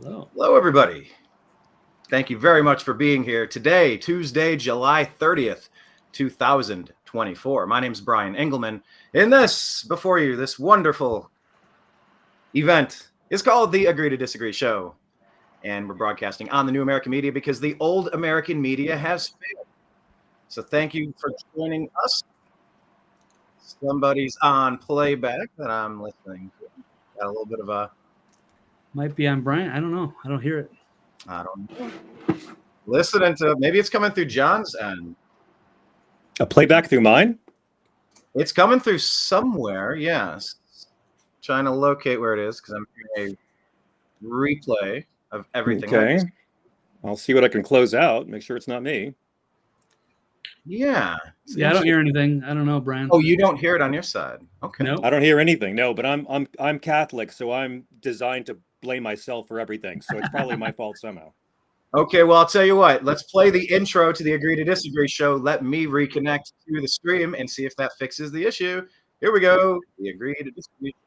Hello. Hello, everybody. Thank you very much for being here today, Tuesday, July 30th, 2024. My name is Brian Engelman. And this wonderful event is called the Agree to Disagree Show. And we're broadcasting on the new American media because the old American media has failed. So thank you for joining us. Somebody's on playback that I'm listening to. Got a little bit of a... Might be on Brian. I don't know. I don't hear it. I don't know. Listening to, maybe it's coming through John's end. A playback through mine? It's coming through somewhere, yes. Trying to locate where it is because I'm hearing a replay of everything. Okay. I'll see what I can close out. Make sure it's not me. Yeah. Yeah, I don't hear anything. I don't know, Brian. Oh, you don't hear it on your side. Okay. No. I don't hear anything. No, but I'm Catholic, so I'm designed to blame myself for everything. So it's probably my fault somehow. Okay, well, I'll tell you what. Let's play the intro to the Agree to Disagree show. Let me reconnect to the stream and see if that fixes the issue. Here we go. The Agree to Disagree show.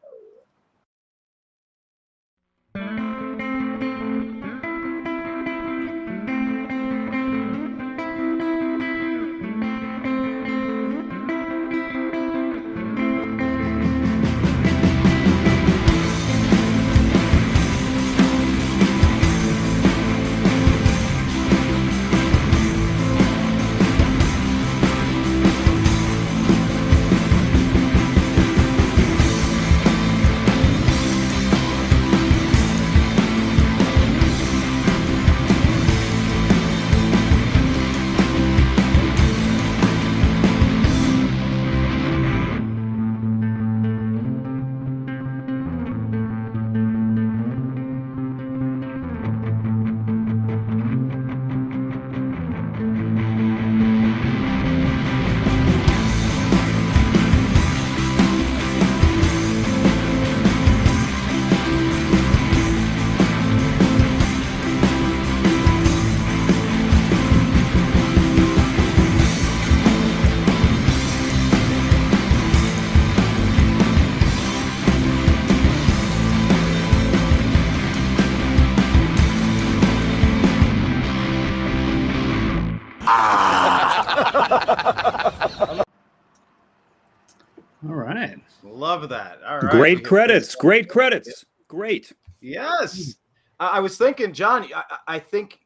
All right. Love that. All right. Great credits. Great credits. Great. Yes. I was thinking, John, I think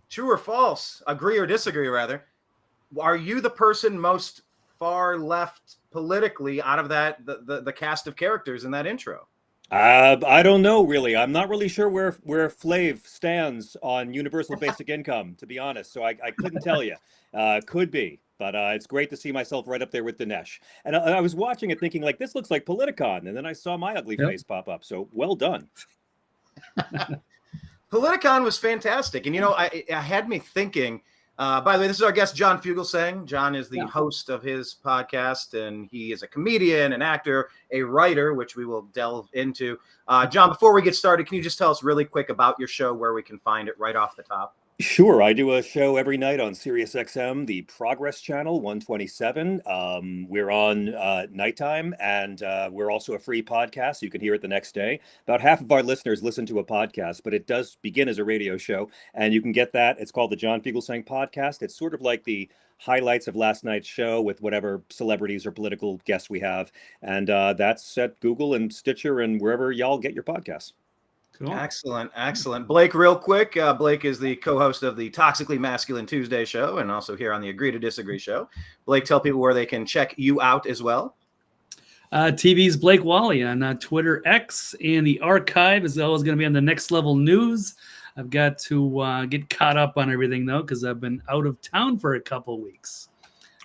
true or false, agree or disagree, rather. Are you the person most far left politically out of that the cast of characters in that intro? I don't know, really. I'm not really sure where Flav stands on universal basic income, to be honest. So I couldn't tell you. Could be. But it's great to see myself right up there with Dinesh. And I was watching it thinking, like, this looks like Politicon. And then I saw my ugly face pop up. So well done. Politicon was fantastic. And, you know, it had me thinking, by the way, this is our guest, John Fugelsang. John is the host of his podcast, and he is a comedian, an actor, a writer, which we will delve into. John, before we get started, can you just tell us really quick about your show, where we can find it right off the top? Sure. I do a show every night on SiriusXM, the Progress Channel, 127. We're on nighttime, and we're also a free podcast. So you can hear it the next day. About half of our listeners listen to a podcast, but it does begin as a radio show, and you can get that. It's called the John Fugelsang Podcast. It's sort of like the highlights of last night's show with whatever celebrities or political guests we have. And that's at Google and Stitcher and wherever y'all get your podcasts. Cool. Excellent. Blake, real quick. Blake is the co-host of the Toxically Masculine Tuesday show and also here on the Agree to Disagree show. Blake, tell people where they can check you out as well. TV's Blake Walley on Twitter X, and the archive is always going to be on the Next Level News. I've got to get caught up on everything, though, because I've been out of town for a couple weeks.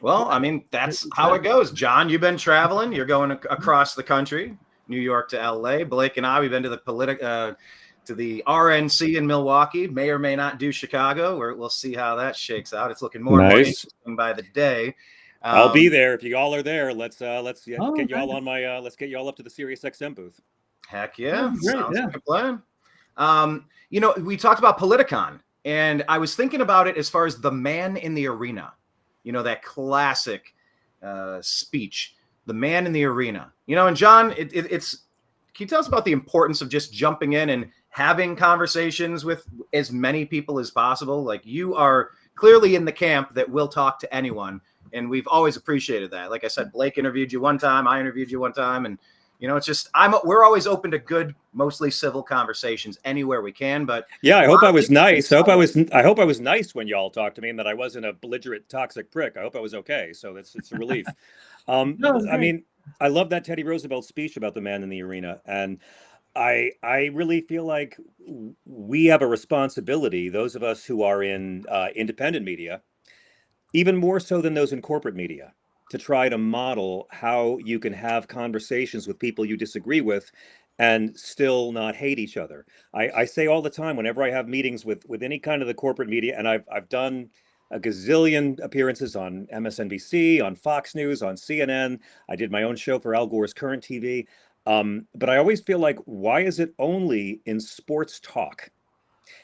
Well, I mean, that's how it goes. John, you've been traveling. You're going across the country. New York to LA. Blake and I, we've been to the RNC in Milwaukee. May or may not do Chicago. We'll see how that shakes out. It's looking more and more interesting by the day. I'll be there if you all are there. Let's get you all on my. Let's get you all up to the SiriusXM booth. Heck yeah, sounds like a plan. You know, we talked about Politicon, and I was thinking about it as far as the man in the arena. You know, that classic speech. The man in the arena, you know, and John, it's. Can you tell us about the importance of just jumping in and having conversations with as many people as possible. Like, you are clearly in the camp that will talk to anyone, and we've always appreciated that. Like I said, Blake interviewed you one time, I interviewed you one time, and it's just we're always open to good, mostly civil conversations anywhere we can. But yeah, I hope I was nice. I hope I was nice when y'all talked to me, and that I wasn't a belligerent, toxic prick. I hope I was okay. So it's a relief. No, I mean, I love that Teddy Roosevelt speech about the man in the arena, and I really feel like we have a responsibility, those of us who are in independent media, even more so than those in corporate media, to try to model how you can have conversations with people you disagree with and still not hate each other. I say all the time, whenever I have meetings with any kind of the corporate media, and I've done a gazillion appearances on MSNBC, on Fox News, on CNN. I did my own show for Al Gore's Current TV. But I always feel like, why is it only in sports talk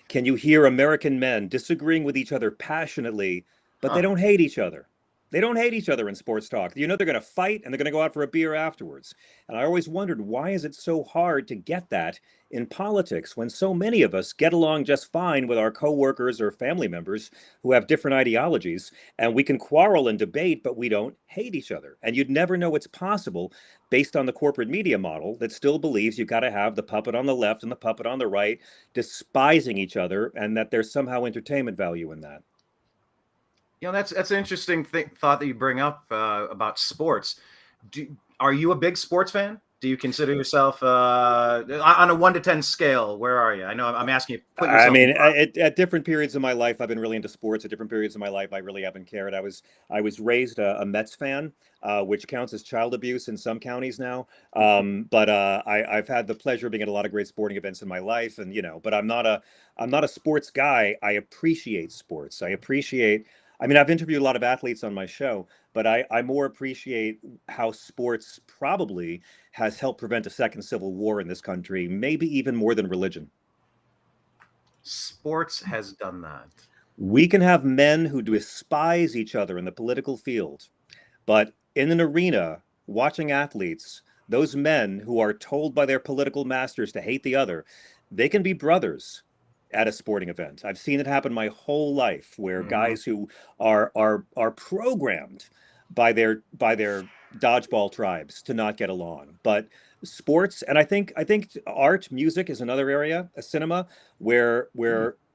can you hear American men disagreeing with each other passionately, but they don't hate each other? They don't hate each other in sports talk. They're going to fight and they're going to go out for a beer afterwards. And I always wondered, why is it so hard to get that in politics when so many of us get along just fine with our coworkers or family members who have different ideologies, and we can quarrel and debate, but we don't hate each other? And you'd never know it's possible based on the corporate media model that still believes you've got to have the puppet on the left and the puppet on the right despising each other, and that there's somehow entertainment value in that. That's an interesting thought that you bring up about sports. Are you a big sports fan? Do you consider yourself on a 1 to 10 scale? Where are you? I know I'm asking you. Put yourself at different periods of my life, I've been really into sports. At different periods of my life, I really haven't cared. I was raised a Mets fan, which counts as child abuse in some counties now. But I've had the pleasure of being at a lot of great sporting events in my life, and but I'm not a sports guy. I appreciate sports. I've interviewed a lot of athletes on my show, but I more appreciate how sports probably has helped prevent a second civil war in this country, maybe even more than religion. Sports has done that. We can have men who despise each other in the political field, but in an arena, watching athletes, those men who are told by their political masters to hate the other, they can be brothers at a sporting event. I've seen it happen my whole life, where guys who are programmed by their dodgeball tribes to not get along. But sports, and I think art, music is another area, a cinema, where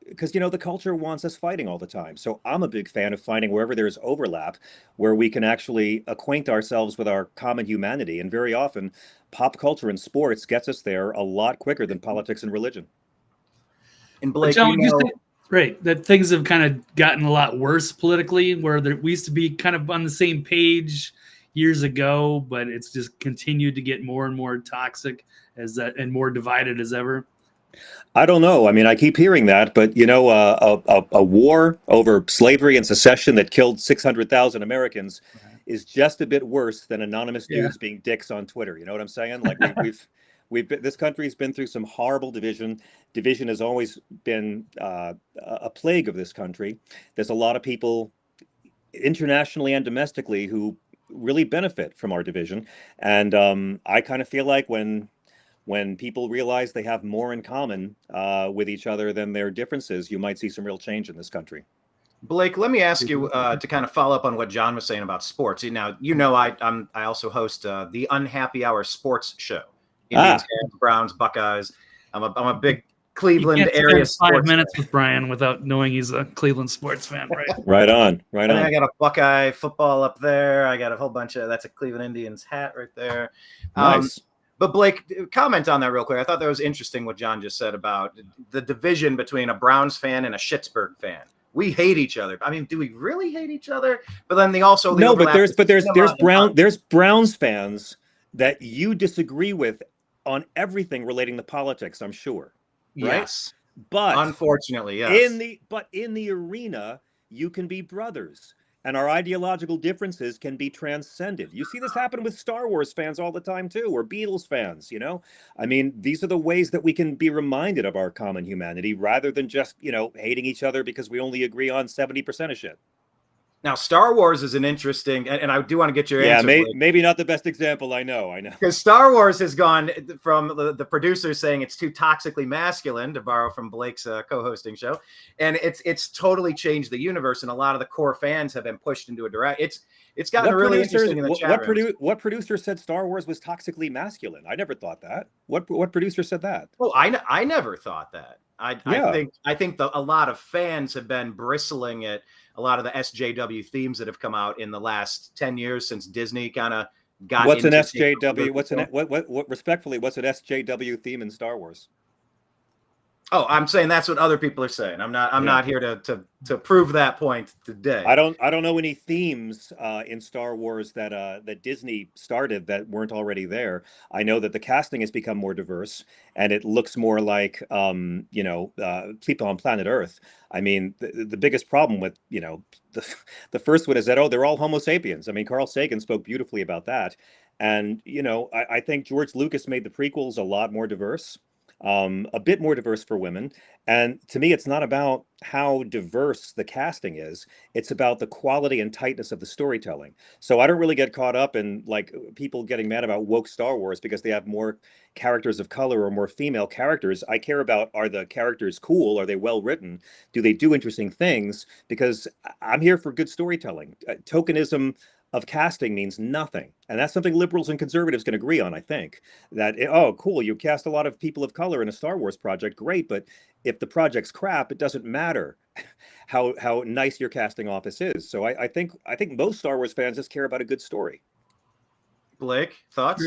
because the culture wants us fighting all the time. So I'm a big fan of finding wherever there's overlap, where we can actually acquaint ourselves with our common humanity. And very often, pop culture and sports gets us there a lot quicker than politics and religion. And Blake, John, right, that things have kind of gotten a lot worse politically, where we used to be kind of on the same page years ago, but it's just continued to get more and more toxic and more divided as ever. I don't know. I keep hearing that, but a war over slavery and secession that killed 600,000 Americans is just a bit worse than anonymous dudes being dicks on Twitter. You know what I'm saying? Like this country's been through some horrible division. Division has always been a plague of this country. There's a lot of people internationally and domestically who really benefit from our division. And I kind of feel like when people realize they have more in common with each other than their differences, you might see some real change in this country. Blake, let me ask you to kind of follow up on what John was saying about sports. Now, I also host the Unhappy Hour Sports Show. Indians, Cavs, Browns, Buckeyes. I'm a big Cleveland area sports 5 minutes fan with Brian without knowing he's a Cleveland sports fan, right? Right on. I got a Buckeye football up there. I got a whole bunch of that's a Cleveland Indians hat right there. Nice. But Blake, comment on that real quick. I thought that was interesting what John just said about the division between a Browns fan and a Schittsburg fan. We hate each other. Do we really hate each other? But then there's Browns fans that you disagree with on everything relating to politics, I'm sure. Right? Yes. But unfortunately, yes. In the arena, you can be brothers, and our ideological differences can be transcended. You see this happen with Star Wars fans all the time too, or Beatles fans, these are the ways that we can be reminded of our common humanity rather than just, hating each other because we only agree on 70% of shit. Now, Star Wars is an interesting, and I do want to get your answer. Maybe not the best example. I know. Because Star Wars has gone from the producers saying it's too toxically masculine, to borrow from Blake's co-hosting show, and it's totally changed the universe, and a lot of the core fans have been pushed into a direct. It's gotten really interesting in the chat room. What producer said Star Wars was toxically masculine? I never thought that. What producer said that? Well, I never thought that. I think a lot of fans have been bristling at a lot of the SJW themes that have come out in the last 10 years since Disney kind of got. What's an SJW? What's an SJW theme in Star Wars? Oh, I'm saying that's what other people are saying. I'm not here to prove that point today. I don't know any themes in Star Wars that Disney started that weren't already there. I know that the casting has become more diverse, and it looks more like people on planet Earth. I mean, the biggest problem with the first one is that they're all Homo sapiens. I mean, Carl Sagan spoke beautifully about that, and I think George Lucas made the prequels a lot more diverse. A bit more diverse for women. And to me, it's not about how diverse the casting is. It's about the quality and tightness of the storytelling. So I don't really get caught up in like people getting mad about woke Star Wars because they have more characters of color or more female characters. I care about, are the characters cool? Are they well written? Do they do interesting things? Because I'm here for good storytelling. Tokenism of casting means nothing. And that's something liberals and conservatives can agree on, I think. That, cool, you cast a lot of people of color in a Star Wars project, great, but if the project's crap, it doesn't matter how nice your casting office is. So I think most Star Wars fans just care about a good story. Blake, thoughts?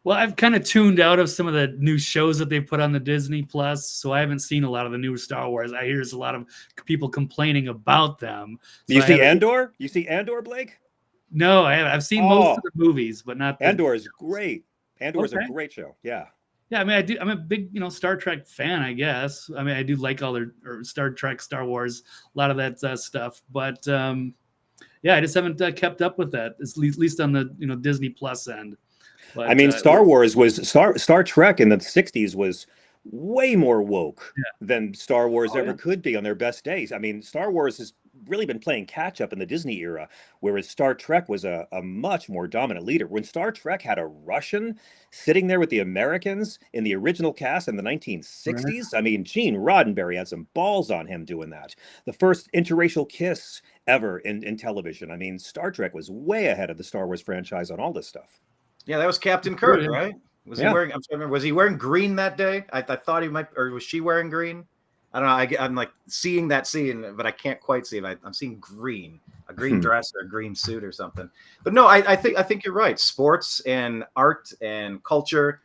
Well, I've kind of tuned out of some of the new shows that they put on the Disney Plus, so I haven't seen a lot of the new Star Wars. I hear there's a lot of people complaining about them. So you see Andor? You see Andor, Blake? No, I haven't. I've seen most of the movies, but not. Andor is great. Andor is a great show. Yeah. Yeah, I mean, I do. I'm a big, Star Trek fan, I guess. I mean, I do like all their Star Trek, Star Wars, a lot of that stuff. But yeah, I just haven't kept up with that. At least on the Disney Plus end. But, I mean, Star Trek in the '60s was way more woke than Star Wars ever could be on their best days. I mean, Star Wars has really been playing catch up in the Disney era, whereas Star Trek was a much more dominant leader. When Star Trek had a Russian sitting there with the Americans in the original cast in the 1960s, I mean, Gene Roddenberry had some balls on him doing that. The first interracial kiss ever in television. I mean, Star Trek was way ahead of the Star Wars franchise on all this stuff. Yeah, that was Captain Kirk, right? Was he wearing green that day? I thought he might, or was she wearing green? I don't know. I'm like seeing that scene, but I can't quite see it. I'm seeing green, a green dress or a green suit or something. But no, I think you're right. Sports and art and culture,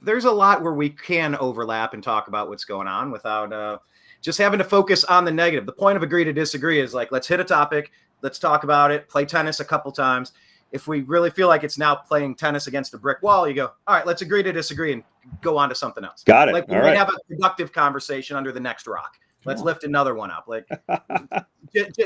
there's a lot where we can overlap and talk about what's going on without just having to focus on the negative. The point of agree to disagree is like, let's hit a topic, let's talk about it, play tennis a couple times. If we really feel like it's now playing tennis against a brick wall, you go, all right, let's agree to disagree and go on to something else. Got it. Like we might have a productive conversation under the next rock. Let's lift another one up. Like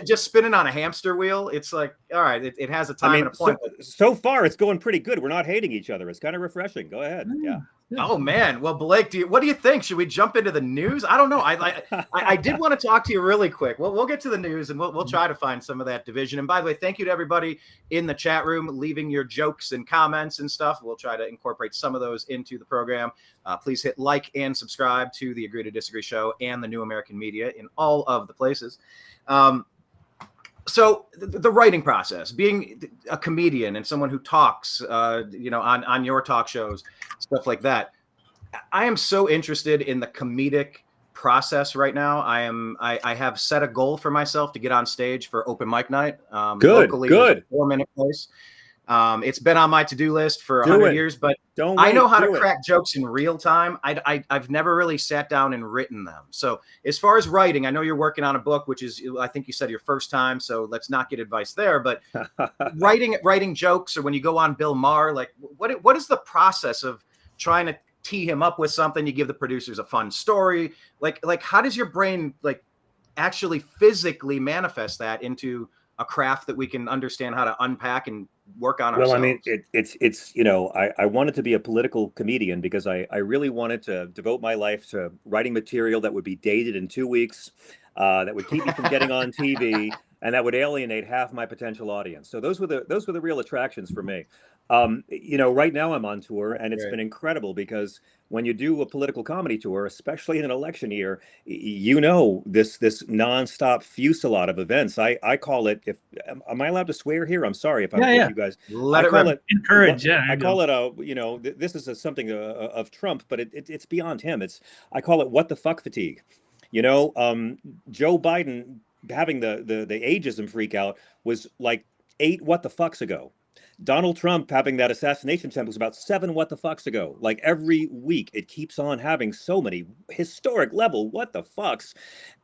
just spinning on a hamster wheel. It's like, all right, it has a time and a point. So far, it's going pretty good. We're not hating each other. It's kind of refreshing. Go ahead. Yeah. Oh man. Well, Blake, what do you think? Should we jump into the news? I don't know. I did want to talk to you really quick. We'll get to the news and we'll try to find some of that division. And by the way, thank you to everybody in the chat room leaving your jokes and comments and stuff. We'll try to incorporate some of those into the program. Please hit like and subscribe to the Agree to Disagree show and the New American Media in all of the places. So the writing process, being a comedian and someone who talks, on your talk shows, stuff like that. I am so interested in the comedic process right now. I have set a goal for myself to get on stage for open mic night. Locally, good. 4-minute place. It's been on my to-do list for 100 years, but I know how to crack jokes in real time. I've never really sat down and written them. So as far as writing, I know you're working on a book, which is, I think you said your first time. So let's not get advice there, but writing jokes, or when you go on Bill Maher, like what is the process of trying to tee him up with something? You give the producers a fun story. Like how does your brain like actually physically manifest that into a craft that we can understand how to unpack and work on ourselves? Well, I mean, it's I wanted to be a political comedian because I really wanted to devote my life to writing material that would be dated in 2 weeks, that would keep me from getting on TV, and that would alienate half my potential audience. So those were the real attractions for me. Right now I'm on tour, and it's been incredible because when you do a political comedy tour, especially in an election year, this nonstop fusillade of events. I call it. If am I allowed to swear here? I'm sorry if you guys. Let I it call rip. it Encourage. Yeah, I call it this is something of Trump, but it's beyond him. I call it what the fuck fatigue. Joe Biden having the ageism freak out was like 8 what the fucks ago. Donald Trump having that assassination attempt was about 7 what the fucks ago. Like every week, it keeps on having so many historic level what the fucks.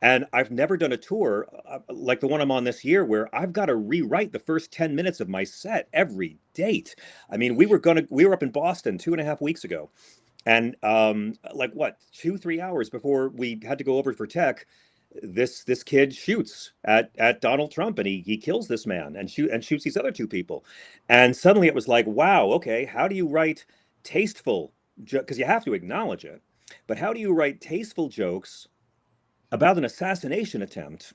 And I've never done a tour like the one I'm on this year where I've got to rewrite the first 10 minutes of my set every date. I mean, we were up in Boston 2.5 weeks ago. And 2-3 hours before we had to go over for tech, this kid shoots at Donald Trump, and he kills this man and shoots these other 2 people. And suddenly it was like, wow, okay, how do you write tasteful, because you have to acknowledge it, but how do you write tasteful jokes about an assassination attempt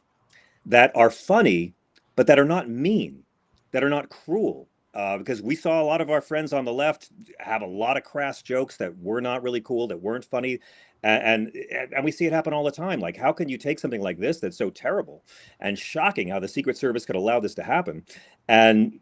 that are funny, but that are not mean, that are not cruel? Because we saw a lot of our friends on the left have a lot of crass jokes that were not really cool, that weren't funny. And we see it happen all the time. Like, how can you take something like this that's so terrible and shocking, how the Secret Service could allow this to happen, and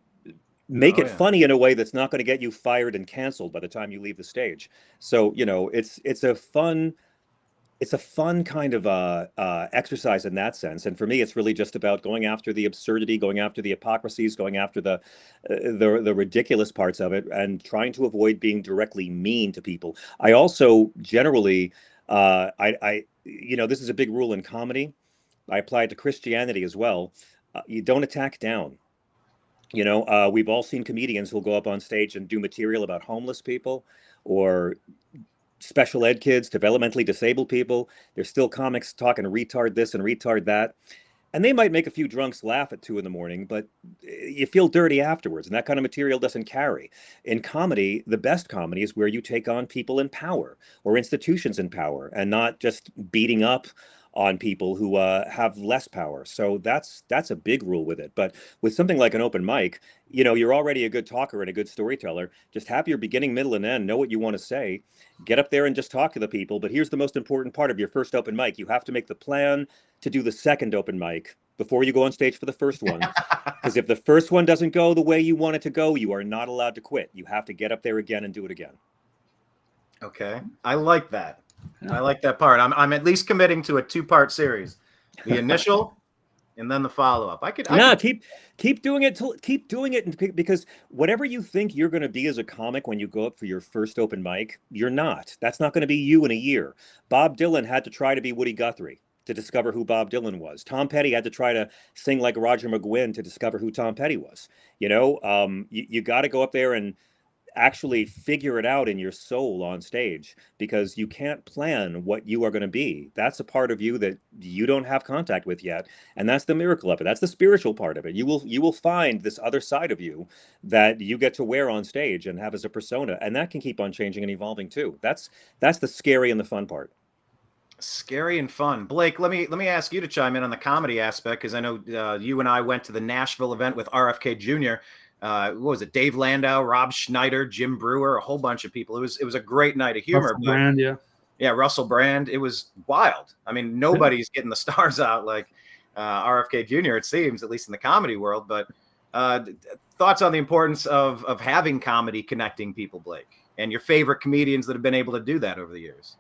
make it funny in a way that's not going to get you fired and canceled by the time you leave the stage? So, it's a fun kind of exercise in that sense. And for me, it's really just about going after the absurdity, going after the hypocrisies, going after the ridiculous parts of it, and trying to avoid being directly mean to people. I also generally, this is a big rule in comedy. I apply it to Christianity as well. You don't attack down. We've all seen comedians who'll go up on stage and do material about homeless people or special ed kids, developmentally disabled people. There's still comics talking retard this and retard that. And they might make a few drunks laugh at 2 a.m, but you feel dirty afterwards. And that kind of material doesn't carry. In comedy, the best comedy is where you take on people in power or institutions in power, and not just beating up on people who have less power. So that's a big rule with it. But with something like an open mic, you're already a good talker and a good storyteller. Just have your beginning, middle, and end. Know what you want to say. Get up there and just talk to the people. But here's the most important part of your first open mic. You have to make the plan to do the second open mic before you go on stage for the first one. Because if the first one doesn't go the way you want it to go, you are not allowed to quit. You have to get up there again and do it again. Okay. I like that. I like that part. I'm at least committing to a 2-part series: the initial and then the follow-up. Keep doing it because whatever you think you're going to be as a comic when you go up for your first open mic, you're not. That's not going to be you in a year. Bob Dylan had to try to be Woody Guthrie to discover who Bob Dylan was. Tom Petty had to try to sing like Roger McGuinn to discover who Tom Petty was. You got to go up there and actually figure it out in your soul on stage, because you can't plan what you are going to be. That's a part of you that you don't have contact with yet, and that's the miracle of it. That's the spiritual part of it. You will find this other side of you that you get to wear on stage and have as a persona, and that can keep on changing and evolving too. That's the scary and the fun part. Scary and fun. Blake, let me ask you to chime in on the comedy aspect, because I know you and I went to the Nashville event with RFK Jr. What was it? Dave Landau, Rob Schneider, Jim Brewer, a whole bunch of people. It was a great night of humor. Russell Brand, yeah, Russell Brand. It was wild. I mean, nobody's getting the stars out like RFK Jr. It seems, at least in the comedy world. But thoughts on the importance of having comedy connecting people, Blake, and your favorite comedians that have been able to do that over the years.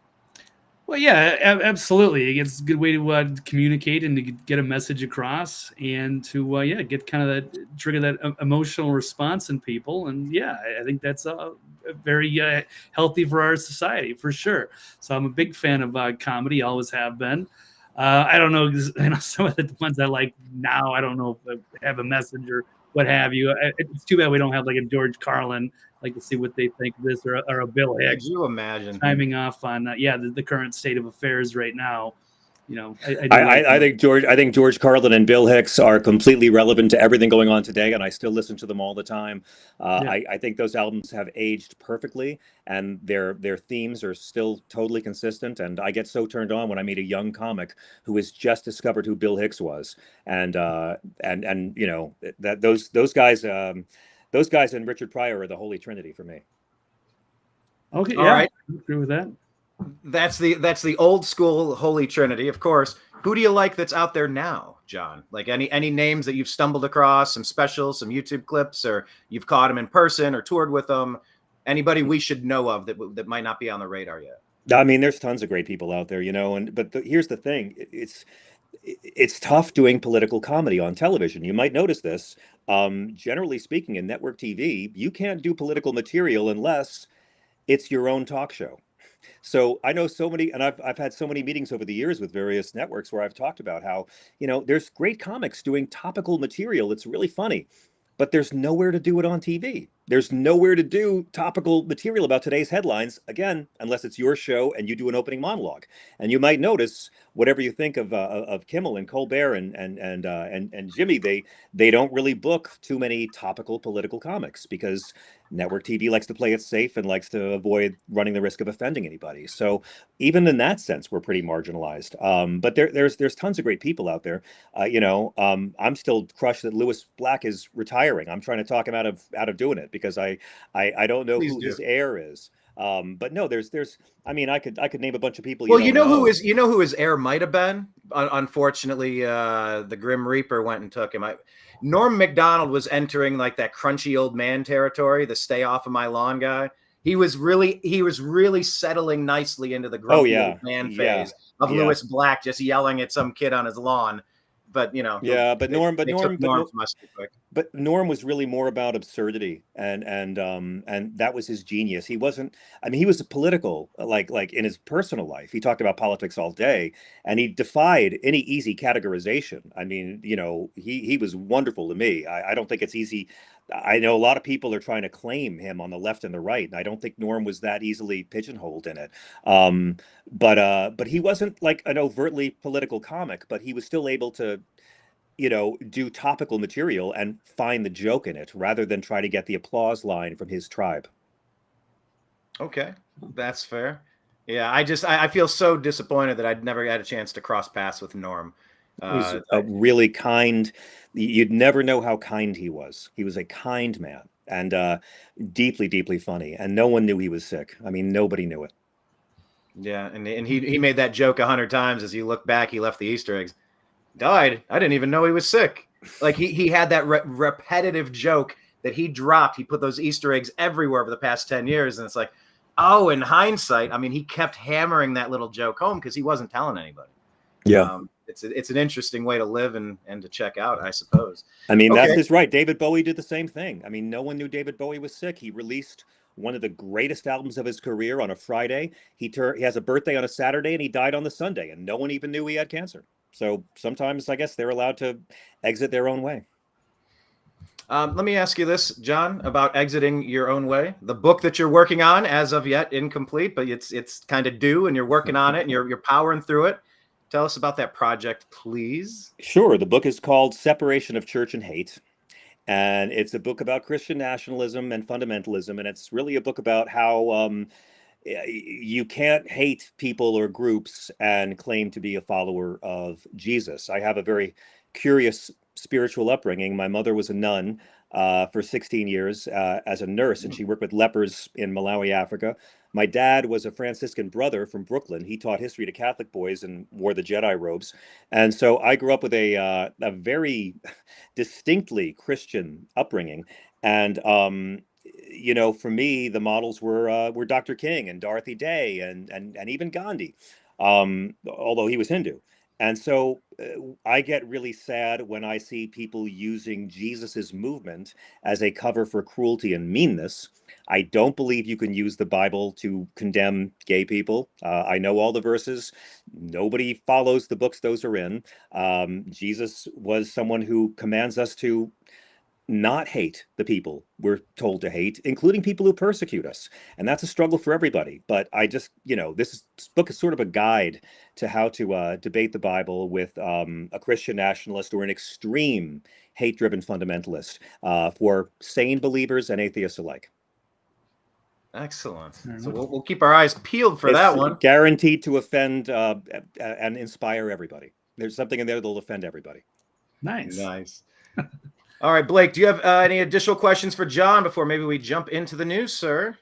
Well, yeah, absolutely. It's a good way to communicate and to get a message across, and to get kind of that trigger that emotional response in people. And yeah, I think that's very healthy for our society for sure. So I'm a big fan of comedy, always have been. I don't know, some of the ones I like now, I don't know if I have a message or what have you. It's too bad we don't have like a George Carlin. Like to see what they think of this, or a Bill Hicks. Could you imagine chiming off on the current state of affairs right now? you know, I do like I think George Carlin and Bill Hicks are completely relevant to everything going on today, and I still listen to them all the time. Yeah. I think those albums have aged perfectly, and their themes are still totally consistent. And I get so turned on when I meet a young comic who has just discovered who Bill Hicks was, and you know that those guys and Richard Pryor are the holy trinity for me. Okay, All yeah, right. I agree with that. That's the old school Holy Trinity, of course. Who do you like that's out there now, John? Like any names that you've stumbled across, some specials, some YouTube clips, or you've caught them in person or toured with them? Anybody we should know of that might not be on the radar yet? I mean, there's tons of great people out there, you know, here's the thing: it's tough doing political comedy on television. You might notice this. Generally speaking, in network TV, you can't do political material unless it's your own talk show. So I know so many, and I've had so many meetings over the years with various networks where I've talked about how, you know, there's great comics doing topical material. It's really funny, but there's nowhere to do it on TV. There's nowhere to do topical material about today's headlines, again, unless it's your show and you do an opening monologue. And you might notice, whatever you think of Kimmel and Colbert and Jimmy, they don't really book too many topical political comics because network TV likes to play it safe and likes to avoid running the risk of offending anybody. So even in that sense, we're pretty marginalized. But there's tons of great people out there. I'm still crushed that Lewis Black is retiring. I'm trying to talk him out of doing it because I don't know Please who do. his heir is. But no, there's I mean, I could name a bunch of people. Well, you know who his heir might have been. Unfortunately, the Grim Reaper went and took him. Norm Macdonald was entering like that crunchy old man territory, the stay off of my lawn guy. He was really settling nicely into the grumpy old man phase of Lewis Black just yelling at some kid on his lawn. But you know, they took Norm from us too quick. But Norm was really more about absurdity, and that was his genius. He wasn't. I mean, he was political, like in his personal life. He talked about politics all day, and he defied any easy categorization. I mean, you know, he was wonderful to me. I don't think it's easy. I know a lot of people are trying to claim him on the left and the right, and I don't think Norm was that easily pigeonholed in it. But he wasn't like an overtly political comic, but he was still able to, you know, do topical material and find the joke in it rather than try to get the applause line from his tribe. Okay, that's fair. Yeah, I feel so disappointed that I'd never had a chance to cross paths with Norm. He was a really kind. You'd never know how kind he was. He was a kind man and deeply, deeply funny. And no one knew he was sick. I mean, nobody knew it. Yeah, and he made that joke 100 times. As you look back, he left the Easter eggs. Died. I didn't even know he was sick. Like he had that repetitive joke that he dropped. He put those Easter eggs everywhere over the past 10 years. And it's like, oh, in hindsight, I mean, he kept hammering that little joke home because he wasn't telling anybody. Yeah. It's an interesting way to live and to check out, I suppose. I mean, That's his right. David Bowie did the same thing. I mean, no one knew David Bowie was sick. He released one of the greatest albums of his career on a Friday. He has a birthday on a Saturday and he died on the Sunday, and no one even knew he had cancer. So sometimes I guess they're allowed to exit their own way. Let me ask you this, John, about exiting your own way. The book that you're working on, as of yet incomplete, but it's kind of due, and you're working on it, and you're powering through it. Tell us about that project, please. Sure. The book is called Separation of Church and Hate. And it's a book about Christian nationalism and fundamentalism. And it's really a book about how you can't hate people or groups and claim to be a follower of Jesus. I have a very curious spiritual upbringing. My mother was a nun for 16 years as a nurse, and she worked with lepers in Malawi, Africa. My dad was a Franciscan brother from Brooklyn. He taught history to Catholic boys and wore the Jedi robes. And so I grew up with a very distinctly Christian upbringing. And you know, for me, the models were Dr. King and Dorothy Day and even Gandhi, although he was Hindu. And so I get really sad when I see people using Jesus's movement as a cover for cruelty and meanness. I don't believe you can use the Bible to condemn gay people. I know all the verses. Nobody follows the books those are in. Jesus was someone who commands us to not hate the people we're told to hate, including people who persecute us. And that's a struggle for everybody. But I just, this book is sort of a guide to how to debate the Bible with a Christian nationalist or an extreme hate-driven fundamentalist for sane believers and atheists alike. Excellent. So we'll keep our eyes peeled for that one. Guaranteed to offend and inspire everybody. There's something in there that'll offend everybody. Nice. All right, Blake, do you have any additional questions for John before maybe we jump into the news, sir?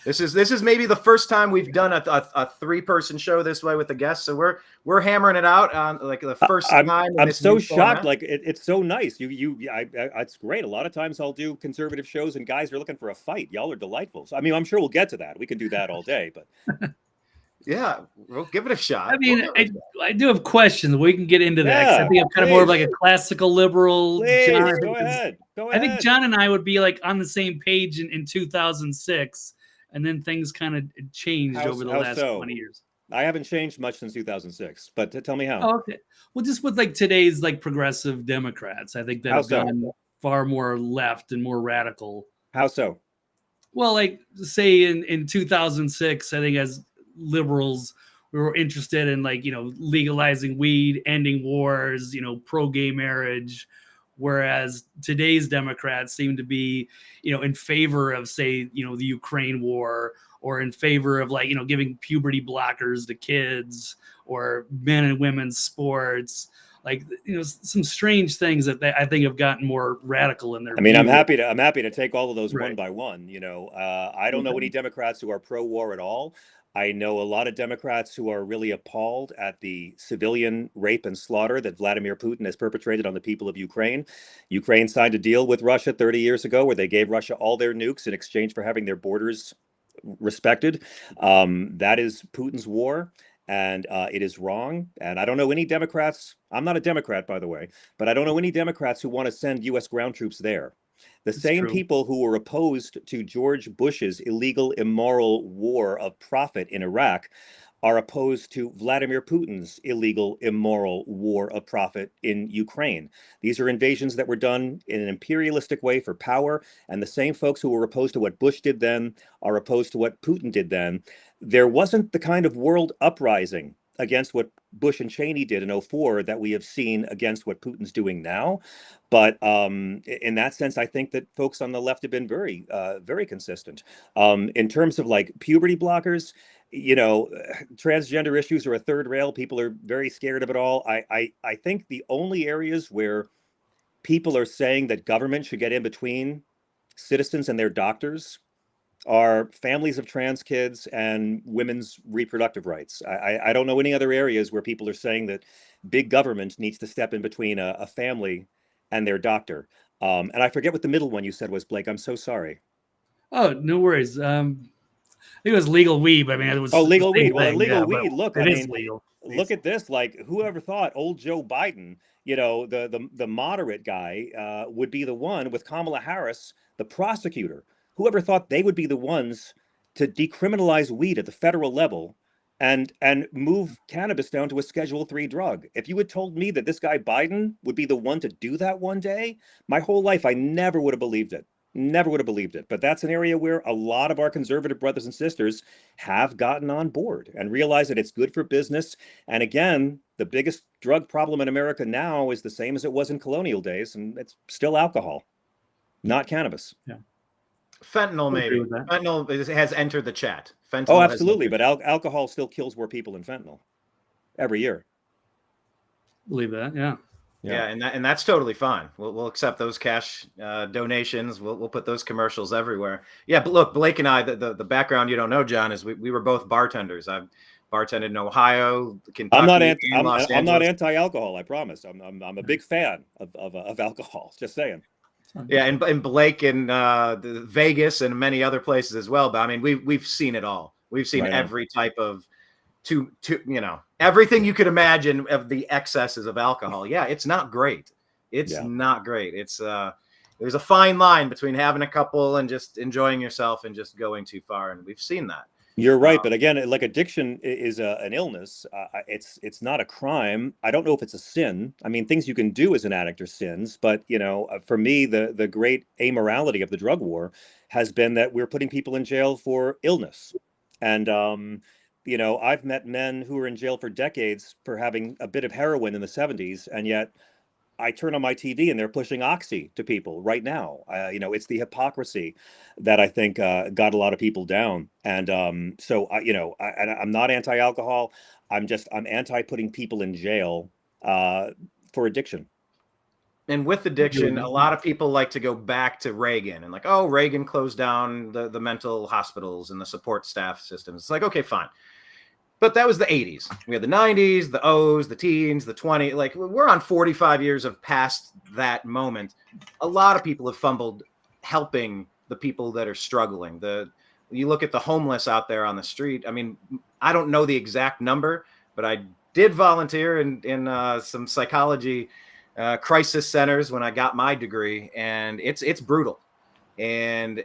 This is maybe the first time we've done a three-person show this way with a guest, so we're hammering it out on like the first time. I'm so shocked. Like it's so nice. It's great. A lot of times I'll do conservative shows and guys are looking for a fight. Y'all are delightful. So, I mean, I'm sure we'll get to that. We can do that all day, but. Yeah, we'll give it a shot. I mean, I do have questions. We can get into that. I think I'm kind of more of like a classical liberal. John, go ahead. I think John and I would be like on the same page in 2006, and then things kind of changed over the last 20 years. I haven't changed much since 2006, but tell me how. Oh, okay. Well, just with like today's like progressive Democrats, I think that have gone far more left and more radical. How so? Well, like say in 2006, I think as liberals, we were interested in like, legalizing weed, ending wars, pro-gay marriage, whereas today's Democrats seem to be, in favor of, say, the Ukraine war, or in favor of like, giving puberty blockers to kids, or men and women's sports, like, some strange things that I think have gotten more radical in their. I mean, I'm happy to take all of those one by one. I don't know any Democrats who are pro-war at all. I know a lot of Democrats who are really appalled at the civilian rape and slaughter that Vladimir Putin has perpetrated on the people of Ukraine. Ukraine signed a deal with Russia 30 years ago where they gave Russia all their nukes in exchange for having their borders respected. That is Putin's war, and it is wrong. And I don't know any Democrats. I'm not a Democrat, by the way, but I don't know any Democrats who want to send U.S. ground troops there. The same people who were opposed to George Bush's illegal, immoral war of profit in Iraq are opposed to Vladimir Putin's illegal, immoral war of profit in Ukraine. These are invasions that were done in an imperialistic way for power, and the same folks who were opposed to what Bush did then are opposed to what Putin did then. There wasn't the kind of world uprising against what Bush and Cheney did in 2004 that we have seen against what Putin's doing now. But in that sense, I think that folks on the left have been very, very consistent. In terms of like puberty blockers, transgender issues are a third rail. People are very scared of it all. I think the only areas where people are saying that government should get in between citizens and their doctors are families of trans kids and women's reproductive rights. I don't know any other areas where people are saying that big government needs to step in between a family and their doctor. And I forget what the middle one you said was, Blake. I'm so sorry. Oh, no worries. I think it was legal weed. But I mean, it was legal weed. Well, legal weed. Look, it is legal. Look at this. Like, whoever thought old Joe Biden, the moderate guy, would be the one with Kamala Harris, the prosecutor. Whoever thought they would be the ones to decriminalize weed at the federal level and move cannabis down to a Schedule III drug? If you had told me that this guy Biden would be the one to do that one day, my whole life, I never would have believed it. Never would have believed it. But that's an area where a lot of our conservative brothers and sisters have gotten on board and realized that it's good for business. And again, the biggest drug problem in America now is the same as it was in colonial days, and it's still alcohol, not cannabis. Yeah. Fentanyl, maybe. Fentanyl has entered the chat. Fentanyl absolutely. But alcohol still kills more people than fentanyl every year. Believe that, yeah. Yeah, and that's totally fine. We'll accept those cash donations. We'll put those commercials everywhere. Yeah, but look, Blake and I, the background you don't know, John, is we were both bartenders. I've bartended in Ohio, Kentucky. I'm not anti-alcohol. I promise. I'm a big fan of alcohol. Just saying. Yeah, and Blake in Vegas and many other places as well. But I mean, we've seen it all. We've seen every type of everything you could imagine of the excesses of alcohol. Yeah, it's not great. It's not great. It's there's a fine line between having a couple and just enjoying yourself and just going too far, and we've seen that. You're right, but again, like addiction is an illness. It's not a crime. I don't know if it's a sin. I mean, things you can do as an addict are sins, but for me, the great amorality of the drug war has been that we're putting people in jail for illness, and I've met men who were in jail for decades for having a bit of heroin in the '70s, and yet I turn on my TV and they're pushing oxy to people right now. It's the hypocrisy that I think got a lot of people down. And I'm not anti-alcohol. I'm anti putting people in jail for addiction. And with addiction, a lot of people like to go back to Reagan and like, oh, Reagan closed down the mental hospitals and the support staff systems. It's like, okay, fine. But that was the 80s. We had the 90s, the O's, the teens, the 20s. Like, we're on 45 years of past that moment. A lot of people have fumbled helping the people that are struggling. You look at the homeless out there on the street. I mean, I don't know the exact number, but I did volunteer in some psychology crisis centers when I got my degree, and it's brutal. And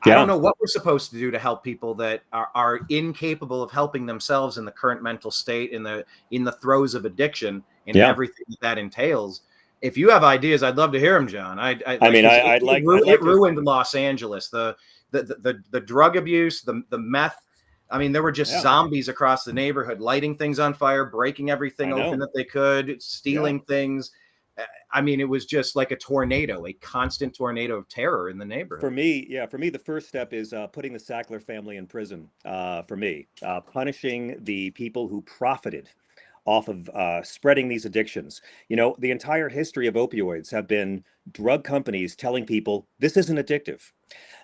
I don't know what we're supposed to do to help people that are incapable of helping themselves in the current mental state, in the throes of addiction, and everything that entails. If you have ideas, I'd love to hear them, John. It ruined Los Angeles. The drug abuse, the meth. I mean, there were just zombies across the neighborhood, lighting things on fire, breaking everything open that they could, stealing things. I mean, it was just like a tornado, a constant tornado of terror in the neighborhood. For me, the first step is putting the Sackler family in prison. For me, punishing the people who profited off of spreading these addictions. The entire history of opioids have been drug companies telling people this isn't addictive.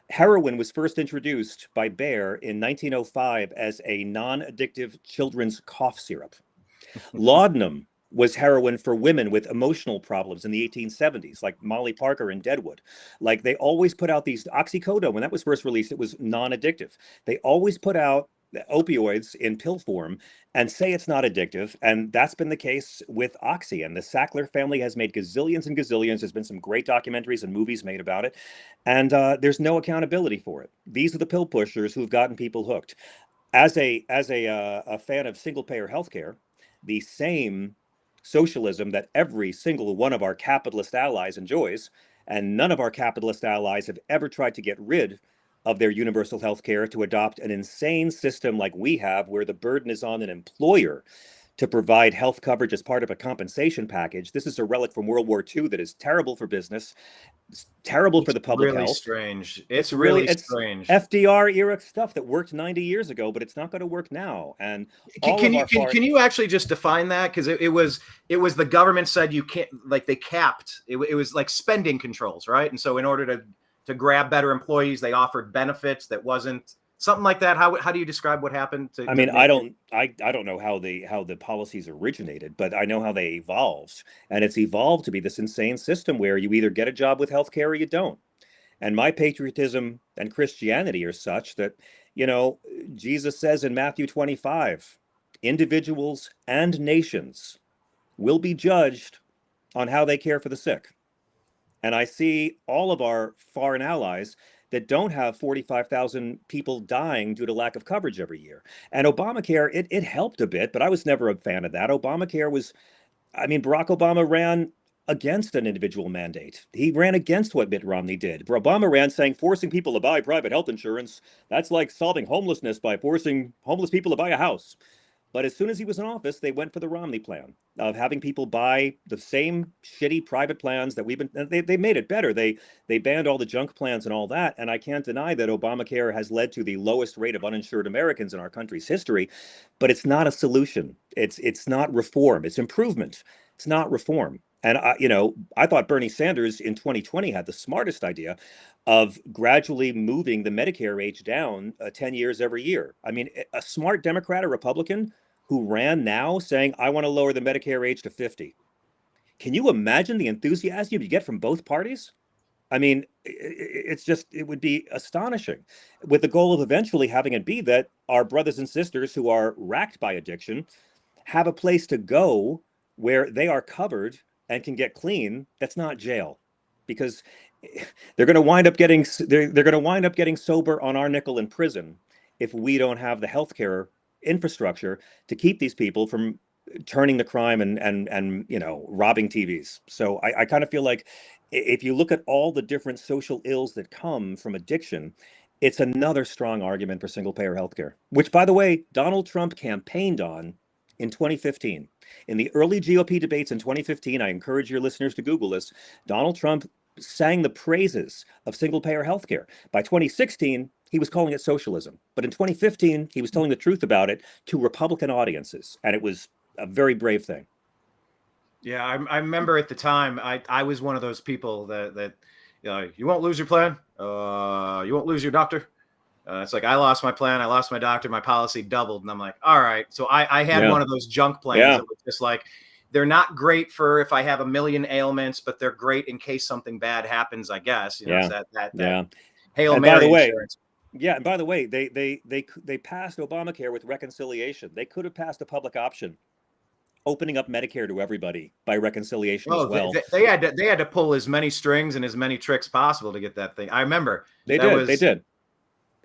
Heroin was first introduced by Bayer in 1905 as a non-addictive children's cough syrup. Laudanum was heroin for women with emotional problems in the 1870s, like Molly Parker in Deadwood. Like, they always put out these oxycodone. When that was first released, it was non-addictive. They always put out opioids in pill form and say it's not addictive. And that's been the case with Oxy. And the Sackler family has made gazillions and gazillions. There's been some great documentaries and movies made about it. And there's no accountability for it. These are the pill pushers who've gotten people hooked. As a fan of single payer healthcare, the same socialism that every single one of our capitalist allies enjoys, and none of our capitalist allies have ever tried to get rid of their universal health care to adopt an insane system like we have, where the burden is on an employer to provide health coverage as part of a compensation package. This is a relic from World War II that is terrible for business. It's terrible for the public health. Strange. It's really strange. FDR era stuff that worked 90 years ago, but it's not going to work now. And can you actually just define that? Because it was the government said you can't, like, they capped. It was like spending controls, right? And so in order to grab better employees, they offered benefits that wasn't something like that. How do you describe what happened? I don't know how the policies originated, but I know how they evolved, and it's evolved to be this insane system where you either get a job with healthcare or you don't. And my patriotism and Christianity are such that, Jesus says in Matthew 25, individuals and nations will be judged on how they care for the sick. And I see all of our foreign allies that don't have 45,000 people dying due to lack of coverage every year. And Obamacare, it helped a bit, but I was never a fan of that. Obamacare Barack Obama ran against an individual mandate. He ran against what Mitt Romney did. Obama ran saying forcing people to buy private health insurance, that's like solving homelessness by forcing homeless people to buy a house. But as soon as he was in office, they went for the Romney plan of having people buy the same shitty private plans that they made it better. They banned all the junk plans and all that. And I can't deny that Obamacare has led to the lowest rate of uninsured Americans in our country's history, but it's not a solution. It's not reform. It's improvement. It's not reform. And I thought Bernie Sanders in 2020 had the smartest idea of gradually moving the Medicare age down 10 years every year. I mean, a smart Democrat or Republican who ran now saying, I want to lower the Medicare age to 50. Can you imagine the enthusiasm you get from both parties? I mean, it would be astonishing, with the goal of eventually having it be that our brothers and sisters who are racked by addiction have a place to go where they are covered and can get clean. That's not jail, because they're going to wind up getting sober on our nickel in prison if we don't have the healthcare infrastructure to keep these people from turning the crime and robbing TVs. So I kind of feel like if you look at all the different social ills that come from addiction, it's another strong argument for single payer healthcare, which, by the way, Donald Trump campaigned on in 2015. In the early GOP debates in 2015, I encourage your listeners to Google this, Donald Trump sang the praises of single payer healthcare. By 2016, he was calling it socialism. But in 2015, he was telling the truth about it to Republican audiences. And it was a very brave thing. Yeah, I remember at the time, I was one of those people that you won't lose your plan, you won't lose your doctor. It's like I lost my plan, I lost my doctor, my policy doubled, and I'm like, all right. So I had one of those junk plans that was just like, they're not great for if I have a million ailments, but they're great in case something bad happens, I guess. It's that Hail Mary insurance. Yeah, and by the way, they passed Obamacare with reconciliation. They could have passed a public option, opening up Medicare to everybody by reconciliation as well. They had to pull as many strings and as many tricks possible to get that thing. I remember they did.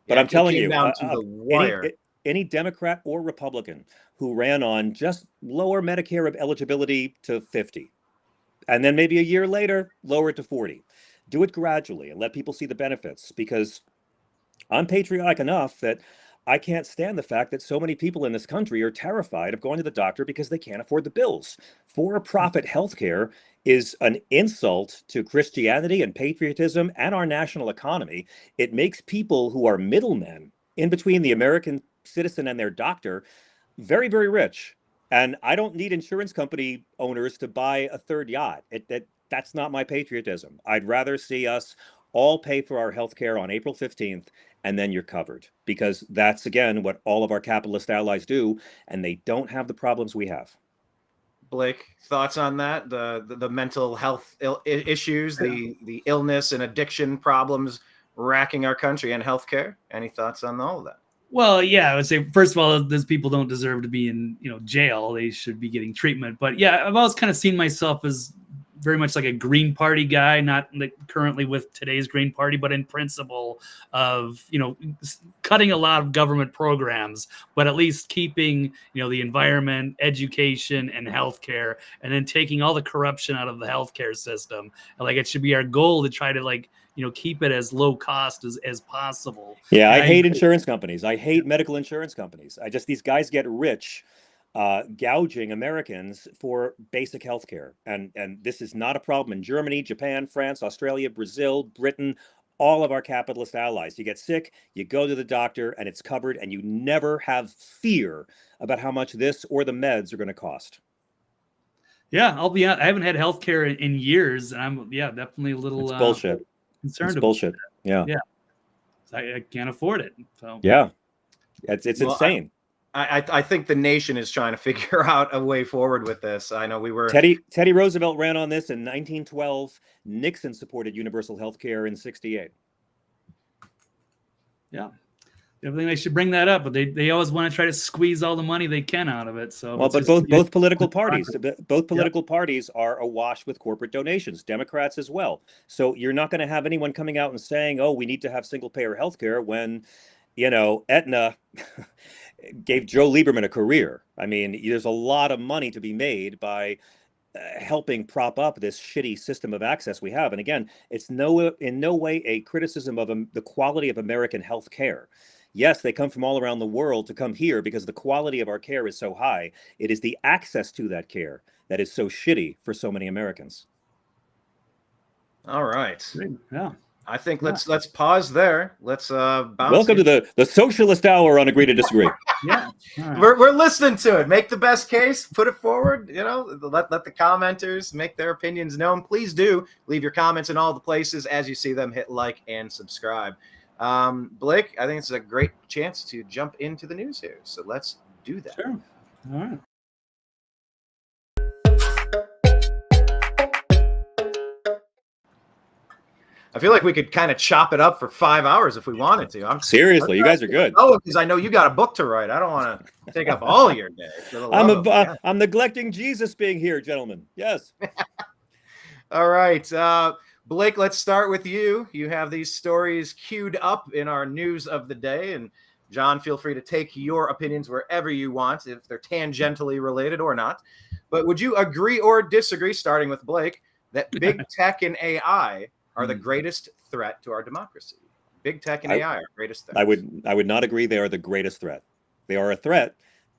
But I'm telling you, down to the wire. Any Democrat or Republican who ran on just lower Medicare eligibility to 50, and then maybe a year later lower it to 40, do it gradually and let people see the benefits, because I'm patriotic enough that I can't stand the fact that so many people in this country are terrified of going to the doctor because they can't afford the bills. For-profit healthcare is an insult to Christianity and patriotism and our national economy. It makes people who are middlemen in between the American citizen and their doctor very, very rich. And I don't need insurance company owners to buy a third yacht. That's not my patriotism. I'd rather see us all pay for our healthcare on April 15th, and then you're covered, because that's, again, what all of our capitalist allies do, and they don't have the problems we have. Blake, thoughts on that? The mental health issues, the illness and addiction problems racking our country and healthcare. Any thoughts on all of that? Well, yeah, I would say, first of all, those people don't deserve to be in jail. They should be getting treatment. But yeah, I've always kind of seen myself as very much like a Green Party guy, not like currently with today's Green Party, but in principle of, cutting a lot of government programs, but at least keeping, the environment, education, and healthcare, and then taking all the corruption out of the healthcare system. And it should be our goal to try to keep it as low cost as possible. Yeah, I hate insurance companies. I hate medical insurance companies. These guys get rich gouging Americans for basic health care. And this is not a problem in Germany, Japan, France, Australia, Brazil, Britain, all of our capitalist allies. You get sick, you go to the doctor, and it's covered, and you never have fear about how much this or the meds are going to cost. Yeah, I'll be honest, I haven't had health care in years, and I'm definitely a little bullshit. Concerned it's about bullshit. That. Yeah. I can't afford it. So yeah, it's insane. I think the nation is trying to figure out a way forward with this. I know Teddy Roosevelt ran on this in 1912. Nixon supported universal health care in 68. Yeah. I think they should bring that up, but they always want to try to squeeze all the money they can out of it. So but both political parties are awash with corporate donations, Democrats as well. So you're not going to have anyone coming out and saying, "Oh, we need to have single payer healthcare," when Aetna gave Joe Lieberman a career. I mean, there's a lot of money to be made by helping prop up this shitty system of access we have. And again, it's in no way a criticism of the quality of American health care. Yes, they come from all around the world to come here because the quality of our care is so high. It is the access to that care that is so shitty for so many Americans. All right. Yeah. I think let's pause there. Let's bounce. Welcome to the socialist hour on Agree to Disagree. Yeah. Right. We're listening to it. Make the best case, put it forward, let the commenters make their opinions known. Please do leave your comments in all the places. As you see them, hit like and subscribe. Blake, I think it's a great chance to jump into the news here. So let's do that. Sure. All right. I feel like we could kind of chop it up for 5 hours if we wanted to. Seriously, you guys are good. Oh, because I know you got a book to write. I don't want to take up all of your day. I'm neglecting Jesus being here, gentlemen. Yes. All right. Blake, let's start with you. You have these stories queued up in our news of the day, and John, feel free to take your opinions wherever you want, if they're tangentially related or not. But would you agree or disagree, starting with Blake, that big tech and AI are the greatest threat to our democracy? Big tech and AI are greatest threats. I would not agree they are the greatest threat. They are a threat.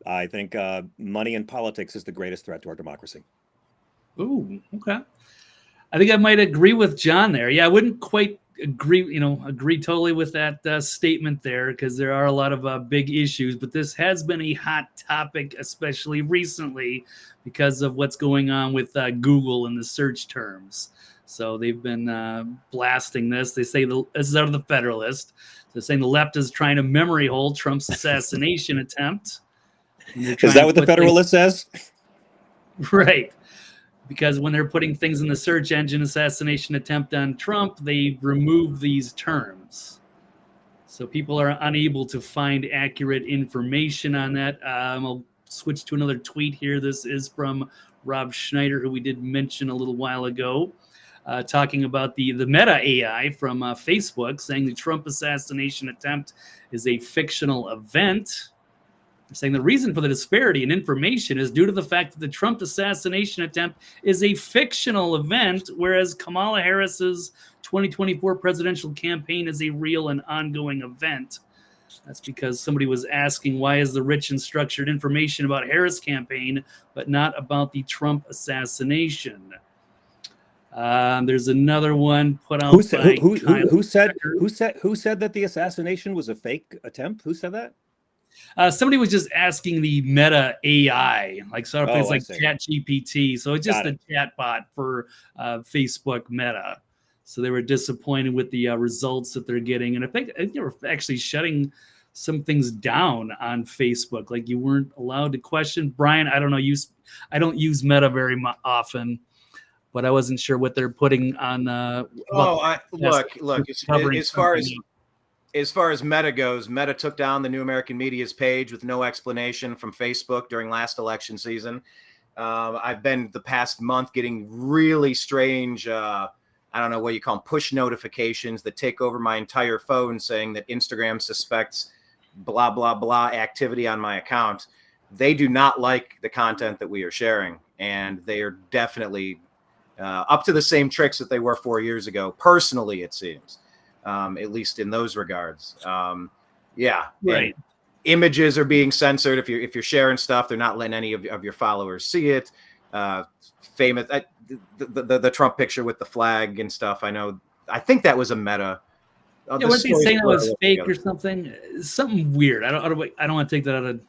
I think money in politics is the greatest threat to our democracy. Ooh, okay. I think I might agree with John there. Yeah, I wouldn't quite agree totally with that statement there, because there are a lot of big issues, but this has been a hot topic, especially recently, because of what's going on with Google and the search terms. So they've been blasting this. They say this is out of the Federalist. They're saying the left is trying to memory hole Trump's assassination attempt. Is that what the Federalist says? Right. Because when they're putting things in the search engine, assassination attempt on Trump, they remove these terms. So people are unable to find accurate information on that. I'll switch to another tweet here. This is from Rob Schneider, who we did mention a little while ago, talking about the Meta AI from Facebook, saying the Trump assassination attempt is a fictional event. Saying the reason for the disparity in information is due to the fact that the Trump assassination attempt is a fictional event, whereas Kamala Harris's 2024 presidential campaign is a real and ongoing event. That's because somebody was asking, why is the rich and structured information about Harris' campaign, but not about the Trump assassination? There's another one put out Who said that the assassination was a fake attempt? Who said that? Somebody was just asking the Meta AI, like sort of things like ChatGPT. So it's just a chat bot for Facebook Meta. So they were disappointed with the results that they're getting. And I think they were actually shutting some things down on Facebook. Like you weren't allowed to question. Brian, I don't know. I don't use Meta very often, but I wasn't sure what they're putting on. Look. As far as Meta goes, Meta took down the New American Media's page with no explanation from Facebook during last election season. I've been the past month getting really strange, I don't know what you call them, push notifications that take over my entire phone saying that Instagram suspects blah, blah, blah activity on my account. They do not like the content that we are sharing, and they are definitely up to the same tricks that they were 4 years ago. Personally, it seems. At least in those regards. Right. And images are being censored. If you're sharing stuff, they're not letting any of your followers see it. Famous the Trump picture with the flag and stuff. I think that was a Meta. Was he saying that was fake or something? Something weird. I don't want to take that out of.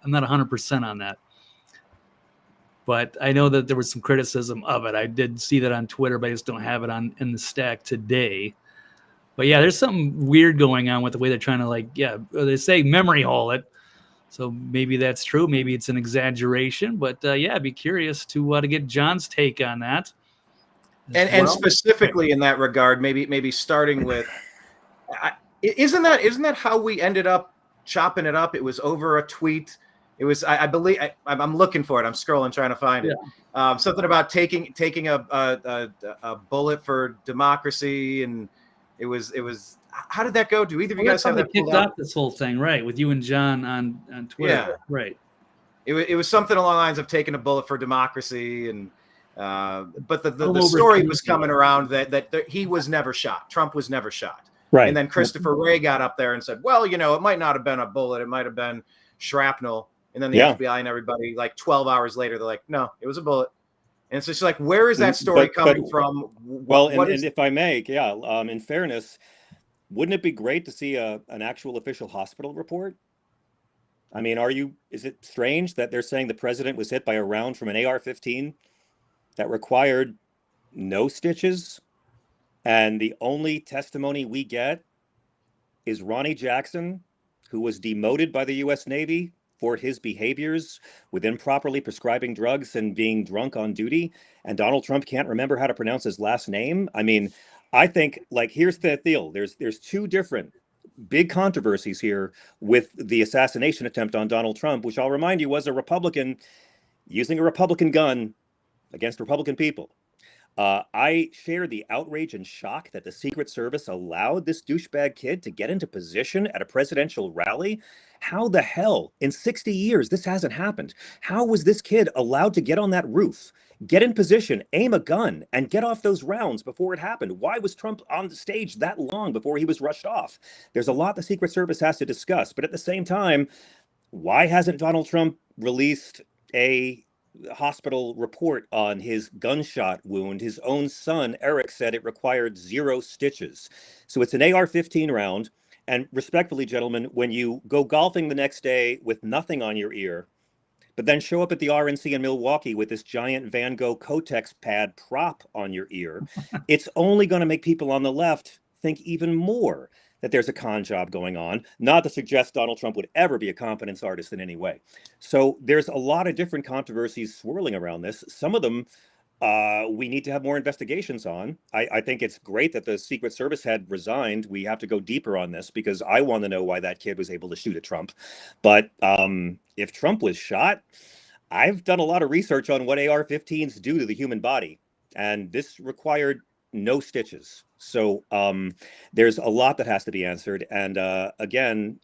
I'm not 100% on that. But I know that there was some criticism of it. I did see that on Twitter, but I just don't have it in the stack today. But yeah, there's something weird going on with the way they're trying to they say memory hole it. So maybe that's true. Maybe it's an exaggeration. But I'd be curious to get John's take on that. And specifically in that regard, maybe starting with, isn't that how we ended up chopping it up? It was over a tweet. It was, I believe, I'm looking for it. I'm scrolling, trying to find it. Something about taking a bullet for democracy, and it was. How did that go? Do either of you guys have that? Kicked off this whole thing, right? With you and John on Twitter, yeah, right? It was something along the lines of taking a bullet for democracy, and but the story was coming around that he was never shot. Trump was never shot, right? And then Christopher Wray got up there and said, "Well, it might not have been a bullet. It might have been shrapnel." And then the FBI and everybody, 12 hours later, they're like, "No, it was a bullet." And it's just like, where is that story coming from? And if I may, in fairness, wouldn't it be great to see an actual official hospital report? I mean, is it strange that they're saying the president was hit by a round from an AR-15 that required no stitches? And the only testimony we get is Ronnie Jackson, who was demoted by the U.S. Navy for his behaviors with improperly prescribing drugs and being drunk on duty. And Donald Trump can't remember how to pronounce his last name. I mean, I think, here's the deal. There's two different big controversies here with the assassination attempt on Donald Trump, which I'll remind you was a Republican using a Republican gun against Republican people. I share the outrage and shock that the Secret Service allowed this douchebag kid to get into position at a presidential rally. How the hell, in 60 years, this hasn't happened? How was this kid allowed to get on that roof, get in position, aim a gun, and get off those rounds before it happened? Why was Trump on the stage that long before he was rushed off? There's a lot the Secret Service has to discuss, but at the same time, why hasn't Donald Trump released a hospital report on his gunshot wound? His own son, Eric, said it required 0 stitches. So it's an AR-15 round. And respectfully, gentlemen, when you go golfing the next day with nothing on your ear, but then show up at the RNC in Milwaukee with this giant Van Gogh Kotex pad prop on your ear, it's only going to make people on the left think even more that there's a con job going on, not to suggest Donald Trump would ever be a competence artist in any way. So there's a lot of different controversies swirling around this. Some of them we need to have more investigations on. I think it's great that the Secret Service had resigned. We have to go deeper on this because I want to know why that kid was able to shoot at Trump. But if Trump was shot, I've done a lot of research on what AR-15s do to the human body, and this required no stitches. So there's a lot that has to be answered. And again,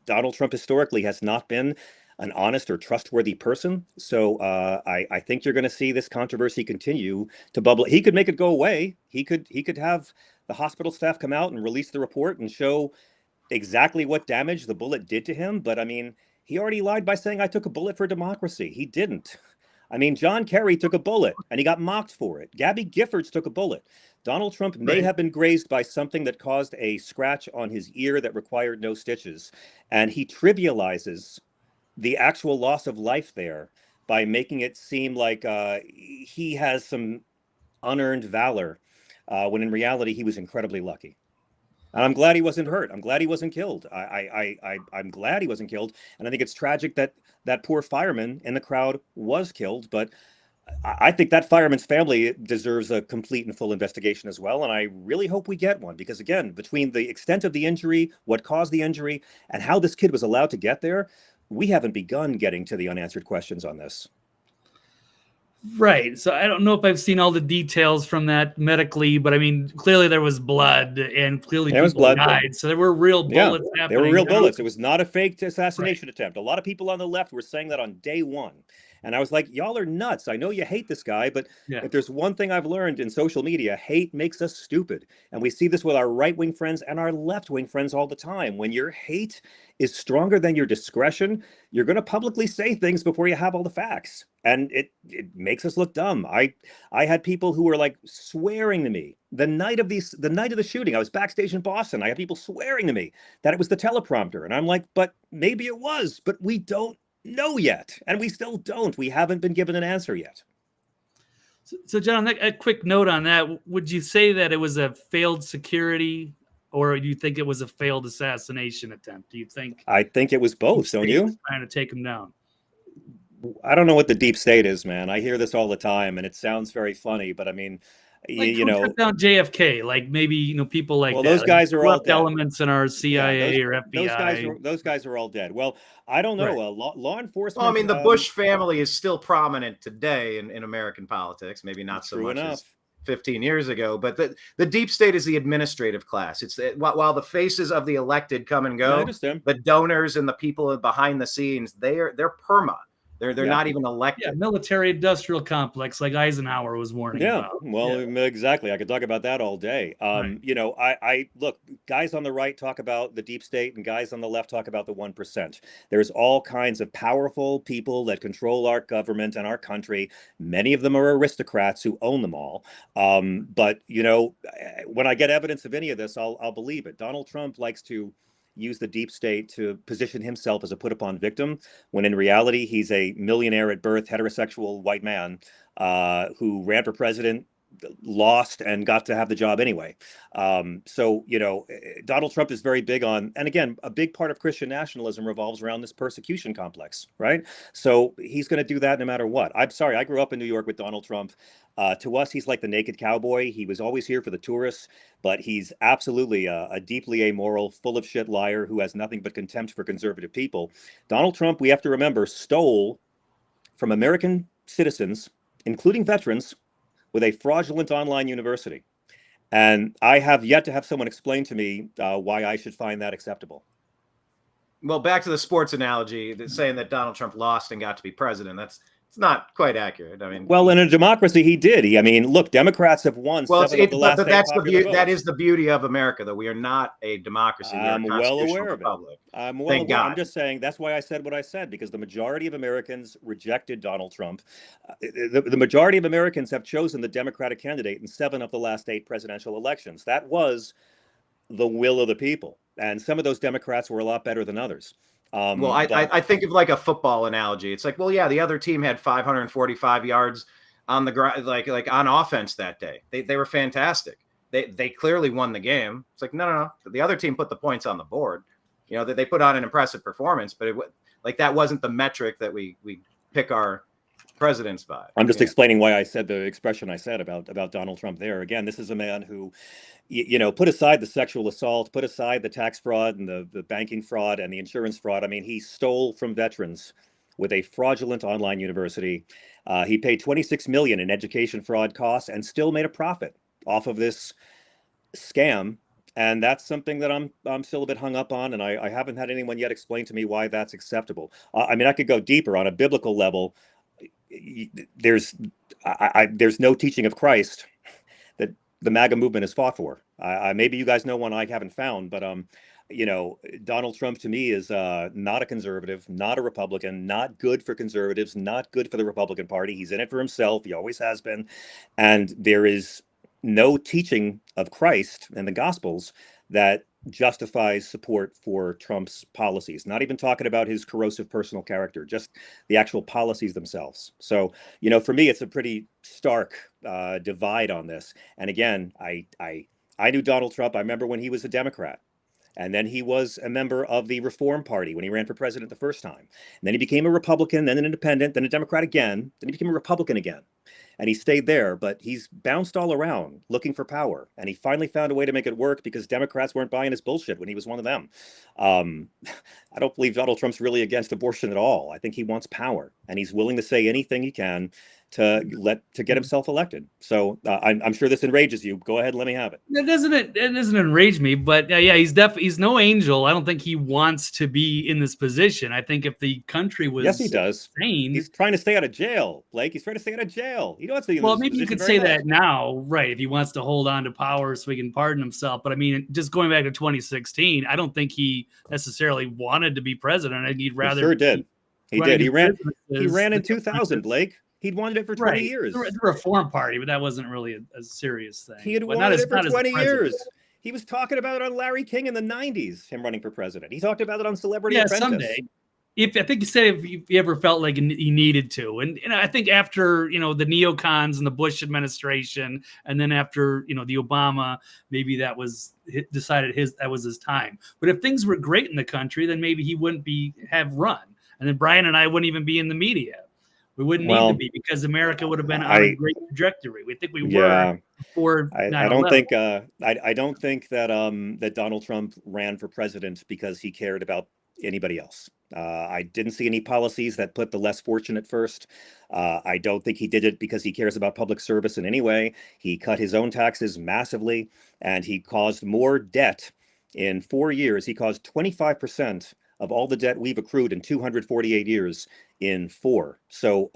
Donald Trump historically has not been an honest or trustworthy person. So I think you're going to see this controversy continue to bubble. He could make it go away. He could have the hospital staff come out and release the report and show exactly what damage the bullet did to him. But I mean, he already lied by saying I took a bullet for democracy. He didn't. I mean, John Kerry took a bullet and he got mocked for it. Gabby Giffords took a bullet. Donald Trump may have been grazed by something that caused a scratch on his ear that required no stitches. And he trivializes the actual loss of life there by making it seem like he has some unearned valor, when in reality he was incredibly lucky. And I'm glad he wasn't hurt. I'm glad he wasn't killed. I'm glad he wasn't killed. And I think it's tragic that that poor fireman in the crowd was killed. But I think that fireman's family deserves a complete and full investigation as well. And I really hope we get one, because again, between the extent of the injury, what caused the injury, and how this kid was allowed to get there, we haven't begun getting to the unanswered questions on this. Right. So I don't know if I've seen all the details from that medically, but I mean, clearly there was blood and clearly people died. So there were real bullets happening. There were real bullets. It was not a fake assassination attempt. A lot of people on the left were saying that on day one. And I was like, y'all are nuts. I know you hate this guy, but if there's one thing I've learned in social media, hate makes us stupid. And we see this with our right-wing friends and our left-wing friends all the time. When your hate is stronger than your discretion, you're going to publicly say things before you have all the facts. And it makes us look dumb. I had people who were like swearing to me the night of the shooting. I was backstage in Boston. I had people swearing to me that it was the teleprompter. And I'm like, but maybe it was, but we don't know yet. And we still don't. We haven't been given an answer yet. So John, a quick note on that. Would you say that it was a failed security, or do you think it was a failed assassination attempt? Do you think? I think it was both, don't you? Trying to take him down. I don't know what the deep state is, man. I hear this all the time and it sounds very funny, but I mean, like, you know, down JFK, like maybe, people like those guys are all dead. Elements in our CIA or FBI. Those guys are all dead. Well, I don't know. Law enforcement. Well, I mean, the Bush family is still prominent today in American politics. Maybe not so much as 15 years ago, but the deep state is the administrative class. It's while the faces of the elected come and go, the donors and the people behind the scenes, they're perma. They're not even elected. Yeah, military industrial complex, like Eisenhower was warning about. Well, exactly. I could talk about that all day. I look, guys on the right talk about the deep state and guys on the left talk about the 1%. There's all kinds of powerful people that control our government and our country. Many of them are aristocrats who own them all. But when I get evidence of any of this, I'll believe it. Donald Trump likes to use the deep state to position himself as a put-upon victim, when in reality, he's a millionaire at birth, heterosexual white man who ran for president, lost, and got to have the job anyway. So, Donald Trump is very big on, and again, a big part of Christian nationalism revolves around this persecution complex, right? So he's going to do that no matter what. I'm sorry, I grew up in New York with Donald Trump. To us, he's like the naked cowboy. He was always here for the tourists, but he's absolutely a deeply amoral, full of shit liar who has nothing but contempt for conservative people. Donald Trump, we have to remember, stole from American citizens, including veterans, with a fraudulent online university. And I have yet to have someone explain to me why I should find that acceptable. Well, back to the sports analogy, saying that Donald Trump lost and got to be president. It's not quite accurate. I mean, well, in a democracy, he did. I mean, look, Democrats have won seven of the last eight popular votes. That is the beauty of America, though. We are not a democracy. We are a constitutional republic. I'm well aware. I'm just saying that's why I said what I said, because the majority of Americans rejected Donald Trump. The majority of Americans have chosen the Democratic candidate in 7 of the last 8 presidential elections. That was the will of the people. And some of those Democrats were a lot better than others. Well, I think of like a football analogy. It's like, well, yeah, the other team had 545 yards on the ground, like on offense that day. They were fantastic. They clearly won the game. It's like, no. The other team put the points on the board. You know, that they put on an impressive performance, but that wasn't the metric that we pick our presidents by. I'm just explaining why I said the expression I said about Donald Trump there. Again, this is a man who, put aside the sexual assault, put aside the tax fraud and the banking fraud and the insurance fraud. I mean, he stole from veterans with a fraudulent online university. He paid $26 million in education fraud costs and still made a profit off of this scam. And that's something that I'm still a bit hung up on, and I haven't had anyone yet explain to me why that's acceptable. I mean, I could go deeper on a biblical level. There's no teaching of Christ that the MAGA movement is fought for. Maybe you guys know one I haven't found, but Donald Trump to me is not a conservative, not a Republican, not good for conservatives, not good for the Republican Party. He's in it for himself. He always has been, and there is no teaching of Christ and the Gospels that justifies support for Trump's policies, not even talking about his corrosive personal character, just the actual policies themselves. So, for me, it's a pretty stark divide on this. And again, I knew Donald Trump. I remember when he was a Democrat. And then he was a member of the Reform Party when he ran for president the first time. And then he became a Republican, then an independent, then a Democrat again. Then he became a Republican again. And he stayed there, but he's bounced all around looking for power. And he finally found a way to make it work because Democrats weren't buying his bullshit when he was one of them. I don't believe Donald Trump's really against abortion at all. I think he wants power, and he's willing to say anything he can to get himself elected. So I'm sure this enrages you. Go ahead, let me have it. It doesn't enrage me, but yeah, he's no angel. I don't think he wants to be in this position. I think if the country was, yes, he does. Sane, he's trying to stay out of jail, Blake. He's trying to stay out of jail. He wants to be in this maybe you could say that now, right? If he wants to hold on to power so he can pardon himself. But I mean, just going back to 2016, I don't think he necessarily wanted to be president. I think he'd rather. He sure did. He did. He ran in 2000, Blake. He'd wanted it for 20 years. The Reform Party, but that wasn't really a serious thing. He had wanted it for 20 years. He was talking about it on Larry King in the 90s, him running for president. He talked about it on Celebrity Apprentice. Someday. I think you said if he ever felt like he needed to. And I think after, the neocons and the Bush administration, and then after, the Obama, maybe that was that was his time. But if things were great in the country, then maybe he wouldn't have run. And then Brian and I wouldn't even be in the media. We wouldn't need to be, because America would have been on a great trajectory. We think we were before 9/11. I don't think that Donald Trump ran for president because he cared about anybody else. I didn't see any policies that put the less fortunate first. I don't think he did it because he cares about public service in any way. He cut his own taxes massively, and he caused more debt in 4 years. He caused 25% of all the debt we've accrued in 248 years in 4. So,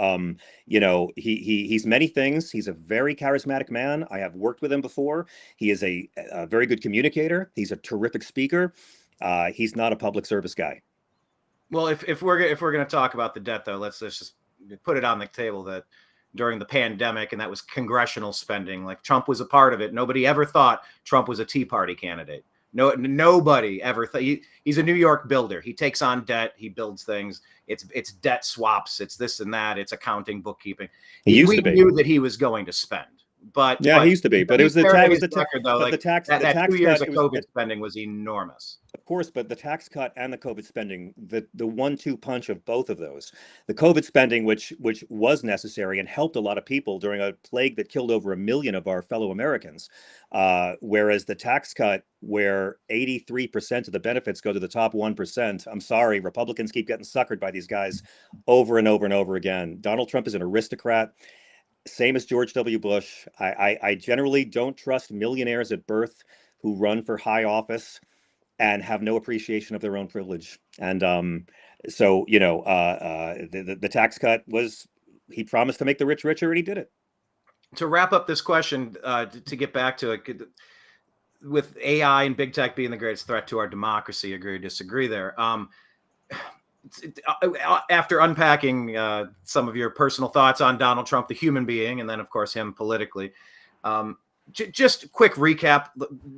he's many things. He's a very charismatic man. I have worked with him before. He is a very good communicator. He's a terrific speaker. He's not a public service guy. Well, if we're going to talk about the debt, though, let's just put it on the table that during the pandemic, and that was congressional spending, like Trump was a part of it. Nobody ever thought Trump was a Tea Party candidate. No, nobody ever thought. He's a New York builder. He takes on debt. He builds things. It's debt swaps. It's this and that. It's accounting, bookkeeping. We knew that he was going to spend. But he used to be. But it was the tax. That 2 years of COVID spending was enormous. Of course, but the tax cut and the COVID spending, the 1-2 punch of both of those, the COVID spending, which was necessary and helped a lot of people during a plague that killed over 1 million of our fellow Americans, whereas the tax cut, where 83% of the benefits go to the top 1%. I'm sorry, Republicans keep getting suckered by these guys over and over and over again. Donald Trump is an aristocrat. same as George W. Bush. I generally don't trust millionaires at birth who run for high office and have no appreciation of their own privilege. And so, the tax cut was, he promised to make the rich richer, and he did it. To wrap up this question, to get back to it, with AI and big tech being the greatest threat to our democracy, agree or disagree there? After unpacking some of your personal thoughts on Donald Trump, the human being, and then of course him politically, just a quick recap.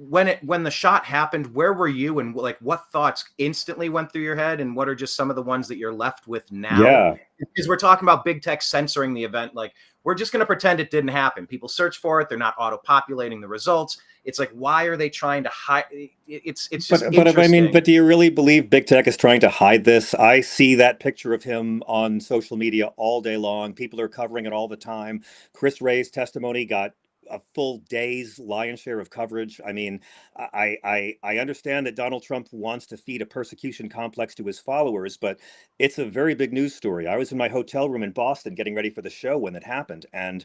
When the shot happened, where were you, and like what thoughts instantly went through your head, and what are just some of the ones that you're left with now? Yeah, because we're talking about big tech censoring the event. Like, we're just going to pretend it didn't happen. People search for it. They're not auto-populating the results. It's like, why are they trying to hide? It's just interesting. But do you really believe big tech is trying to hide this? I see that picture of him on social media all day long. People are covering it all the time. Chris Wray's testimony got a full day's lion's share of coverage. I mean, I understand that Donald Trump wants to feed a persecution complex to his followers, but it's a very big news story. I was in my hotel room in Boston getting ready for the show when it happened, and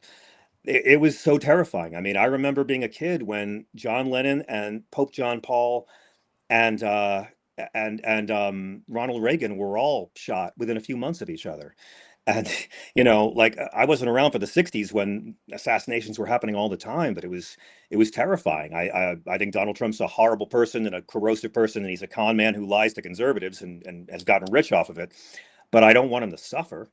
it was so terrifying. I mean, I remember being a kid when John Lennon and Pope John Paul and Ronald Reagan were all shot within a few months of each other. And, like, I wasn't around for the 60s when assassinations were happening all the time, but it was terrifying. I think Donald Trump's a horrible person and a corrosive person, and he's a con man who lies to conservatives and has gotten rich off of it. But I don't want him to suffer.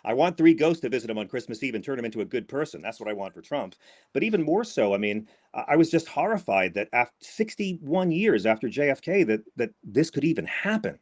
I want three ghosts to visit him on Christmas Eve and turn him into a good person. That's what I want for Trump. But even more so, I mean, I was just horrified that after 61 years after JFK, that this could even happen.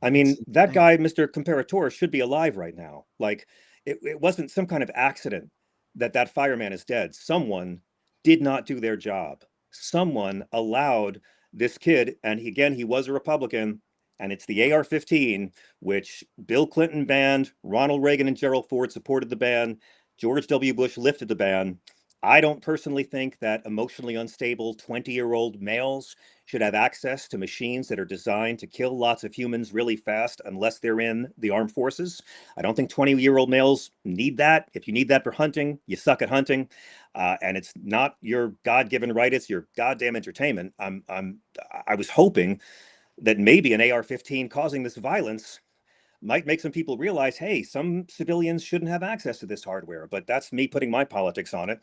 I mean, that guy, Mr. Comparator, should be alive right now. Like, it wasn't some kind of accident that fireman is dead. Someone did not do their job. Someone allowed this kid, and he was a Republican, and it's the AR-15, which Bill Clinton banned, Ronald Reagan and Gerald Ford supported the ban, George W. Bush lifted the ban. I don't personally think that emotionally unstable 20-year-old males should have access to machines that are designed to kill lots of humans really fast unless they're in the armed forces. I don't think 20-year-old males need that. If you need that for hunting, you suck at hunting. And it's not your God-given right, it's your goddamn entertainment. I was hoping that maybe an AR-15 causing this violence might make some people realize, hey, some civilians shouldn't have access to this hardware. But that's me putting my politics on it.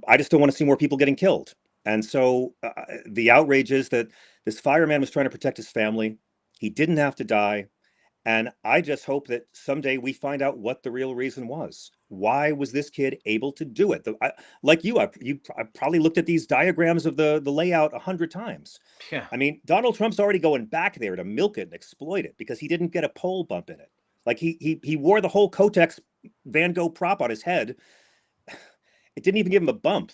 I just don't want to see more people getting killed. And so the outrage is that this fireman was trying to protect his family. He didn't have to die. And I just hope that someday we find out what the real reason was. Why was this kid able to do it? Like you probably looked at these diagrams of the layout 100 times. Yeah. I mean, Donald Trump's already going back there to milk it and exploit it because he didn't get a pole bump in it. Like he wore the whole Kotex Van Gogh prop on his head. It didn't even give him a bump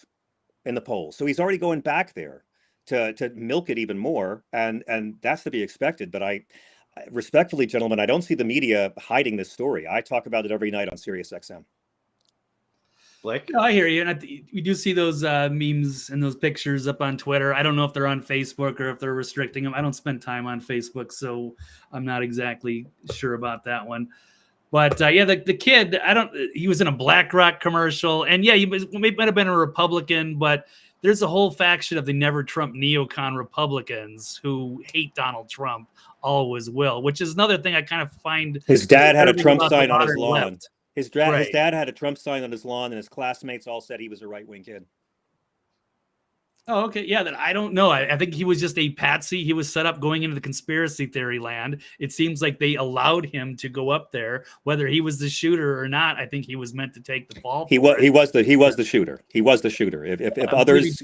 in the polls. So he's already going back there to milk it even more. And that's to be expected. But I respectfully, gentlemen, I don't see the media hiding this story. I talk about it every night on SiriusXM. Blake? No, I hear you. And we do see those memes and those pictures up on Twitter. I don't know if they're on Facebook or if they're restricting them. I don't spend time on Facebook, so I'm not exactly sure about that one. But yeah, the kid, he was in a BlackRock commercial, and yeah, he might have been a Republican, but there's a whole faction of the Never Trump neocon Republicans who hate Donald Trump, always will, which is another thing I kind of find. His dad had a Trump sign on his lawn. Left. His dad had a Trump sign on his lawn, and his classmates all said he was a right-wing kid. Oh, okay. Yeah, then I don't know. I think he was just a patsy. He was set up going into the conspiracy theory land. It seems like they allowed him to go up there, whether he was the shooter or not. I think he was meant to take the fall. He was the shooter. He was the shooter. If others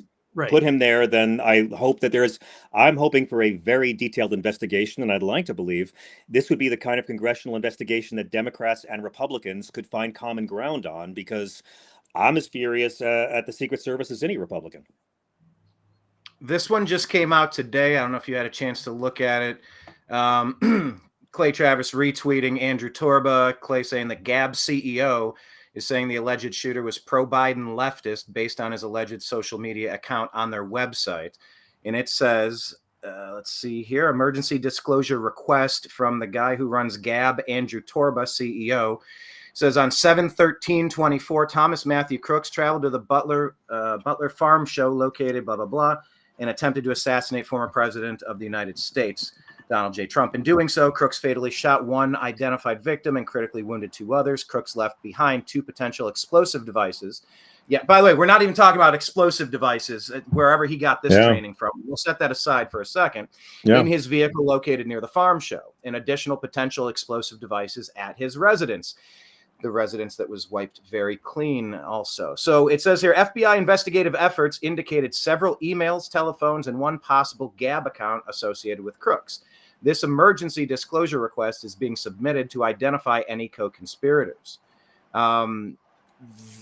put him there, then I'm hoping for a very detailed investigation, and I'd like to believe this would be the kind of congressional investigation that Democrats and Republicans could find common ground on, because I'm as furious at the Secret Service as any Republican. This one just came out today. I don't know if you had a chance to look at it. Clay Travis retweeting Andrew Torba. Clay saying the Gab CEO is saying the alleged shooter was pro-Biden leftist based on his alleged social media account on their website. And it says, let's see here, emergency disclosure request from the guy who runs Gab, Andrew Torba, CEO. says on 7/13/24, Thomas Matthew Crooks traveled to the Butler Farm Show located blah, blah, blah, and attempted to assassinate former president of the United States, Donald J. Trump. In doing so, Crooks fatally shot one identified victim and critically wounded 2 others. Crooks left behind 2 potential explosive devices. Yeah, by the way, we're not even talking about explosive devices, wherever he got this training from. We'll set that aside for a second. In his vehicle located near the farm show, and additional potential explosive devices at his residence. The residence that was wiped very clean also. So it says here, FBI investigative efforts indicated several emails, telephones, and 1 possible Gab account associated with Crooks. This emergency disclosure request is being submitted to identify any co-conspirators.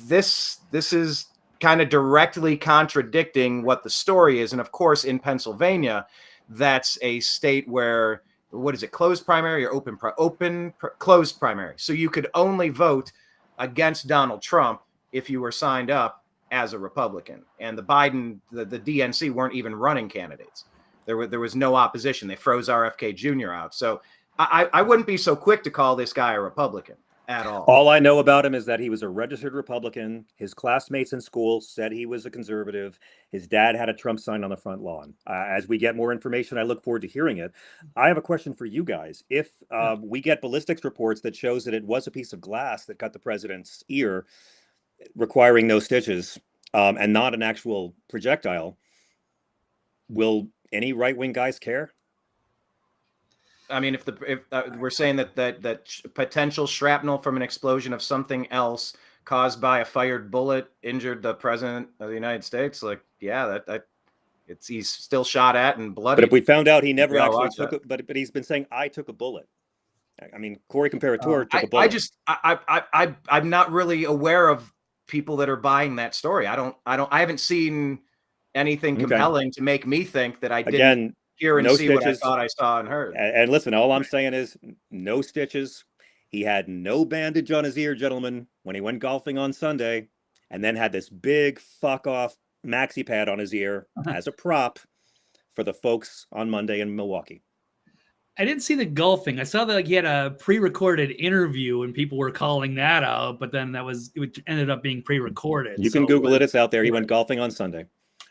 This is kind of directly contradicting what the story is. And of course, in Pennsylvania, that's a state where, what is it, closed primary or closed primary? So you could only vote against Donald Trump if you were signed up as a Republican. And the DNC weren't even running candidates. There was no opposition. They froze RFK Jr. out. So I wouldn't be so quick to call this guy a Republican at all. All I know about him is that he was a registered Republican. His classmates in school said he was a conservative. His dad had a Trump sign on the front lawn. As we get more information, I look forward to hearing it. I have a question for you guys. If we get ballistics reports that shows that it was a piece of glass that cut the president's ear, requiring no stitches, and not an actual projectile, will any right-wing guys care? I mean, if we're saying that potential shrapnel from an explosion of something else caused by a fired bullet injured the president of the United States, like, yeah, he's still shot at and bloody. But if we found out he never actually took it, but he's been saying, I took a bullet. I mean, Corey Comparator took a bullet. I'm not really aware of people that are buying that story. I haven't seen anything compelling to make me think that I didn't hear and see what I thought I saw and heard. And listen, all I'm saying is no stitches. He had no bandage on his ear, gentlemen, when he went golfing on Sunday, and then had this big fuck off maxi pad on his ear as a prop for the folks on Monday in Milwaukee. I didn't see the golfing. I saw that he had a pre-recorded interview and people were calling that out, but then it ended up being pre-recorded. You can Google it. It's out there. He went golfing on Sunday.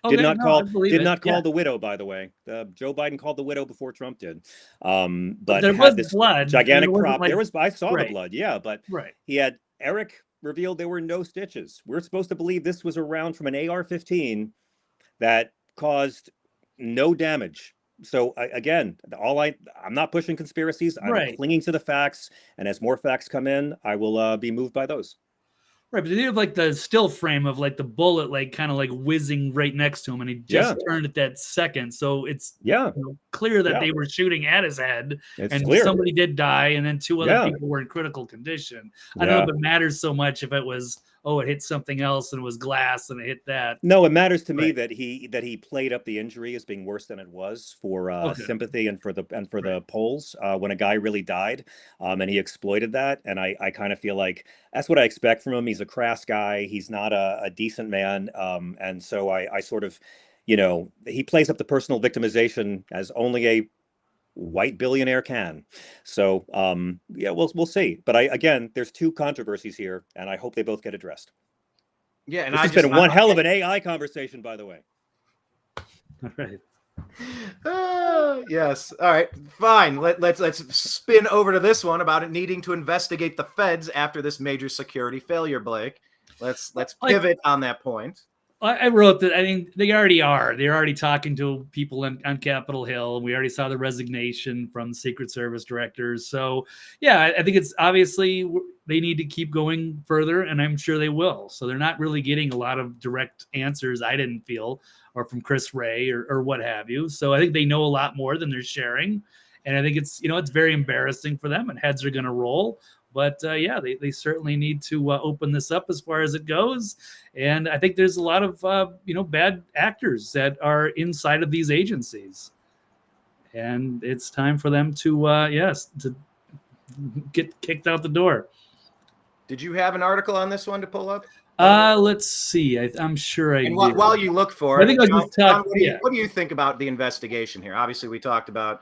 Did not call the widow, by the way. Joe Biden called the widow before Trump did. But there was this blood. Gigantic prop. I saw the blood. Yeah, but he had Eric revealed there were no stitches. We're supposed to believe this was a round from an AR-15 that caused no damage. So again, I'm not pushing conspiracies. I'm clinging to the facts, and as more facts come in, I will be moved by those. Right, but they have like the still frame of like the bullet, like kind of like whizzing right next to him, and he just turned at that second. So it's clear that they were shooting at his head, and somebody did die, and then 2 other people were in critical condition. I don't know if it matters so much if it was it hit something else and it was glass and it hit that. No, it matters to me that he played up the injury as being worse than it was for sympathy and for the polls when a guy really died, and he exploited that. And I kind of feel like that's what I expect from him. He's a crass guy. He's not a decent man, and so I sort of, he plays up the personal victimization as only a white billionaire can. So we'll see. But again, there's 2 controversies here, and I hope they both get addressed. Yeah, and it's been one hell of an AI conversation, by the way. All right. Yes. All right. Fine. Let's spin over to this one about it needing to investigate the feds after this major security failure, Blake. Let's pivot on that point. I wrote that. I mean, they already are. They're already talking to people on Capitol Hill. We already saw the resignation from the Secret Service directors. So, yeah, I think it's obviously they need to keep going further, and I'm sure they will. So they're not really getting a lot of direct answers, I didn't feel, or from Chris Wray or what have you. So I think they know a lot more than they're sharing. And I think it's very embarrassing for them, and heads are going to roll. But they certainly need to open this up as far as it goes. And I think there's a lot of, bad actors that are inside of these agencies. And it's time for them to get kicked out the door. Did you have an article on this one to pull up? Let's see. I'm sure I did. While you look for it, I think John, what do you think about the investigation here? Obviously, we talked about.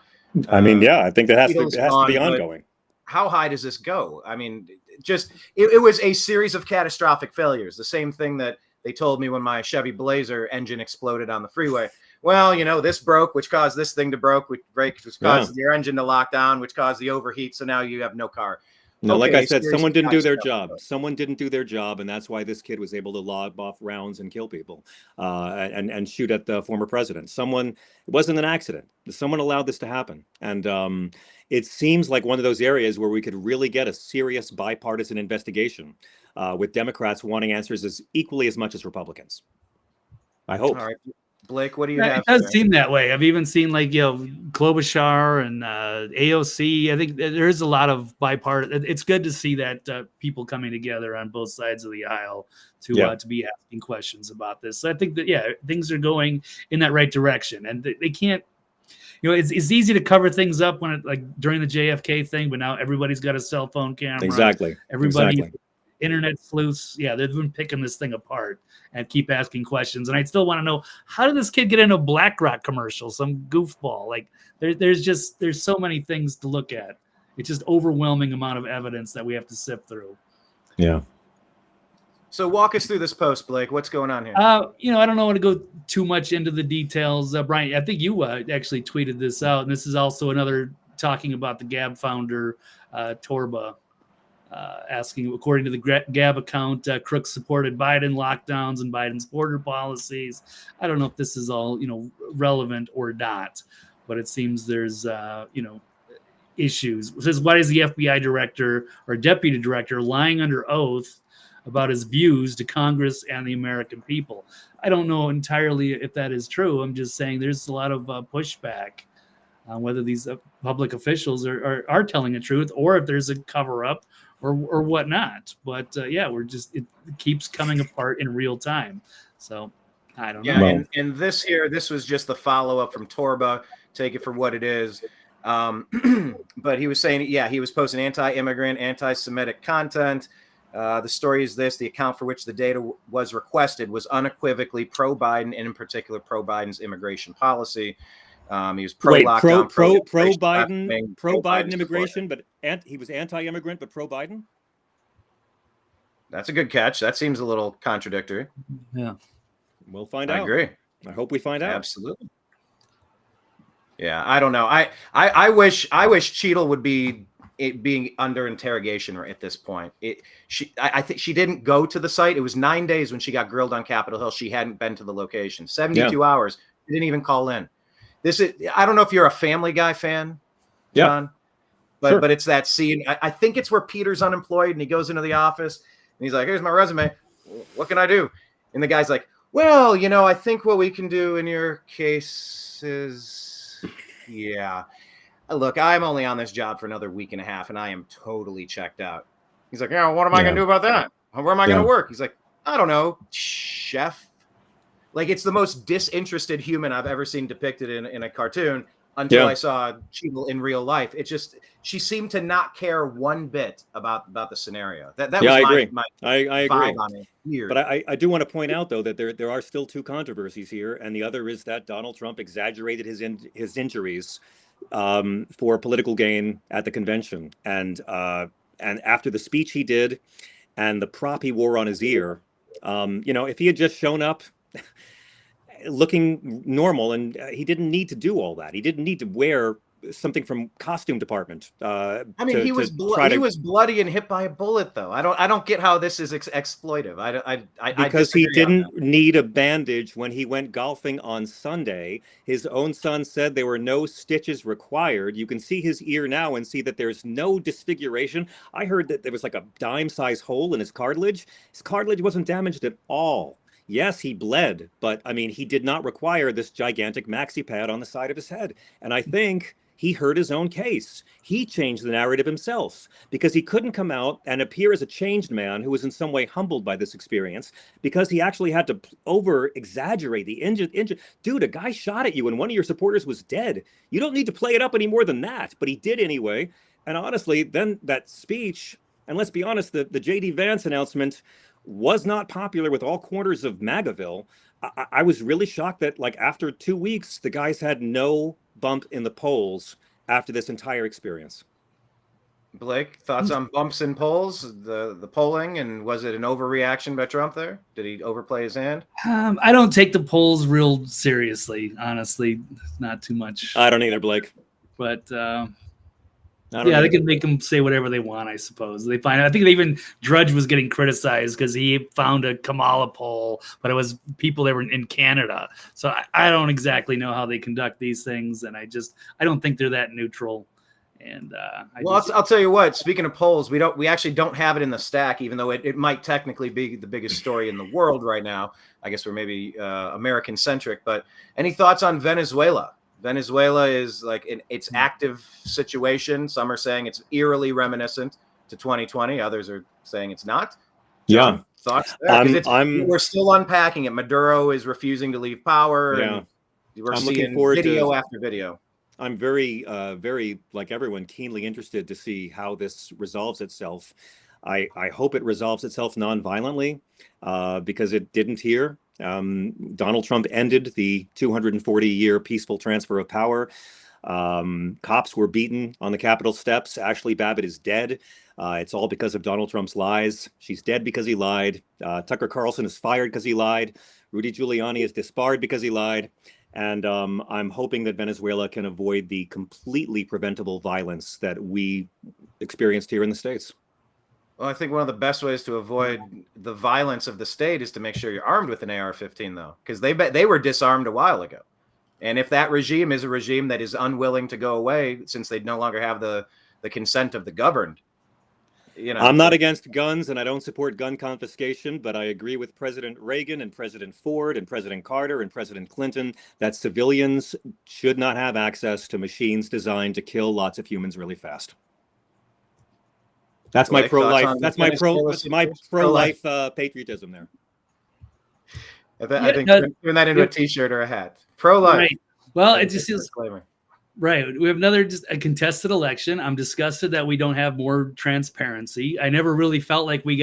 I think that has to be ongoing. How high does this go? I mean, it was a series of catastrophic failures. The same thing that they told me when my Chevy Blazer engine exploded on the freeway. Well, this broke, which caused this thing to break, which caused your engine to lock down, which caused the overheat. So now you have no car. No, like I said, someone didn't do their job. Someone didn't do their job, and that's why this kid was able to lob off rounds and kill people, and shoot at the former president. It wasn't an accident. Someone allowed this to happen, and it seems like one of those areas where we could really get a serious bipartisan investigation, with Democrats wanting answers as equally as much as Republicans. I hope. All right. Blake, what do you have? It does seem that way. I've even seen Klobuchar and AOC. I think there is a lot of bipartisan. It's good to see that people coming together on both sides of the aisle to be asking questions about this. So I think that things are going in that right direction, and they can't. It's easy to cover things up when during the JFK thing, but now everybody's got a cell phone camera. Exactly. Everybody. Internet sleuths, they've been picking this thing apart and keep asking questions. And I still want to know, how did this kid get into a BlackRock commercial? Some goofball. There's so many things to look at. It's just overwhelming amount of evidence that we have to sift through. Yeah. So walk us through this post, Blake. What's going on here? I don't want to go too much into the details. Brian, I think you actually tweeted this out, and this is also another talking about the Gab founder, Torba. Asking, according to the Gab account, crooks supported Biden lockdowns and Biden's border policies. I don't know if this is all relevant or not, but it seems there's issues. It says, why is the FBI director or deputy director lying under oath about his views to Congress and the American people? I don't know entirely if that is true. I'm just saying there's a lot of pushback on whether these public officials are telling the truth, or if there's a cover up or whatnot. But it keeps coming apart in real time. So I don't know. Yeah, and this was just the follow up from Torba. Take it for what it is. But he was saying, he was posting anti-immigrant, anti-Semitic content. The story is this: the account for which the data was requested was unequivocally pro-Biden, and in particular pro-Biden's immigration policy. He was pro-lockdown, pro-Biden immigration, but he was anti-immigrant, but pro-Biden. That's a good catch. That seems a little contradictory. Yeah, we'll find out. I agree. I hope we find out. Absolutely. Yeah, I don't know. I wish Cheadle would be being under interrogation at this point. I think she didn't go to the site. It was 9 days when she got grilled on Capitol Hill. She hadn't been to the location. 72 hours. She didn't even call in. I don't know if you're a Family Guy fan, John, but it's that scene. I think it's where Peter's unemployed and he goes into the office and he's like, "Here's my resume. What can I do?" And the guy's like, "Well, I think what we can do in your case is, look, I'm only on this job for another week and a half and I am totally checked out." He's like, "What am I going to do about that? Where am I going to work?" He's like, "I don't know, chef." It's the most disinterested human I've ever seen depicted in a cartoon until I saw Cheadle in real life. She seemed to not care one bit about the scenario. That was I agree. I agree. On it here. But I do want to point out, though, that there are still two controversies here, and the other is that Donald Trump exaggerated his injuries for political gain at the convention, and after the speech he did and the prop he wore on his ear, if he had just shown up looking normal, and he didn't need to do all that. He didn't need to wear something from costume department. He was bloody and hit by a bullet, though. I don't get how this is exploitive. Because he didn't need a bandage when he went golfing on Sunday. His own son said there were no stitches required. You can see his ear now and see that there's no disfiguration. I heard that there was like a dime-size hole in his cartilage. His cartilage wasn't damaged at all. Yes, he bled, but he did not require this gigantic maxi pad on the side of his head. And I think he hurt his own case. He changed the narrative himself because he couldn't come out and appear as a changed man who was in some way humbled by this experience, because he actually had to over-exaggerate the injury. Dude, a guy shot at you and one of your supporters was dead. You don't need to play it up any more than that, but he did anyway. And honestly, then that speech, and let's be honest, the J.D. Vance announcement was not popular with all corners of MAGAville. I was really shocked that after 2 weeks, the guys had no bump in the polls after this entire experience. Blake, thoughts on bumps in polls, the polling, and was it an overreaction by Trump there? Did he overplay his hand? I don't take the polls real seriously, honestly. Not too much. I don't either, Blake. But They can make them say whatever they want, I suppose. I think even Drudge was getting criticized because he found a Kamala poll, but it was people that were in Canada. So I don't exactly know how they conduct these things, and I don't think they're that neutral. And I'll tell you what. Speaking of polls, we actually don't have it in the stack, even though it might technically be the biggest story in the world right now. I guess we're maybe American centric, but any thoughts on Venezuela? Venezuela is like in its active situation. Some are saying it's eerily reminiscent to 2020. Others are saying it's not. Yeah. Thoughts there? We're still unpacking it. Maduro is refusing to leave power. Yeah. And we're seeing video after video. I'm very, like everyone, keenly interested to see how this resolves itself. I hope it resolves itself non-violently because it didn't here. Donald Trump ended the 240-year peaceful transfer of power. Cops were beaten on the Capitol steps. Ashley Babbitt is dead. It's all because of Donald Trump's lies. She's dead because he lied. Tucker Carlson is fired because he lied. Rudy Giuliani is disbarred because he lied. And I'm hoping that Venezuela can avoid the completely preventable violence that we experienced here in the States. Well, I think one of the best ways to avoid the violence of the state is to make sure you're armed with an AR-15, though, because they were disarmed a while ago. And if that regime is a regime that is unwilling to go away, since they no longer have the consent of the governed, I'm not against guns and I don't support gun confiscation, but I agree with President Reagan and President Ford and President Carter and President Clinton that civilians should not have access to machines designed to kill lots of humans really fast. That's my pro-life. That's my pro-life patriotism there. I think turn that into a T-shirt or a hat. Pro-life. Right. Well, it just feels right. We have a contested election. I'm disgusted that we don't have more transparency. I never really felt like we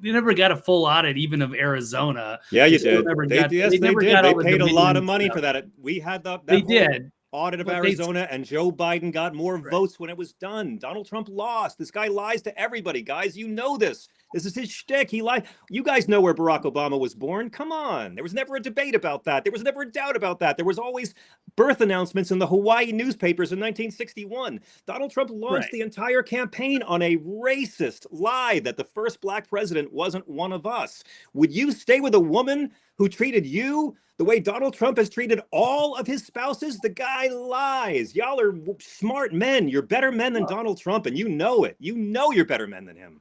never got a full audit even of Arizona. Yeah, you did. They did. They paid a lot of money for that. We had that audit of Arizona, and Joe Biden got more votes when it was done. Donald Trump lost. This guy lies to everybody, guys. You know this. This is his shtick. He lied. You guys know where Barack Obama was born. Come on. There was never a debate about that. There was never a doubt about that. There was always birth announcements in the Hawaii newspapers in 1961. Donald Trump launched the entire campaign on a racist lie that the first black president wasn't one of us. Would you stay with a woman who treated you the way Donald Trump has treated all of his spouses? The guy lies. Y'all are smart men. You're better men than Donald Trump, and you know it. You know you're better men than him.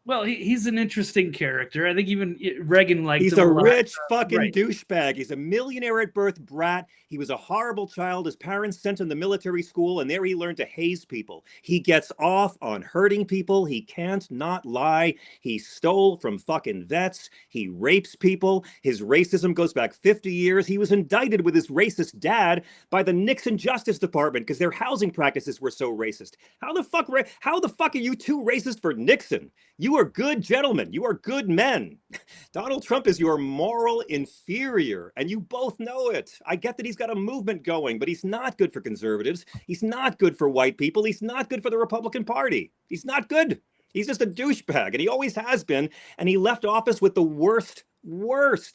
Well, he's an interesting character. I think even Reagan liked him. He's a rich fucking douchebag. He's a millionaire at birth brat. He was a horrible child. His parents sent him to military school, and there he learned to haze people. He gets off on hurting people. He can't not lie. He stole from fucking vets. He rapes people. His racism goes back 50 years. He was indicted with his racist dad by the Nixon Justice Department because their housing practices were so racist. How the fuck are you two racist for Nixon? You are good gentlemen. You are good men. Donald Trump is your moral inferior, and you both know it. I get that he's got a movement going, but he's not good for conservatives. He's not good for white people. He's not good for the Republican Party. He's not good. He's just a douchebag, and he always has been. And he left office with the worst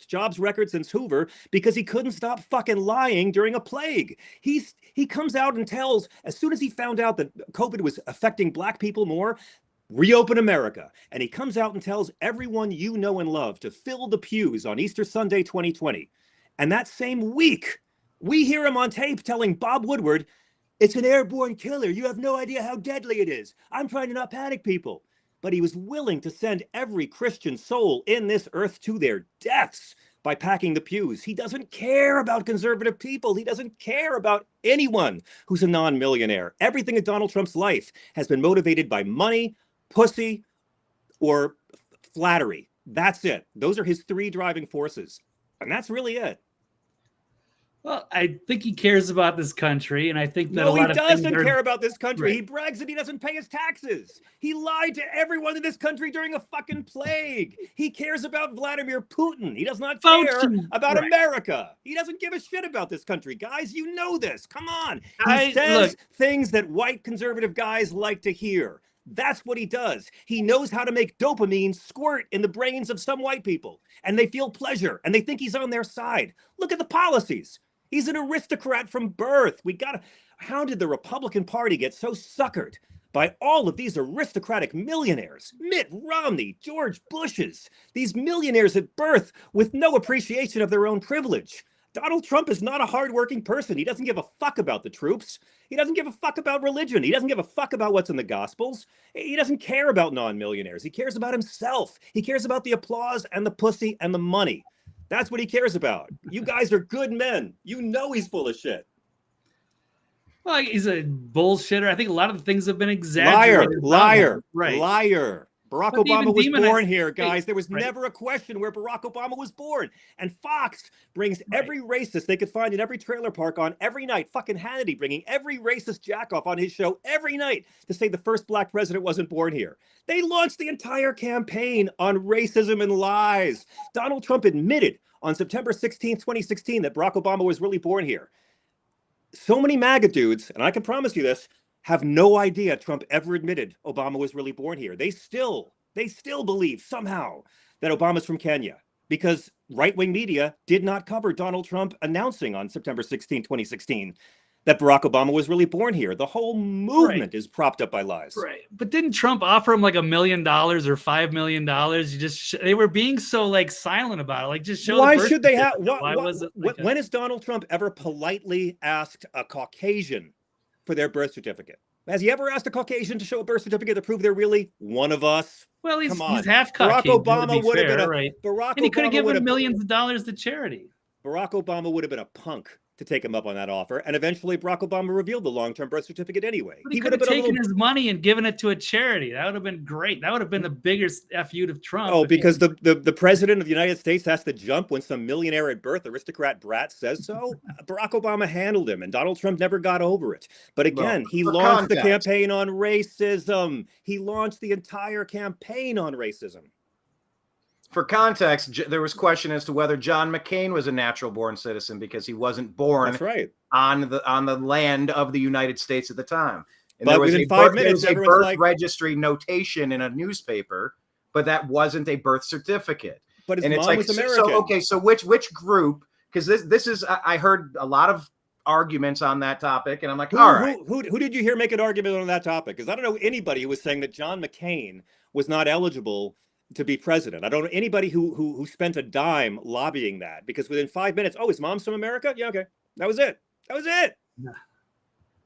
jobs record since Hoover because he couldn't stop fucking lying during a plague. He comes out and tells, as soon as he found out that COVID was affecting black people more, reopen America. And he comes out and tells everyone you know and love to fill the pews on Easter Sunday 2020. And that same week, we hear him on tape telling Bob Woodward, it's an airborne killer. You have no idea how deadly it is. I'm trying to not panic people. But he was willing to send every Christian soul in this earth to their deaths by packing the pews. He doesn't care about conservative people. He doesn't care about anyone who's a non-millionaire. Everything in Donald Trump's life has been motivated by money, pussy, or flattery. That's it. Those are his three driving forces. And that's really it. Well, I think he cares about this country, and I think that No, a lot he of doesn't things are care about this country. right. He brags that he doesn't pay his taxes. He lied to everyone in this country during a fucking plague. He cares about Vladimir Putin. He does not care Fauci, about right. America. He doesn't give a shit about this country, guys. You know this. Come on. He Look, says things that white conservative guys like to hear. That's what he does. He knows how to make dopamine squirt in the brains of some white people, and they feel pleasure, and they think he's on their side. Look at the policies. He's an aristocrat from birth. How did the Republican Party get so suckered by all of these aristocratic millionaires? Mitt Romney, George Bush's, these millionaires at birth with no appreciation of their own privilege. Donald Trump is not a hardworking person. He doesn't give a fuck about the troops. He doesn't give a fuck about religion. He doesn't give a fuck about what's in the Gospels. He doesn't care about non-millionaires. He cares about himself. He cares about the applause and the pussy and the money. That's what he cares about. You guys are good men. You know he's full of shit. Well, he's a bullshitter. I think a lot of the things have been exaggerated. Liar. Barack But Obama was demonize- born here, guys. There was Right. never a question where Barack Obama was born. And Fox brings every racist they could find in every trailer park on every night. Fucking Hannity bringing every racist jackoff on his show every night to say the first black president wasn't born here. They launched the entire campaign on racism and lies. Donald Trump admitted on September 16th, 2016, that Barack Obama was really born here. So many MAGA dudes, and I can promise you this, have no idea Trump ever admitted Obama was really born here. They still believe somehow that Obama's from Kenya because right-wing media did not cover Donald Trump announcing on September 16, 2016, that Barack Obama was really born here. The whole movement is propped up by lies. Right. But didn't Trump offer him like $1 million or $5 million? They were being so like silent about it. Like just show. Why the birth should they have? certificate. Why was it? Like When has Donald Trump ever politely asked a Caucasian for their birth certificate? Has he ever asked a Caucasian to show a birth certificate to prove they're really one of us? Well, he's Come on. half Barack Caucasian. Obama would have been and he could have given millions of dollars to charity. Barack Obama would have been a punk to take him up on that offer, and eventually Barack Obama revealed the long-term birth certificate anyway. But he could have taken his money and given it to a charity. That would have been great. That would have been the biggest FU to Trump. Oh, because the president of the United States has to jump when some millionaire at birth aristocrat brat says so? Barack Obama handled him, and Donald Trump never got over it. But again, he launched the campaign on racism. He launched the entire campaign on racism. For context, there was question as to whether John McCain was a natural-born citizen because he wasn't born on the land of the United States at the time. And but there was within 5 minutes, a birth registry notation in a newspaper, but that wasn't a birth certificate. But his mom was American. So which group? Because this is I heard a lot of arguments on that topic, and I'm like, all right. Who did you hear make an argument on that topic? Because I don't know anybody who was saying that John McCain was not eligible to be president. I don't know anybody who spent a dime lobbying that, because within 5 minutes, oh, his mom's from America? Yeah, okay. That was it. Nah.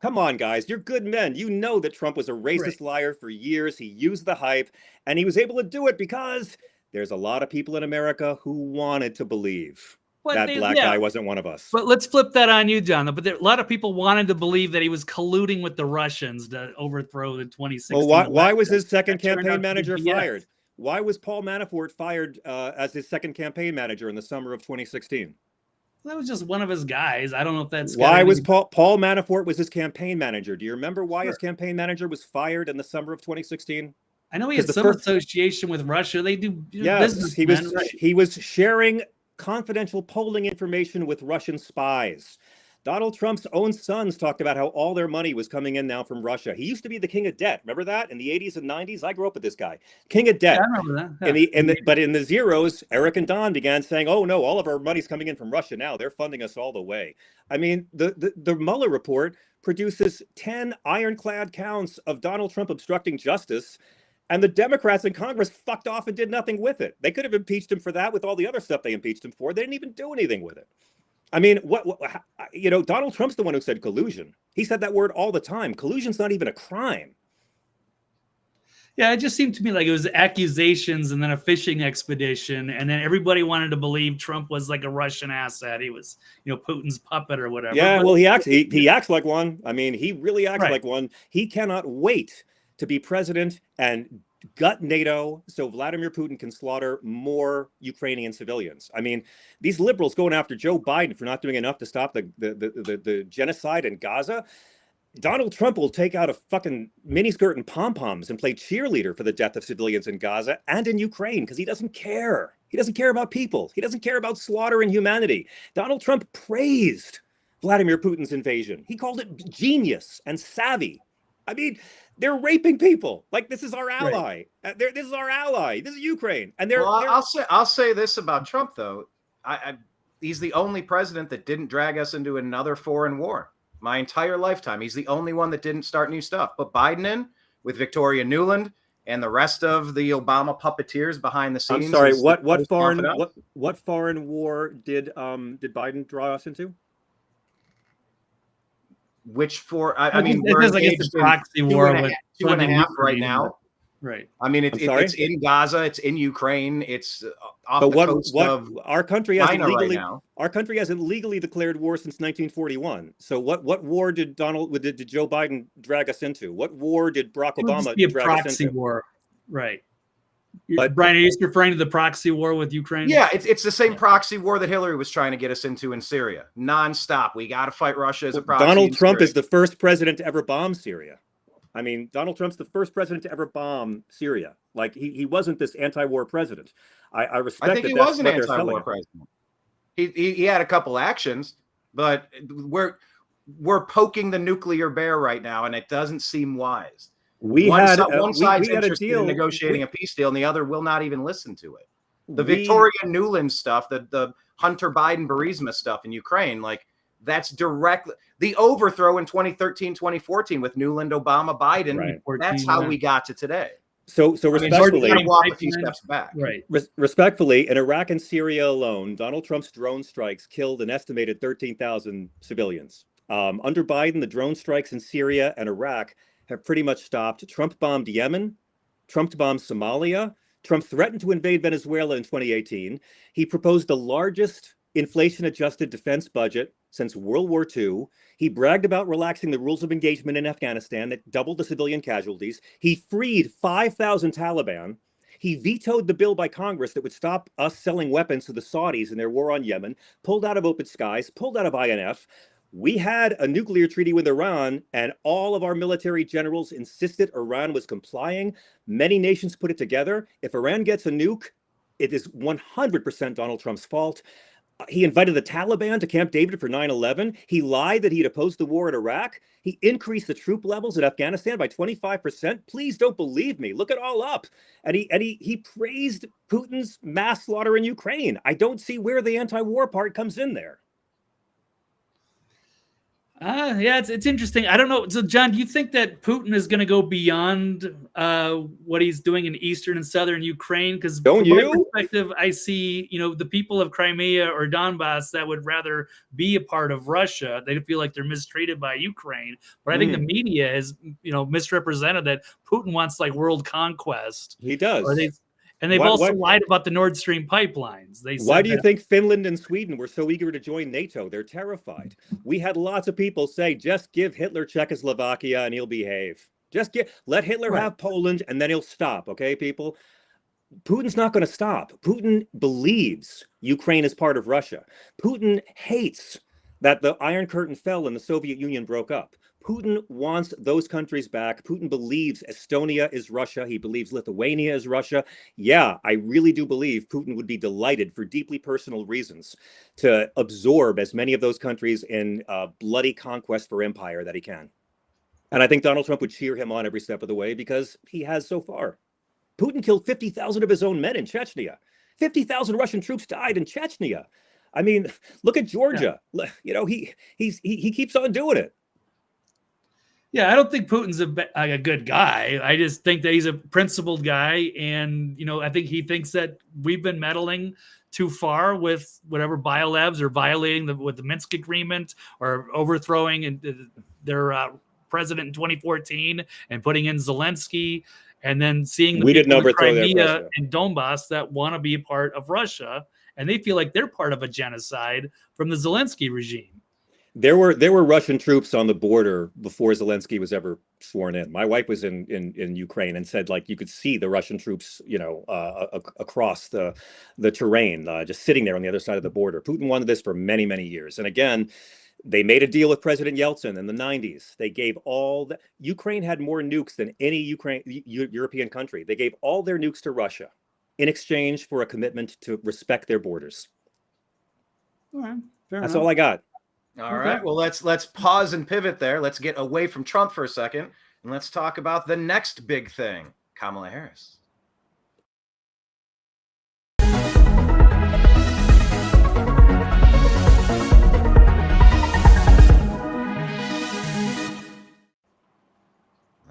Come on, guys. You're good men. You know that Trump was a racist liar for years. He used the hype, and he was able to do it because there's a lot of people in America who wanted to believe that black guy wasn't one of us. But let's flip that on you, John. But a lot of people wanted to believe that he was colluding with the Russians to overthrow the 2016. Well, why was his second campaign manager fired? Why was Paul Manafort fired as his second campaign manager in the summer of 2016? That was just one of his guys. I don't know if that's why was Paul Manafort was his campaign manager. Do you remember why his campaign manager was fired in the summer of 2016? I know he had some association with Russia. They do business. He was sharing confidential polling information with Russian spies. Donald Trump's own sons talked about how all their money was coming in now from Russia. He used to be the king of debt. Remember that in the 80s and 90s? I grew up with this guy, king of debt. Yeah, I remember that. But in the zeros, Eric and Don began saying, "Oh no, all of our money's coming in from Russia now. They're funding us all the way." I mean, the Mueller report produces 10 ironclad counts of Donald Trump obstructing justice, and the Democrats in Congress fucked off and did nothing with it. They could have impeached him for that with all the other stuff they impeached him for. They didn't even do anything with it. I mean, Donald Trump's the one who said collusion. He said that word all the time. Collusion's not even a crime. Yeah, it just seemed to me like it was accusations and then a fishing expedition, and then everybody wanted to believe Trump was like a Russian asset. He was, Putin's puppet or whatever. Yeah, well, he acts like one. I mean, he really acts like one. He cannot wait to be president and gut NATO so Vladimir Putin can slaughter more Ukrainian civilians. I mean, these liberals going after Joe Biden for not doing enough to stop the genocide in Gaza. Donald Trump will take out a fucking miniskirt and pom-poms and play cheerleader for the death of civilians in Gaza and in Ukraine because he doesn't care. He doesn't care about people. He doesn't care about slaughter and humanity. Donald Trump praised Vladimir Putin's invasion. He called it genius and savvy. I mean, they're raping people. Like, this is our ally. Right. This is our ally. This is Ukraine. And I'll say this about Trump, though. He's the only president that didn't drag us into another foreign war. My entire lifetime, he's the only one that didn't start new stuff. But Biden, with Victoria Nuland and the rest of the Obama puppeteers behind the scenes. I'm sorry. What foreign war did Biden draw us into? Which for? I mean, we're engaged in a proxy war with 2.5 right now. Right. I mean, it's in Gaza, it's in Ukraine, it's off the coast of our country hasn't China legally. Right now. Our country hasn't legally declared war since 1941. So what war did Joe Biden drag us into? What war did Barack Obama drag us into? War, right? But Brian, are you referring to the proxy war with Ukraine? Yeah, it's the same proxy war that Hillary was trying to get us into in Syria, nonstop. We got to fight Russia as a proxy. Donald Trump is the first president to ever bomb Syria. I mean, Donald Trump's the first president to ever bomb Syria. Like, he wasn't this anti-war president. I respect. I think he was an anti-war president. He had a couple actions, but we're poking the nuclear bear right now, and it doesn't seem wise. One side's interested in negotiating a peace deal, and the other will not even listen to it. The Victoria Nuland stuff, the Hunter Biden Burisma stuff in Ukraine, like, that's directly the overthrow in 2013, 2014 with Nuland, Obama, Biden. Right. That's how we got to today. So respectfully, walk a few steps back. Right. Respectfully, in Iraq and Syria alone, Donald Trump's drone strikes killed an estimated 13,000 civilians. Under Biden, the drone strikes in Syria and Iraq have pretty much stopped. Trump bombed Yemen. Trump bombed Somalia. Trump threatened to invade Venezuela in 2018. He proposed the largest inflation-adjusted defense budget since World War II. He bragged about relaxing the rules of engagement in Afghanistan that doubled the civilian casualties. He freed 5,000 Taliban. He vetoed the bill by Congress that would stop us selling weapons to the Saudis in their war on Yemen, pulled out of Open Skies, pulled out of INF. We had a nuclear treaty with Iran, and all of our military generals insisted Iran was complying. Many nations put it together. If Iran gets a nuke, it is 100% Donald Trump's fault. He invited the Taliban to Camp David for 9/11. He lied that he'd opposed the war in Iraq. He increased the troop levels in Afghanistan by 25%. Please don't believe me. Look it all up. And he praised Putin's mass slaughter in Ukraine. I don't see where the anti-war part comes in there. Yeah, it's interesting. I don't know. So, John, do you think that Putin is going to go beyond what he's doing in eastern and southern Ukraine? Because from my perspective, I see, the people of Crimea or Donbass that would rather be a part of Russia. They feel like they're mistreated by Ukraine. But I think the media has, misrepresented that Putin wants like world conquest. He does. And they've also lied about the Nord Stream pipelines. Why do you think Finland and Sweden were so eager to join NATO? They're terrified. We had lots of people say, just give Hitler Czechoslovakia and he'll behave. Let Hitler have Poland and then he'll stop. Okay, people? Putin's not going to stop. Putin believes Ukraine is part of Russia. Putin hates that the Iron Curtain fell and the Soviet Union broke up. Putin wants those countries back. Putin believes Estonia is Russia. He believes Lithuania is Russia. Yeah, I really do believe Putin would be delighted for deeply personal reasons to absorb as many of those countries in bloody conquest for empire that he can. And I think Donald Trump would cheer him on every step of the way because he has so far. Putin killed 50,000 of his own men in Chechnya. 50,000 Russian troops died in Chechnya. I mean, look at Georgia. Yeah. He keeps on doing it. Yeah, I don't think Putin's a good guy. I just think that he's a principled guy. And, I think he thinks that we've been meddling too far with whatever biolabs or violating with the Minsk agreement or overthrowing their president in 2014 and putting in Zelensky and then seeing the people in Crimea and Donbass that want to be a part of Russia. And they feel like they're part of a genocide from the Zelensky regime. There were Russian troops on the border before Zelensky was ever sworn in. My wife was in Ukraine and said, like, you could see the Russian troops, across the terrain, just sitting there on the other side of the border. Putin wanted this for many, many years. And again, they made a deal with President Yeltsin in the 90s. They gave Ukraine had more nukes than any European country. They gave all their nukes to Russia in exchange for a commitment to respect their borders. All right, That's all I got. All right. Well, let's pause and pivot there. Let's get away from Trump for a second, and let's talk about the next big thing, Kamala Harris.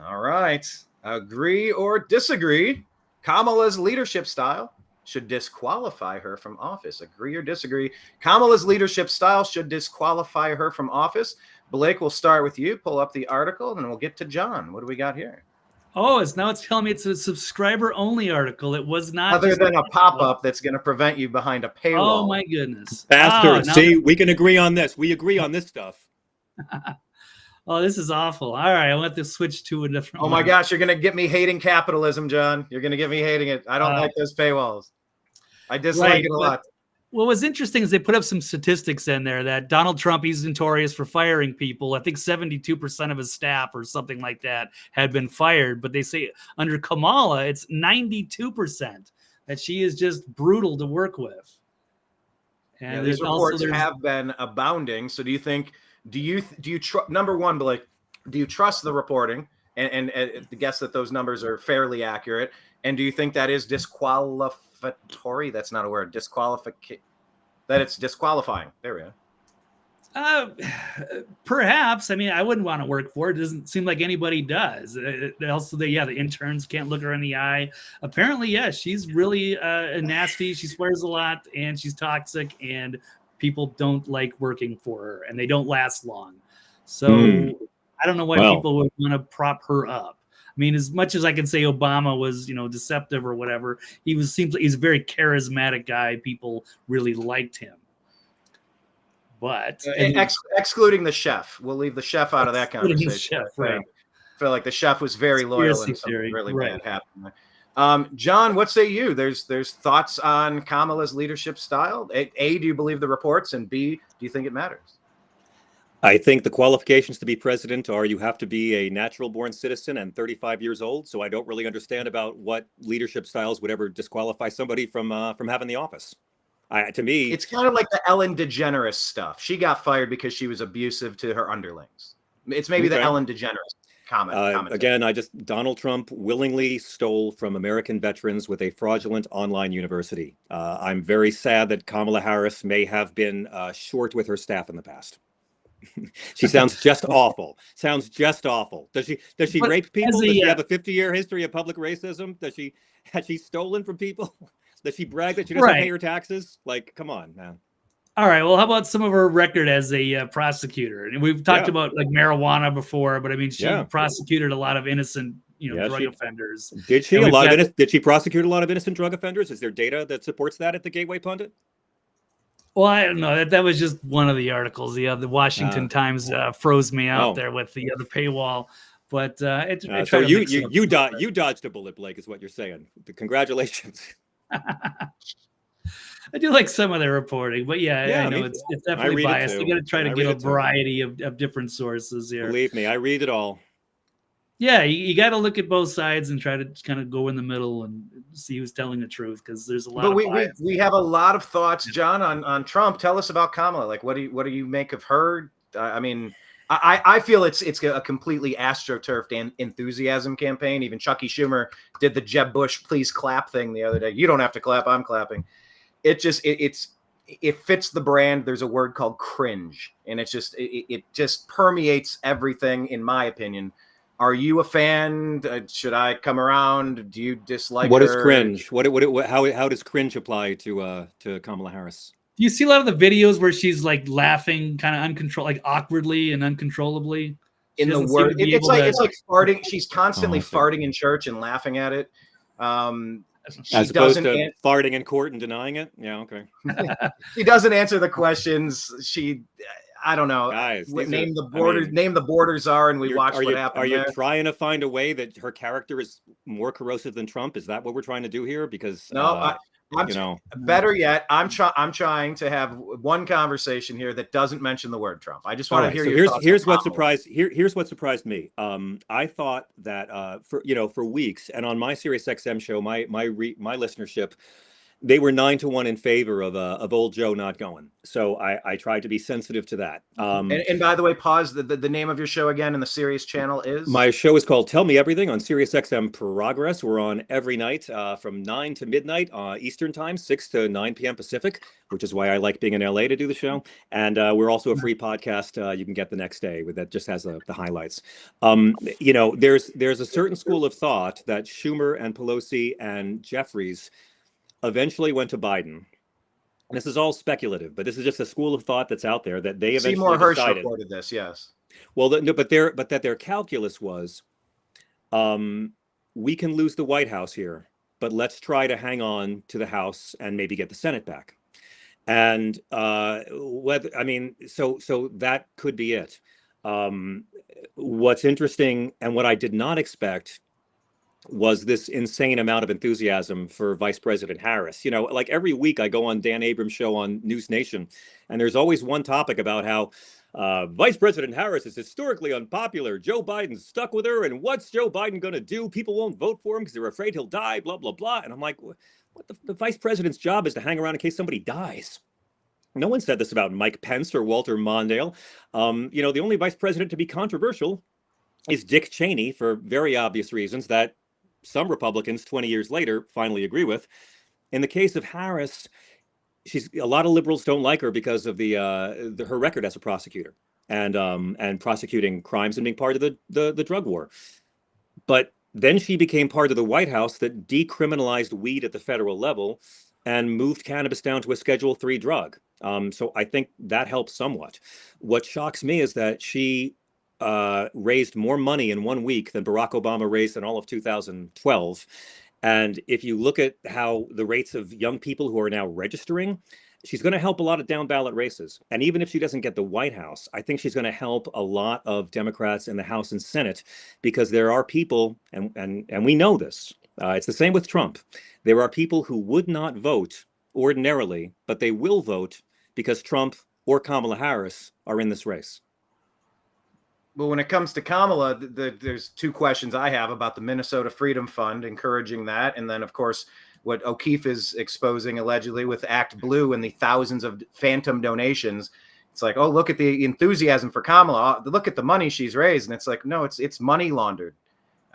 All right. Agree or disagree? Kamala's leadership style should disqualify her from office. Agree or disagree? Kamala's leadership style should disqualify her from office. Blake, we'll start with you. Pull up the article, and then we'll get to John. What do we got here? Oh, it's telling me it's a subscriber-only article. It was not other than a pop-up that's going to prevent you behind a paywall. Oh my goodness, bastard! See, we can agree on this. We agree on this stuff. Oh, this is awful. All right, I'll have to switch to a different. Oh my gosh, you're going to get me hating capitalism, John. You're going to get me hating it. I don't like those paywalls. I dislike it a lot. What was interesting is they put up some statistics in there that Donald Trump, he's notorious for firing people. I think 72% of his staff or something like that had been fired. But they say under Kamala, it's 92% that she is just brutal to work with. And these reports have been abounding. So do you number one, Blake, do you trust the reporting and guess that those numbers are fairly accurate? And do you think that is disqualificatory? That's not a word. That it's disqualifying. There we go. Perhaps. I mean, I wouldn't want to work for it. It doesn't seem like anybody does. Also, the interns can't look her in the eye. Apparently, yes, she's really nasty. She swears a lot, and she's toxic, and people don't like working for her, and they don't last long. So I don't know why people would want to prop her up. I mean, as much as I can say Obama was, deceptive or whatever, seems like he's a very charismatic guy. People really liked him. But excluding the chef, we'll leave the chef out of that conversation. Right. I feel like the chef was very loyal and something really bad happened. John, what say you? There's thoughts on Kamala's leadership style. A, do you believe the reports? And B, do you think it matters? I think the qualifications to be president are you have to be a natural-born citizen and 35 years old. So I don't really understand about what leadership styles would ever disqualify somebody from having the office. To me, it's kind of like the Ellen DeGeneres stuff. She got fired because she was abusive to her underlings. It's maybe the Ellen DeGeneres comment. Again, Donald Trump willingly stole from American veterans with a fraudulent online university. I'm very sad that Kamala Harris may have been short with her staff in the past. She sounds just awful. Does she rape people? Does she have a 50-year history of public racism? Has she stolen from people? Does she brag that she doesn't pay her taxes? Like, come on, man. All right. Well, how about some of her record as a prosecutor? And we've talked about like marijuana before, but I mean, she prosecuted a lot of innocent, drug offenders. Did she? Did she prosecute a lot of innocent drug offenders? Is there data that supports that at the Gateway Pundit? Well, I don't know. That was just one of the articles. The Washington Times froze me out there with the other paywall. But so you dodged a bullet, Blake, is what you're saying. Congratulations. I do like some of their reporting, but I know it's definitely biased. You got to try to get a variety of different sources here. Believe me, I read it all. Yeah, you got to look at both sides and try to kind of go in the middle and see who's telling the truth, because there's a lot. But we have a lot of thoughts, John, on Trump. Tell us about Kamala. Like, what do you make of her? I mean, I feel it's a completely astroturfed enthusiasm campaign. Even Chucky Schumer did the Jeb Bush "please clap" thing the other day. You don't have to clap, I'm clapping. It fits the brand. There's a word called cringe, and it just permeates everything, in my opinion. Are you a fan? Should I come around? Do you dislike what her? Is cringe? How does cringe apply to Kamala Harris? Do you see a lot of the videos where she's like laughing kind of uncontrolled, like awkwardly and uncontrollably? In the word, it's like farting. She's constantly farting in church and laughing at it. As opposed to farting in court and denying it. Yeah, okay. She doesn't answer the questions. I don't know. Guys, Name the borders are, and we watch what happened. Are you there. trying to find a way that her character is more corrosive than Trump? Is that what we're trying to do here? Because no, better yet, I'm trying to have one conversation here that doesn't mention the word Trump. I just want to hear your thoughts. Here's what surprised me. I thought that for weeks, and on my SiriusXM show, my listenership, they were 9-1 in favor of old Joe not going. So I tried to be sensitive to that. And by the way, pause. The name of your show again and the Sirius channel is? My show is called Tell Me Everything on SiriusXM Progress. We're on every night from 9 to midnight Eastern time, 6 to 9 p.m. Pacific, which is why I like being in LA to do the show. And we're also a free podcast you can get the next day that just has the highlights. There's a certain school of thought that Schumer and Pelosi and Jeffries eventually went to Biden. This is all speculative, but this is just a school of thought that's out there that they eventually Seymour Hersh decided. reported this, yes. Well, but their calculus was, we can lose the White House here, but let's try to hang on to the House and maybe get the Senate back. And so that could be it. What's interesting and what I did not expect was this insane amount of enthusiasm for Vice President Harris. Like every week I go on Dan Abrams' show on News Nation, and there's always one topic about how Vice President Harris is historically unpopular. Joe Biden's stuck with her, and what's Joe Biden going to do? People won't vote for him because they're afraid he'll die, blah, blah, blah. And I'm like, what the vice president's job is to hang around in case somebody dies. No one said this about Mike Pence or Walter Mondale. The only vice president to be controversial is Dick Cheney for very obvious reasons that some Republicans 20 years later finally agree with. In the case of Harris, a lot of liberals don't like her because of her record as a prosecutor and prosecuting crimes and being part of the drug war. But then she became part of the White House that decriminalized weed at the federal level and moved cannabis down to a Schedule III drug. So I think that helps somewhat. What shocks me is that she raised more money in 1 week than Barack Obama raised in all of 2012. And if you look at how the rates of young people who are now registering, she's going to help a lot of down ballot races. And even if she doesn't get the White House, I think she's going to help a lot of Democrats in the House and Senate, because there are people, and we know this, it's the same with Trump. There are people who would not vote ordinarily, but they will vote because Trump or Kamala Harris are in this race. Well, when it comes to Kamala, there's two questions I have about the Minnesota Freedom Fund, encouraging that. And then, of course, what O'Keefe is exposing allegedly with Act Blue and the thousands of phantom donations. It's like, oh, look at the enthusiasm for Kamala. Look at the money she's raised. And it's like, no, it's money laundered.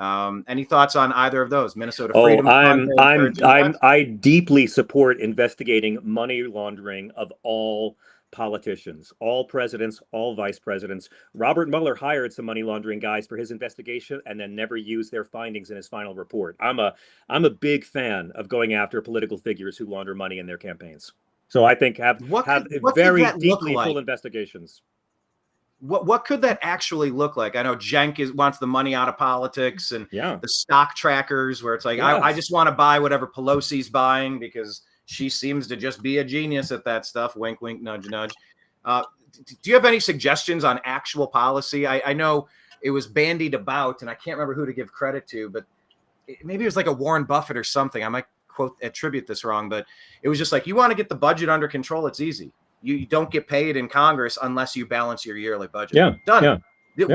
Any thoughts on either of those? Minnesota Freedom Fund? I deeply support investigating money laundering of all politicians, all presidents, all vice presidents. Robert Mueller hired some money laundering guys for his investigation and then never used their findings in his final report. I'm a big fan of going after political figures who launder money in their campaigns. So I think have very deeply full investigations. What could that actually look like? I know Cenk wants the money out of politics, and the stock trackers where it's like, yes. I just want to buy whatever Pelosi's buying because she seems to just be a genius at that stuff. Wink, wink, nudge, nudge. Do you have any suggestions on actual policy? I know it was bandied about, and I can't remember who to give credit to, but maybe it was like a Warren Buffett or something. I might attribute this wrong, but it was just like, you want to get the budget under control, it's easy. You don't get paid in Congress unless you balance your yearly budget. Yeah, done. Yeah. You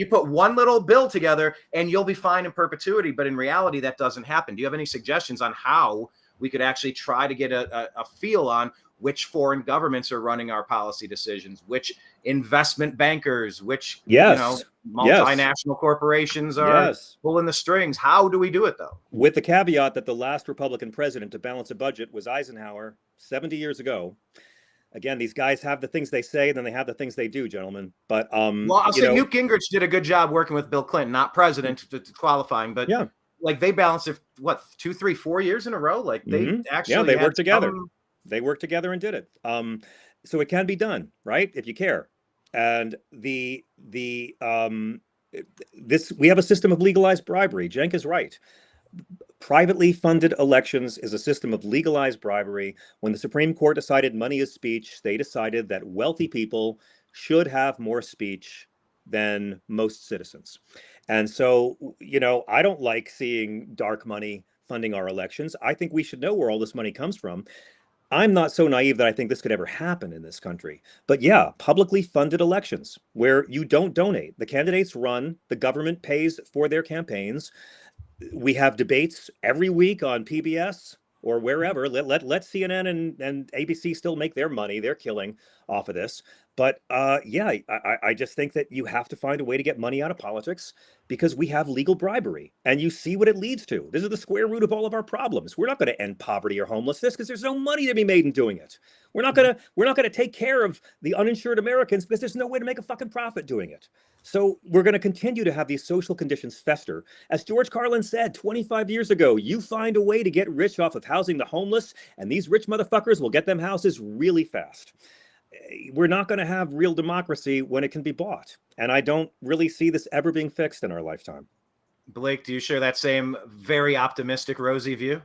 put one little bill together and you'll be fine in perpetuity. But in reality, that doesn't happen. Do you have any suggestions on how we could actually try to get a feel on which foreign governments are running our policy decisions, which investment bankers, which multinational corporations are pulling the strings? How do we do it, though? With the caveat that the last Republican president to balance a budget was Eisenhower 70 years ago. Again, these guys have the things they say, and then they have the things they do, gentlemen. But I'll say Newt Gingrich did a good job working with Bill Clinton, not president, to qualifying, but like they balanced it 2, 3, 4 years in a row. Like they actually they worked together. They worked together and did it. So it can be done, right? If you care. And we have a system of legalized bribery. Cenk is right. Privately funded elections is a system of legalized bribery. When the Supreme Court decided money is speech, they decided that wealthy people should have more speech than most citizens. And so, I don't like seeing dark money funding our elections. I think we should know where all this money comes from. I'm not so naive that I think this could ever happen in this country. But yeah, publicly funded elections where you don't donate. The candidates run, the government pays for their campaigns. We have debates every week on PBS or wherever. Let CNN and ABC still make their money. They're killing off of this. But yeah, I just think that you have to find a way to get money out of politics because we have legal bribery. And you see what it leads to. This is the square root of all of our problems. We're not going to end poverty or homelessness because there's no money to be made in doing it. We're not gonna take care of the uninsured Americans because there's no way to make a fucking profit doing it. So we're going to continue to have these social conditions fester. As George Carlin said 25 years ago, you find a way to get rich off of housing the homeless, and these rich motherfuckers will get them houses really fast. We're not going to have real democracy when it can be bought. And I don't really see this ever being fixed in our lifetime. Blake, do you share that same very optimistic, rosy view?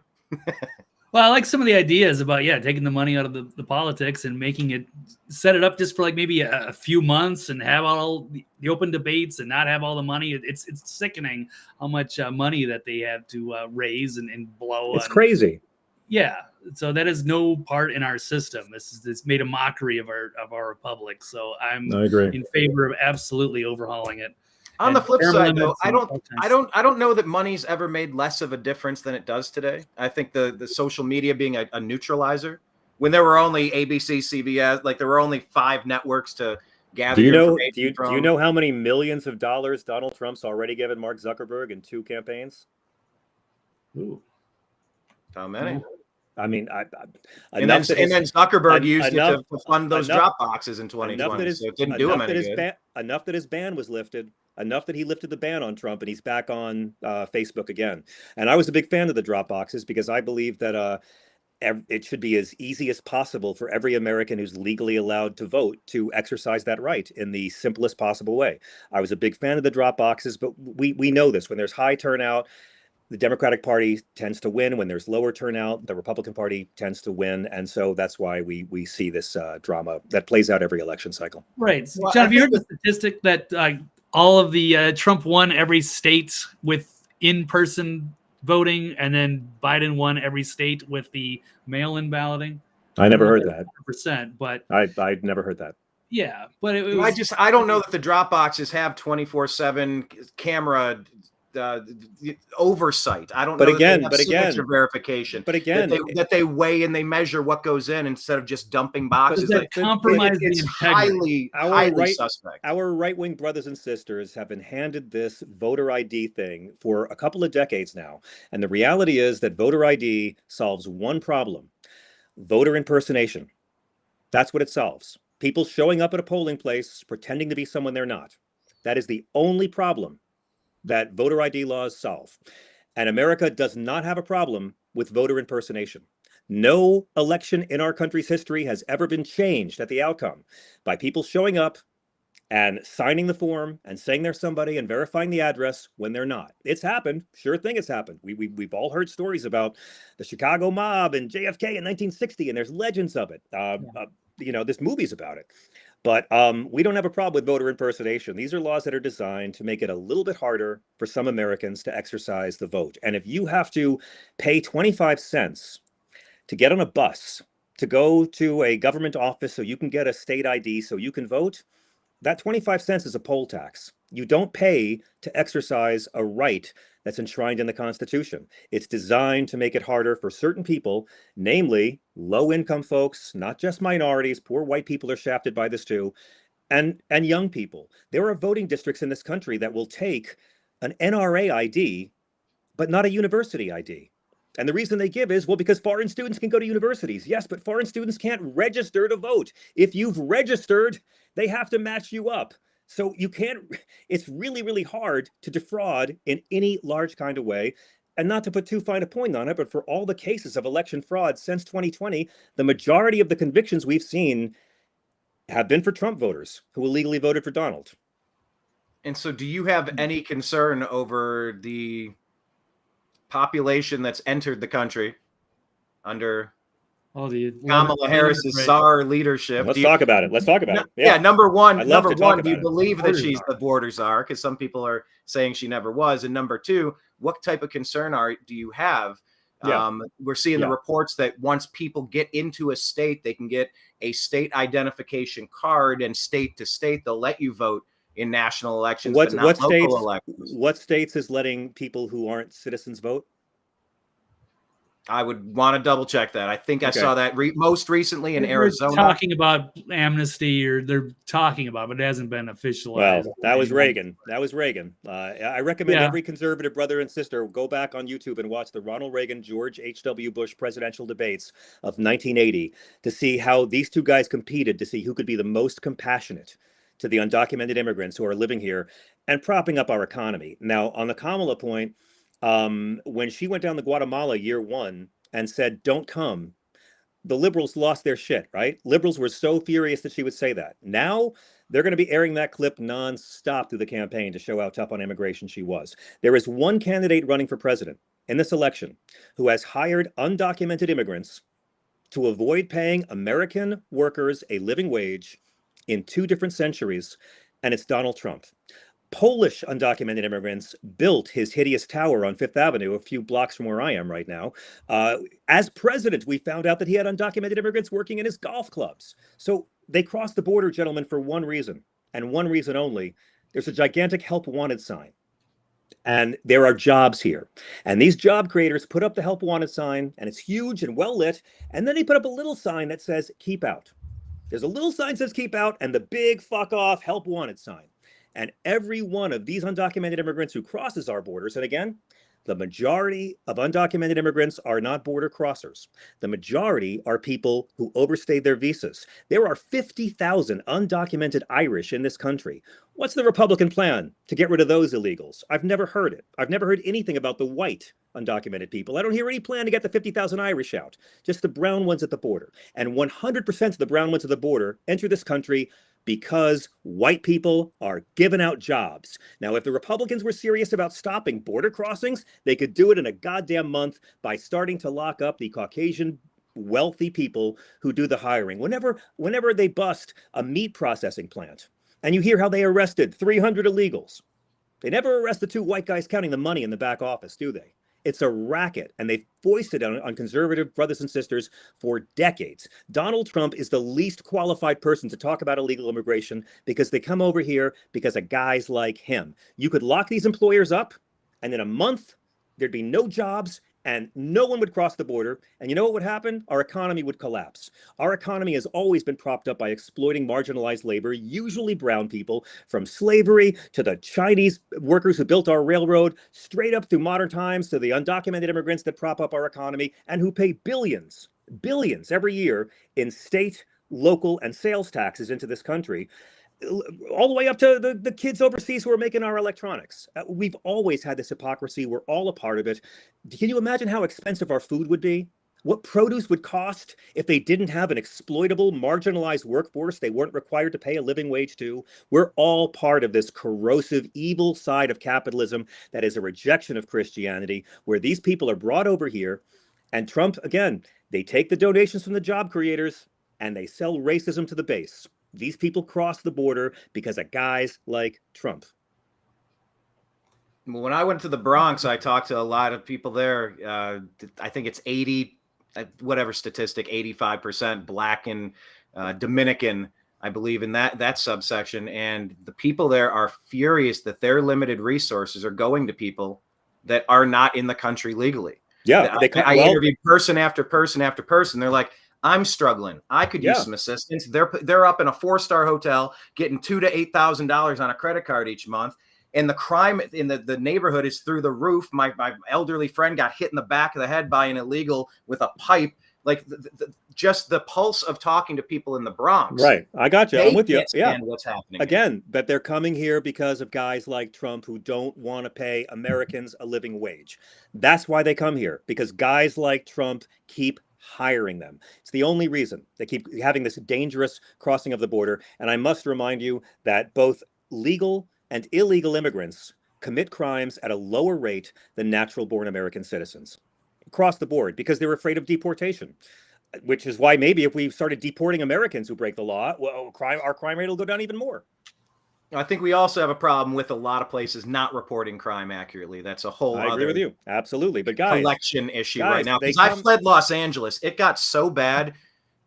Well, I like some of the ideas about, taking the money out of the politics and making it, set it up just for like maybe a few months and have all the open debates and not have all the money. It's sickening how much money that they have to raise and blow. It's crazy. Yeah. So that is no part in our system. It's made a mockery of our republic. So I agree. In favor of absolutely overhauling it. On the flip side, though, I don't know that money's ever made less of a difference than it does today. I think the social media being a neutralizer, when there were only ABC, CBS, like there were only 5 networks to gather. Do you know how many millions of dollars Donald Trump's already given Mark Zuckerberg in 2 campaigns? Ooh, how many? I mean, and then Zuckerberg used it to fund those drop boxes in 2020. So it didn't do him any good. Enough that his ban was lifted. Enough that he lifted the ban on Trump, and he's back on Facebook again. And I was a big fan of the drop boxes because I believe that it should be as easy as possible for every American who's legally allowed to vote to exercise that right in the simplest possible way. I was a big fan of the drop boxes, but we know this. When there's high turnout, the Democratic Party tends to win. When there's lower turnout, the Republican Party tends to win. And so that's why we see this drama that plays out every election cycle. Right. Well, John, have you heard the statistic that all of the Trump won every state with in-person voting, and then Biden won every state with the mail-in balloting? I never heard that. 100%, but I'd never heard that. Yeah, but it was, I don't know that the drop boxes have 24/7 camera oversight. I don't know. Signature verification. But again, that they weigh and they measure what goes in instead of just dumping boxes. It's highly suspect. Our right-wing brothers and sisters have been handed this voter ID thing for a couple of decades now, and the reality is that voter ID solves one problem: voter impersonation. That's what it solves. People showing up at a polling place pretending to be someone they're not. That is the only problem that voter ID laws solve. And America does not have a problem with voter impersonation. No election in our country's history has ever been changed at the outcome by people showing up and signing the form and saying they're somebody and verifying the address when they're not. It's happened. Sure thing it's happened. We've all heard stories about the Chicago mob and JFK in 1960, and there's legends of it. There's movies about it. But we don't have a problem with voter impersonation. These are laws that are designed to make it a little bit harder for some Americans to exercise the vote. And if you have to pay 25 cents to get on a bus, to go to a government office so you can get a state ID so you can vote, that 25 cents is a poll tax. You don't pay to exercise a right that's enshrined in the Constitution. It's designed to make it harder for certain people, namely low-income folks, not just minorities. Poor white people are shafted by this too, and young people. There are voting districts in this country that will take an NRA ID, but not a university ID. And the reason they give is, well, because foreign students can go to universities. Yes, but foreign students can't register to vote. If you've registered, they have to match you up. So you can't, it's really, really hard to defraud in any large kind of way. And not to put too fine a point on it, but for all the cases of election fraud since 2020, the majority of the convictions we've seen have been for Trump voters who illegally voted for Donald. And so do you have any concern over the population that's entered the country under Oh, the Kamala Harris's czar leadership. Let's talk about it. Let's talk about it. Yeah, number one, I'd love to talk do you about it. believe that Border she's czar. the border czar? Because some people are saying she never was. And number two, what type of concern do you have? Yeah. We're seeing the Yeah. reports that once people get into a state, they can get a state identification card, and state to state, they'll let you vote in national elections, but not local elections. What states is letting people who aren't citizens vote? I would want to double check that. I think I Okay. saw that most recently in They're Arizona. talking about amnesty, or they're talking about, but it hasn't been officialized. Well, that was Reagan. That was Reagan. I recommend Yeah. every conservative brother and sister go back on YouTube and watch the Ronald Reagan, George H.W. Bush presidential debates of 1980 to see how these two guys competed to see who could be the most compassionate to the undocumented immigrants who are living here and propping up our economy. Now, on the Kamala point, when she went down to Guatemala year one and said, "Don't come," the liberals lost their shit, right? Liberals were so furious that she would say that. Now they're going to be airing that clip nonstop through the campaign to show how tough on immigration she was. There is one candidate running for president in this election who has hired undocumented immigrants to avoid paying American workers a living wage in 2 different centuries, and it's Donald Trump. Polish undocumented immigrants built his hideous tower on Fifth Avenue, a few blocks from where I am right now. As president, we found out that he had undocumented immigrants working in his golf clubs. So they crossed the border, gentlemen, for one reason, and one reason only. There's a gigantic help wanted sign. And there are jobs here. And these job creators put up the help wanted sign, and it's huge and well lit. And then they put up a little sign that says, keep out. There's a little sign that says keep out, and the big fuck off help wanted sign. And every one of these undocumented immigrants who crosses our borders, and again, the majority of undocumented immigrants are not border crossers. The majority are people who overstayed their visas. There are 50,000 undocumented Irish in this country. What's the Republican plan to get rid of those illegals? I've never heard it. I've never heard anything about the white undocumented people. I don't hear any plan to get the 50,000 Irish out, just the brown ones at the border. And 100% of the brown ones at the border enter this country because white people are giving out jobs. Now, if the Republicans were serious about stopping border crossings, they could do it in a goddamn month by starting to lock up the Caucasian wealthy people who do the hiring. Whenever they bust a meat processing plant, and you hear how they arrested 300 illegals, they never arrest the 2 white guys counting the money in the back office, do they? It's a racket, and they've foisted it on conservative brothers and sisters for decades. Donald Trump is the least qualified person to talk about illegal immigration because they come over here because of guys like him. You could lock these employers up, and in a month, there'd be no jobs, and no one would cross the border. And you know what would happen? Our economy would collapse. Our economy has always been propped up by exploiting marginalized labor, usually brown people, from slavery to the Chinese workers who built our railroad, straight up through modern times to the undocumented immigrants that prop up our economy and who pay billions every year in state, local, and sales taxes into this country, all the way up to the kids overseas who are making our electronics. We've always had this hypocrisy. We're all a part of it. Can you imagine how expensive our food would be? What produce would cost if they didn't have an exploitable, marginalized workforce they weren't required to pay a living wage to? We're all part of this corrosive, evil side of capitalism that is a rejection of Christianity, where these people are brought over here. And Trump, again, they take the donations from the job creators and they sell racism to the base. These people cross the border because of guys like Trump. When I went to the Bronx, I talked to a lot of people there. I think it's 80, whatever statistic, 85% Black and Dominican, I believe, in that subsection. And the people there are furious that their limited resources are going to people that are not in the country legally. Yeah, I interviewed person after person after person. They're like, I'm struggling. I could use some assistance. They're up in a 4-star hotel getting $2,000 to $8,000 on a credit card each month. And the crime in the neighborhood is through the roof. My elderly friend got hit in the back of the head by an illegal with a pipe. Like just the pulse of talking to people in the Bronx. Right. I got you. I'm with you. Yeah. What's happening again? But they're coming here because of guys like Trump who don't want to pay Americans a living wage. That's why they come here, because guys like Trump keep hiring them. It's the only reason they keep having this dangerous crossing of the border. And I must remind you that both legal and illegal immigrants commit crimes at a lower rate than natural born American citizens across the board because they're afraid of deportation. which is why maybe if we started deporting Americans who break the law, well, our crime rate will go down even more. I think we also have a problem with a lot of places not reporting crime accurately. That's a whole I agree with you. Absolutely. But guys, collection issue right now. Because I I fled Los Angeles. It got so bad.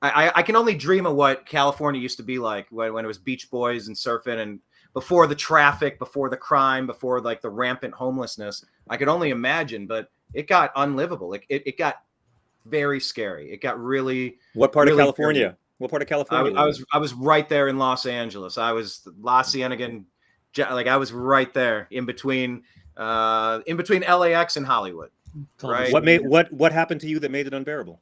I can only dream of what California used to be like when it was Beach Boys and surfing and before the traffic, before the crime, before like the rampant homelessness. I could only imagine, but it got unlivable. It got very scary. It got really. What part really of California? scary. What part of California? I was right there in Los Angeles. I was La Cienega, like I was right there in between LAX and Hollywood. Right. What happened to you that made it unbearable?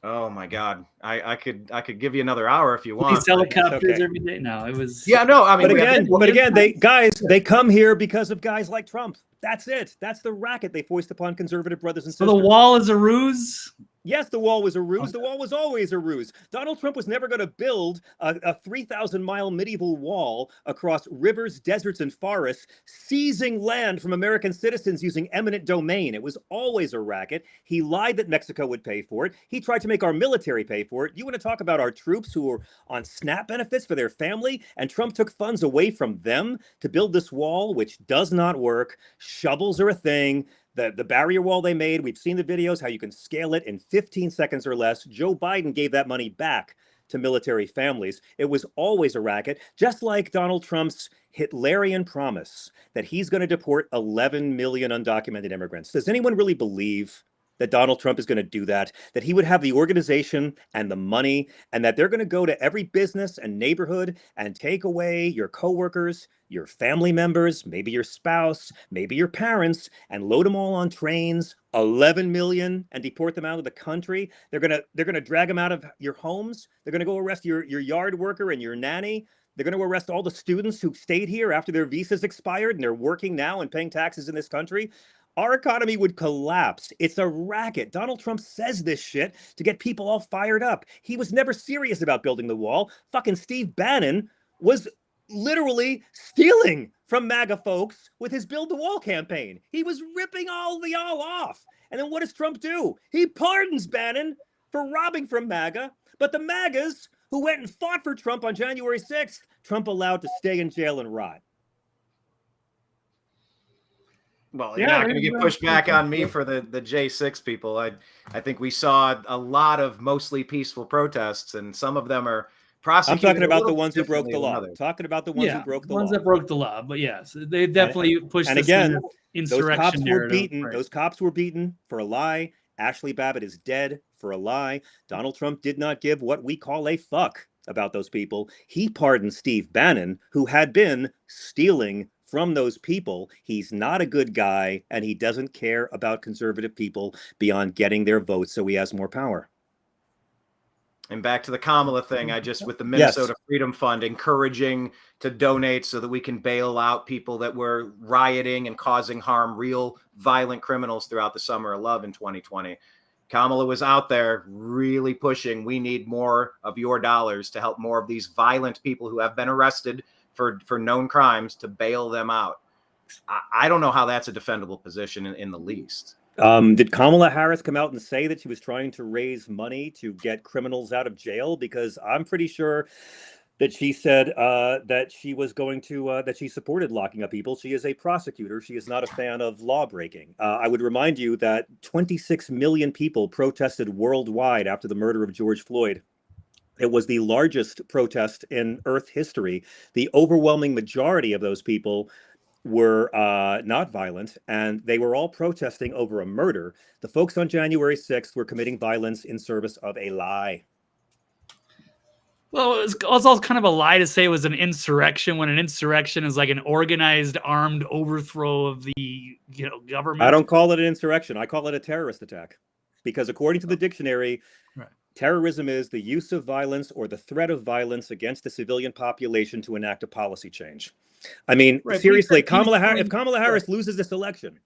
Oh my God. I could give you another hour if you want. Police helicopters every day. No, it was. Yeah, no, I mean, but again, they come here because of guys like Trump. That's it. That's the racket they foist upon conservative brothers and sisters. So the wall is a ruse? Yes, the wall was a ruse. Okay. The wall was always a ruse. Donald Trump was never going to build a 3,000-mile medieval wall across rivers, deserts, and forests, seizing land from American citizens using eminent domain. It was always a racket. He lied that Mexico would pay for it. He tried to make our military pay for it. You want to talk about our troops who were on SNAP benefits for their family, and Trump took funds away from them to build this wall, which does not work. Shovels are a thing. The barrier wall they made, we've seen the videos, how you can scale it in 15 seconds or less. Joe Biden gave that money back to military families. It was always a racket, just like Donald Trump's Hitlerian promise that he's going to deport 11 million undocumented immigrants. Does anyone really believe that Donald Trump is going to do that, that he would have the organization and the money, and that they're going to go to every business and neighborhood and take away your coworkers, your family members, maybe your spouse, maybe your parents, and load them all on trains, 11 million, and deport them out of the country? They're going to drag them out of your homes. They're going to go arrest your yard worker and your nanny. They're going to arrest all the students who stayed here after their visas expired and they're working now and paying taxes in this country. Our economy would collapse. It's a racket. Donald Trump says this shit to get people all fired up. He was never serious about building the wall. Fucking Steve Bannon was literally stealing from MAGA folks with his Build the Wall campaign. He was ripping all off. And then what does Trump do? He pardons Bannon for robbing from MAGA. But the MAGAs who went and fought for Trump on January 6th, Trump allowed to stay in jail and rot. Well, you're not going to get pushed back on me for the J6 people. I think we saw a lot of mostly peaceful protests, and some of them are prosecuted. I'm talking about the ones who broke the law. Talking about the ones who broke the law. Ones that broke the law, but yes, they definitely pushed. And again, insurrection those cops were narrative. beaten. Right. Those cops were beaten for a lie. Ashley Babbitt is dead for a lie. Donald Trump did not give what we call a fuck about those people. He pardoned Steve Bannon, who had been stealing from those people. He's not a good guy, and he doesn't care about conservative people beyond getting their votes so he has more power. And back to the Kamala thing, with the Minnesota Freedom Fund, encouraging to donate so that we can bail out people that were rioting and causing harm, real violent criminals throughout the summer of love in 2020. Kamala was out there really pushing, we need more of your dollars to help more of these violent people who have been arrested for known crimes, to bail them out. I don't know how that's a defendable position in the least. Did Kamala Harris come out and say that she was trying to raise money to get criminals out of jail? Because I'm pretty sure that she said that she was going to, that she supported locking up people. She is a prosecutor. She is not a fan of law breaking. I would remind you that 26 million people protested worldwide after the murder of George Floyd. It was the largest protest in Earth history. The overwhelming majority of those people were not violent, and they were all protesting over a murder. The folks on January 6th were committing violence in service of a lie. Well, it was also kind of a lie to say it was an insurrection, when an insurrection is like an organized, armed overthrow of the government. I don't call it an insurrection. I call it a terrorist attack, because according to the dictionary, terrorism is the use of violence or the threat of violence against the civilian population to enact a policy change. I mean, seriously, if Kamala Harris loses this election,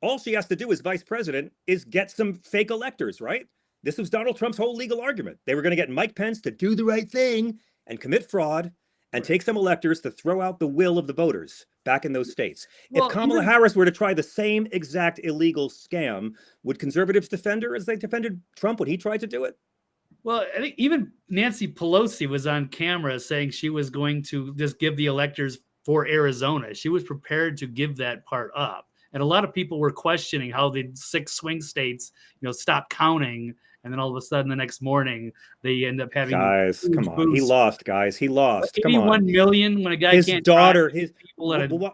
all she has to do as vice president is get some fake electors, right? This was Donald Trump's whole legal argument. They were going to get Mike Pence to do the right thing and commit fraud and take some electors to throw out the will of the voters back in those states. Well, if Kamala Harris were to try the same exact illegal scam, would conservatives defend her as they defended Trump when he tried to do it? Well, I think even Nancy Pelosi was on camera saying she was going to just give the electors for Arizona. She was prepared to give that part up. And a lot of people were questioning how the 6 swing states, stopped counting. And then all of a sudden the next morning they end up having Guys, come on. He lost, guys. He lost. Come on. 81 million when a guy His can't daughter, drive people at a,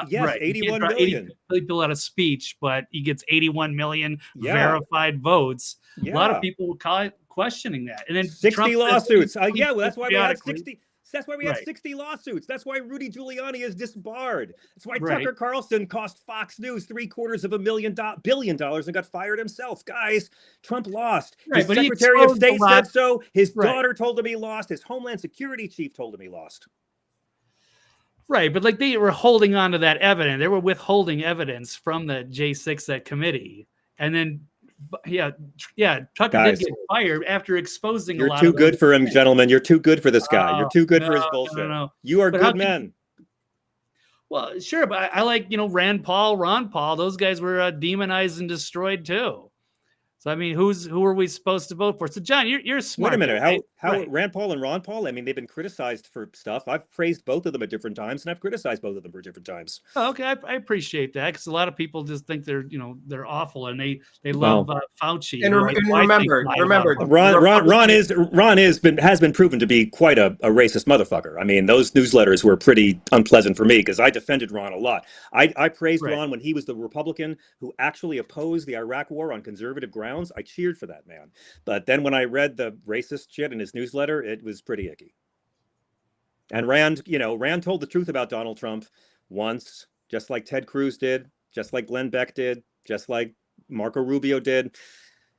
yes, right. 81 million. 80 people at a speech, but he gets 81 million Yeah. verified votes. Yeah. A lot of people were questioning that. And then 60 Trump lawsuits. Yeah, well, that's why we had 60. That's why we had Right. 60 lawsuits. That's why Rudy Giuliani is disbarred. That's why Right. Tucker Carlson cost Fox News $750 billion and got fired himself. Guys, Trump lost. Right, His but he Secretary of exposed a State lot. said so. His Right. daughter told him he lost. His Homeland Security chief told him he lost. Right, but like they were holding on to that evidence. They were withholding evidence from the J6, that committee. And then, Tucker Guys, did get fired after exposing a You're lot too of good those for him, things. gentlemen. You're too good for this guy. You're too good for his No, bullshit. no. You are But how good can- men. Well, sure, but I like, Rand Paul, Ron Paul. Those guys were demonized and destroyed too. So I mean, who are we supposed to vote for? So John, you're smart. Wait a minute. guy. How Right. Rand Paul and Ron Paul? I mean, they've been criticized for stuff. I've praised both of them at different times, and I've criticized both of them for different times. Oh, okay, I appreciate that, because a lot of people just think they're awful, and they love Fauci. And They're like, and "Well, I think remember, lied remember, about him." Ron has been proven to be quite a racist motherfucker. I mean, those newsletters were pretty unpleasant for me because I defended Ron a lot. I praised Right. Ron when he was the Republican who actually opposed the Iraq War on conservative grounds. I cheered for that man. But then when I read the racist shit in his newsletter, it was pretty icky. And Rand told the truth about Donald Trump once, just like Ted Cruz did, just like Glenn Beck did, just like Marco Rubio did,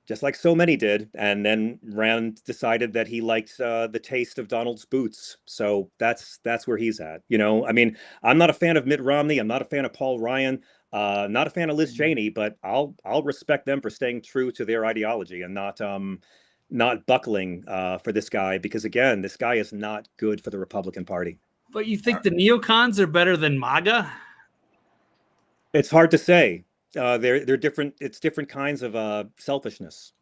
just like so many did. And then Rand decided that he liked the taste of Donald's boots. So that's where he's at. I mean, I'm not a fan of Mitt Romney. I'm not a fan of Paul Ryan. Not a fan of Liz Cheney, but I'll respect them for staying true to their ideology and not buckling for this guy, because again, this guy is not good for the Republican Party. But you think the neocons are better than MAGA? It's hard to say. They're different. It's different kinds of selfishness.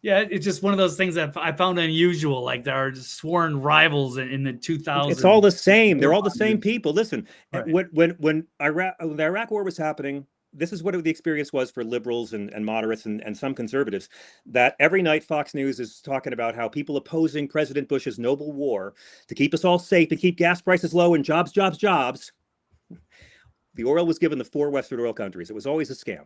Yeah, it's just one of those things that I found unusual. Like there are sworn rivals in the 2000s. It's all the same. They're all the same people. Listen, Right. when the Iraq War was happening, this is what the experience was for liberals and moderates and some conservatives, that every night Fox News is talking about how people opposing President Bush's noble war to keep us all safe and keep gas prices low and jobs. The oil was given the 4 Western oil countries. It was always a scam.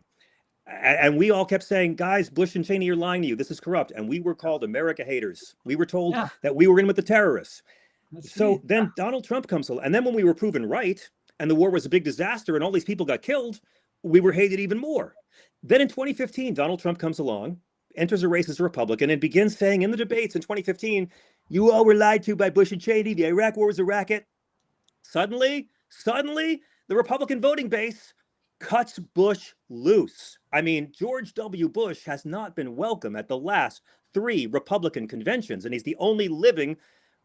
And we all kept saying, guys, Bush and Cheney are lying to you. This is corrupt. And we were called America haters. We were told that we were in with the terrorists. Then Donald Trump comes along. And then when we were proven right and the war was a big disaster and all these people got killed, we were hated even more. Then in 2015, Donald Trump comes along, enters a race as a Republican, and begins saying in the debates in 2015, you all were lied to by Bush and Cheney. The Iraq war was a racket. Suddenly, the Republican voting base cuts Bush loose. I mean, George W. Bush has not been welcome at the last 3 Republican conventions, and he's the only living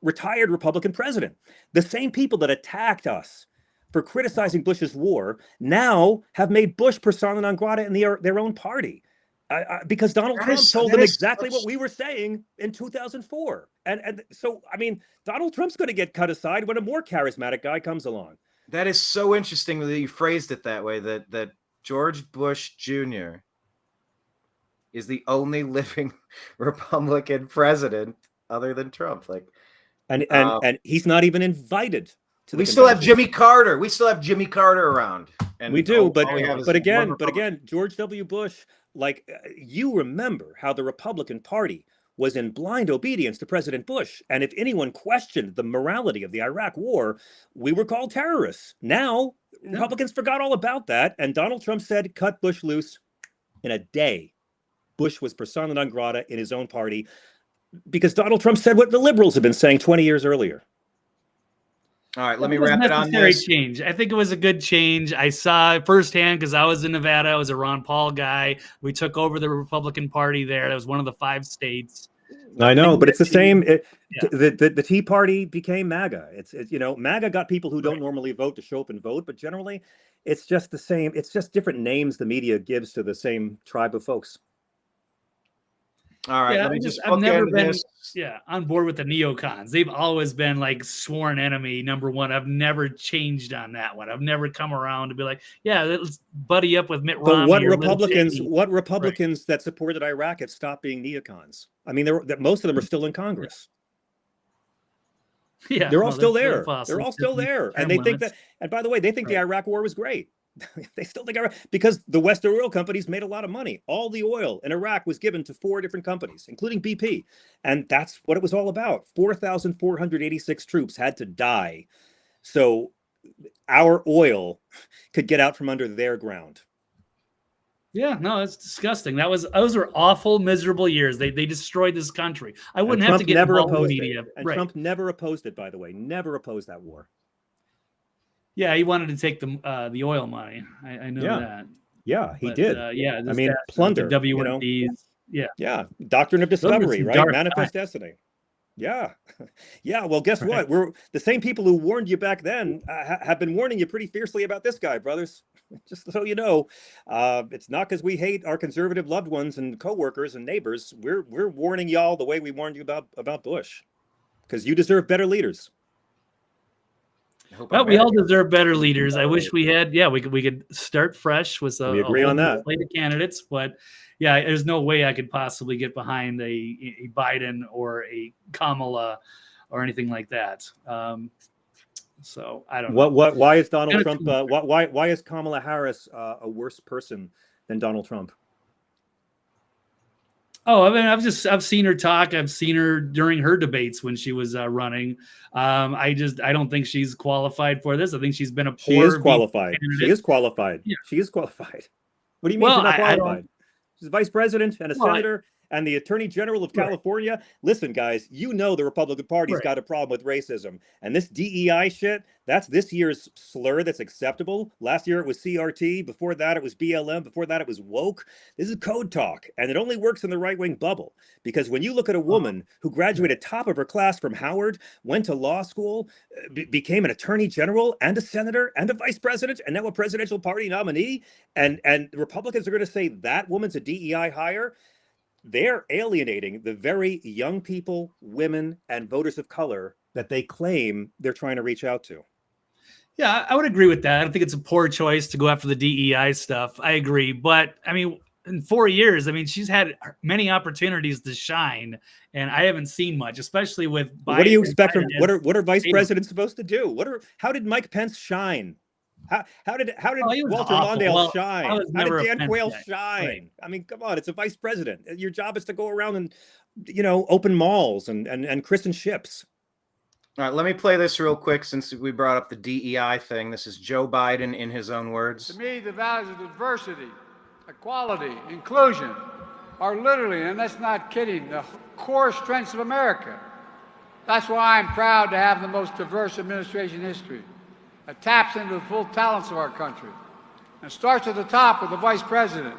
retired Republican president. The same people that attacked us for criticizing Bush's war now have made Bush persona non grata in their own party. Because Donald Trump told them exactly what we were saying in 2004. And so, I mean, Donald Trump's going to get cut aside when a more charismatic guy comes along. That is so interesting that you phrased it that way, that George Bush Jr. is the only living Republican president other than Trump. And he's not even invited to the We still have convention. Jimmy Carter. We still have Jimmy Carter around. And We do, all we have is but again, one George W. Bush, you remember how the Republican Party was in blind obedience to President Bush. And if anyone questioned the morality of the Iraq war, we were called terrorists. Now, Republicans forgot all about that. And Donald Trump said, cut Bush loose. In a day, Bush was persona non grata in his own party because Donald Trump said what the liberals had been saying 20 years earlier. All right, let me wrap it on necessary this. change. I think it was a good change. I saw it firsthand because I was in Nevada. I was a Ron Paul guy. We took over the Republican Party there. That was one of the 5 states. I know, but it's the same. Yeah. The Tea Party became MAGA. It's MAGA got people who don't normally vote to show up and vote, but generally, it's just the same. It's just different names the media gives to the same tribe of folks. All right, Yeah, let me just I've never bookend been this. on board with the neocons. They've always been like sworn enemy number one. I've never changed on that one. I've never come around to be like, yeah, let's buddy up with Mitt But Romney. what Republicans that supported Iraq have stopped being neocons? I mean, most of them are still in Congress. Yeah, They're all well, still they're there. possible. They're all still there, and Term they think limits. that. And by the way, they think the Iraq War was great. They still think because the Western oil companies made a lot of money. All the oil in Iraq was given to 4 different companies, including BP, and that's what it was all about. 4,486 troops had to die, so our oil could get out from under their ground. Yeah, no, it's disgusting. Those were awful, miserable years. They destroyed this country. I wouldn't have to get never involved in opposed media. it. And Trump never opposed it, by the way. Never opposed that war. Yeah, he wanted to take the oil money. I know that. Yeah, he did. Yeah, I mean, plunder. The WMDs. Yeah, doctrine of discovery, right? Manifest destiny. Yeah. Yeah. Well, guess what? We're the same people who warned you back then have been warning you pretty fiercely about this guy, brothers. Just so you know, it's not because we hate our conservative loved ones and coworkers and neighbors. We're warning y'all the way we warned you about Bush, because you deserve better leaders. Well, we all deserve better leaders. I wish we had. Yeah, we could start fresh with we agree on that slate of candidates, but yeah, there's no way I could possibly get behind a Biden or a Kamala or anything like that. So I don't know. Why is Donald Trump? Why is Kamala Harris a worse person than Donald Trump? Oh, I mean, I've seen her talk. I've seen her during her debates when she was running. I don't think she's qualified for this. I think she's been a poor. She is qualified. She is qualified. Yeah. She is qualified. What do you mean she's not qualified? She's a vice president and a senator and the attorney general of California. Listen, guys, the Republican Party's got a problem with racism. And this DEI shit, that's this year's slur that's acceptable. Last year it was CRT. Before that it was BLM. Before that it was woke. This is code talk. And it only works in the right-wing bubble. Because when you look at a woman who graduated top of her class from Howard, went to law school, became an attorney general and a senator and a vice president and now a presidential party nominee, and the Republicans are going to say that woman's a DEI hire, they're alienating the very young people, women, and voters of color that they claim they're trying to reach out to. Yeah, I would agree with that. I think it's a poor choice to go after the DEI stuff. I agree. But I mean, in 4 years, I mean, she's had many opportunities to shine, and I haven't seen much, especially with Biden. What do you expect from what are vice presidents supposed to do? How did Mike Pence shine? How did Walter Mondale shine? How did Dan Quayle shine? Right. I mean, come on, it's a vice president. Your job is to go around and, open malls and christen ships. All right, let me play this real quick since we brought up the DEI thing. This is Joe Biden in his own words. To me, the values of diversity, equality, inclusion are literally, and that's not kidding, the core strengths of America. That's why I'm proud to have the most diverse administration in history. It taps into the full talents of our country and starts at the top with the vice president.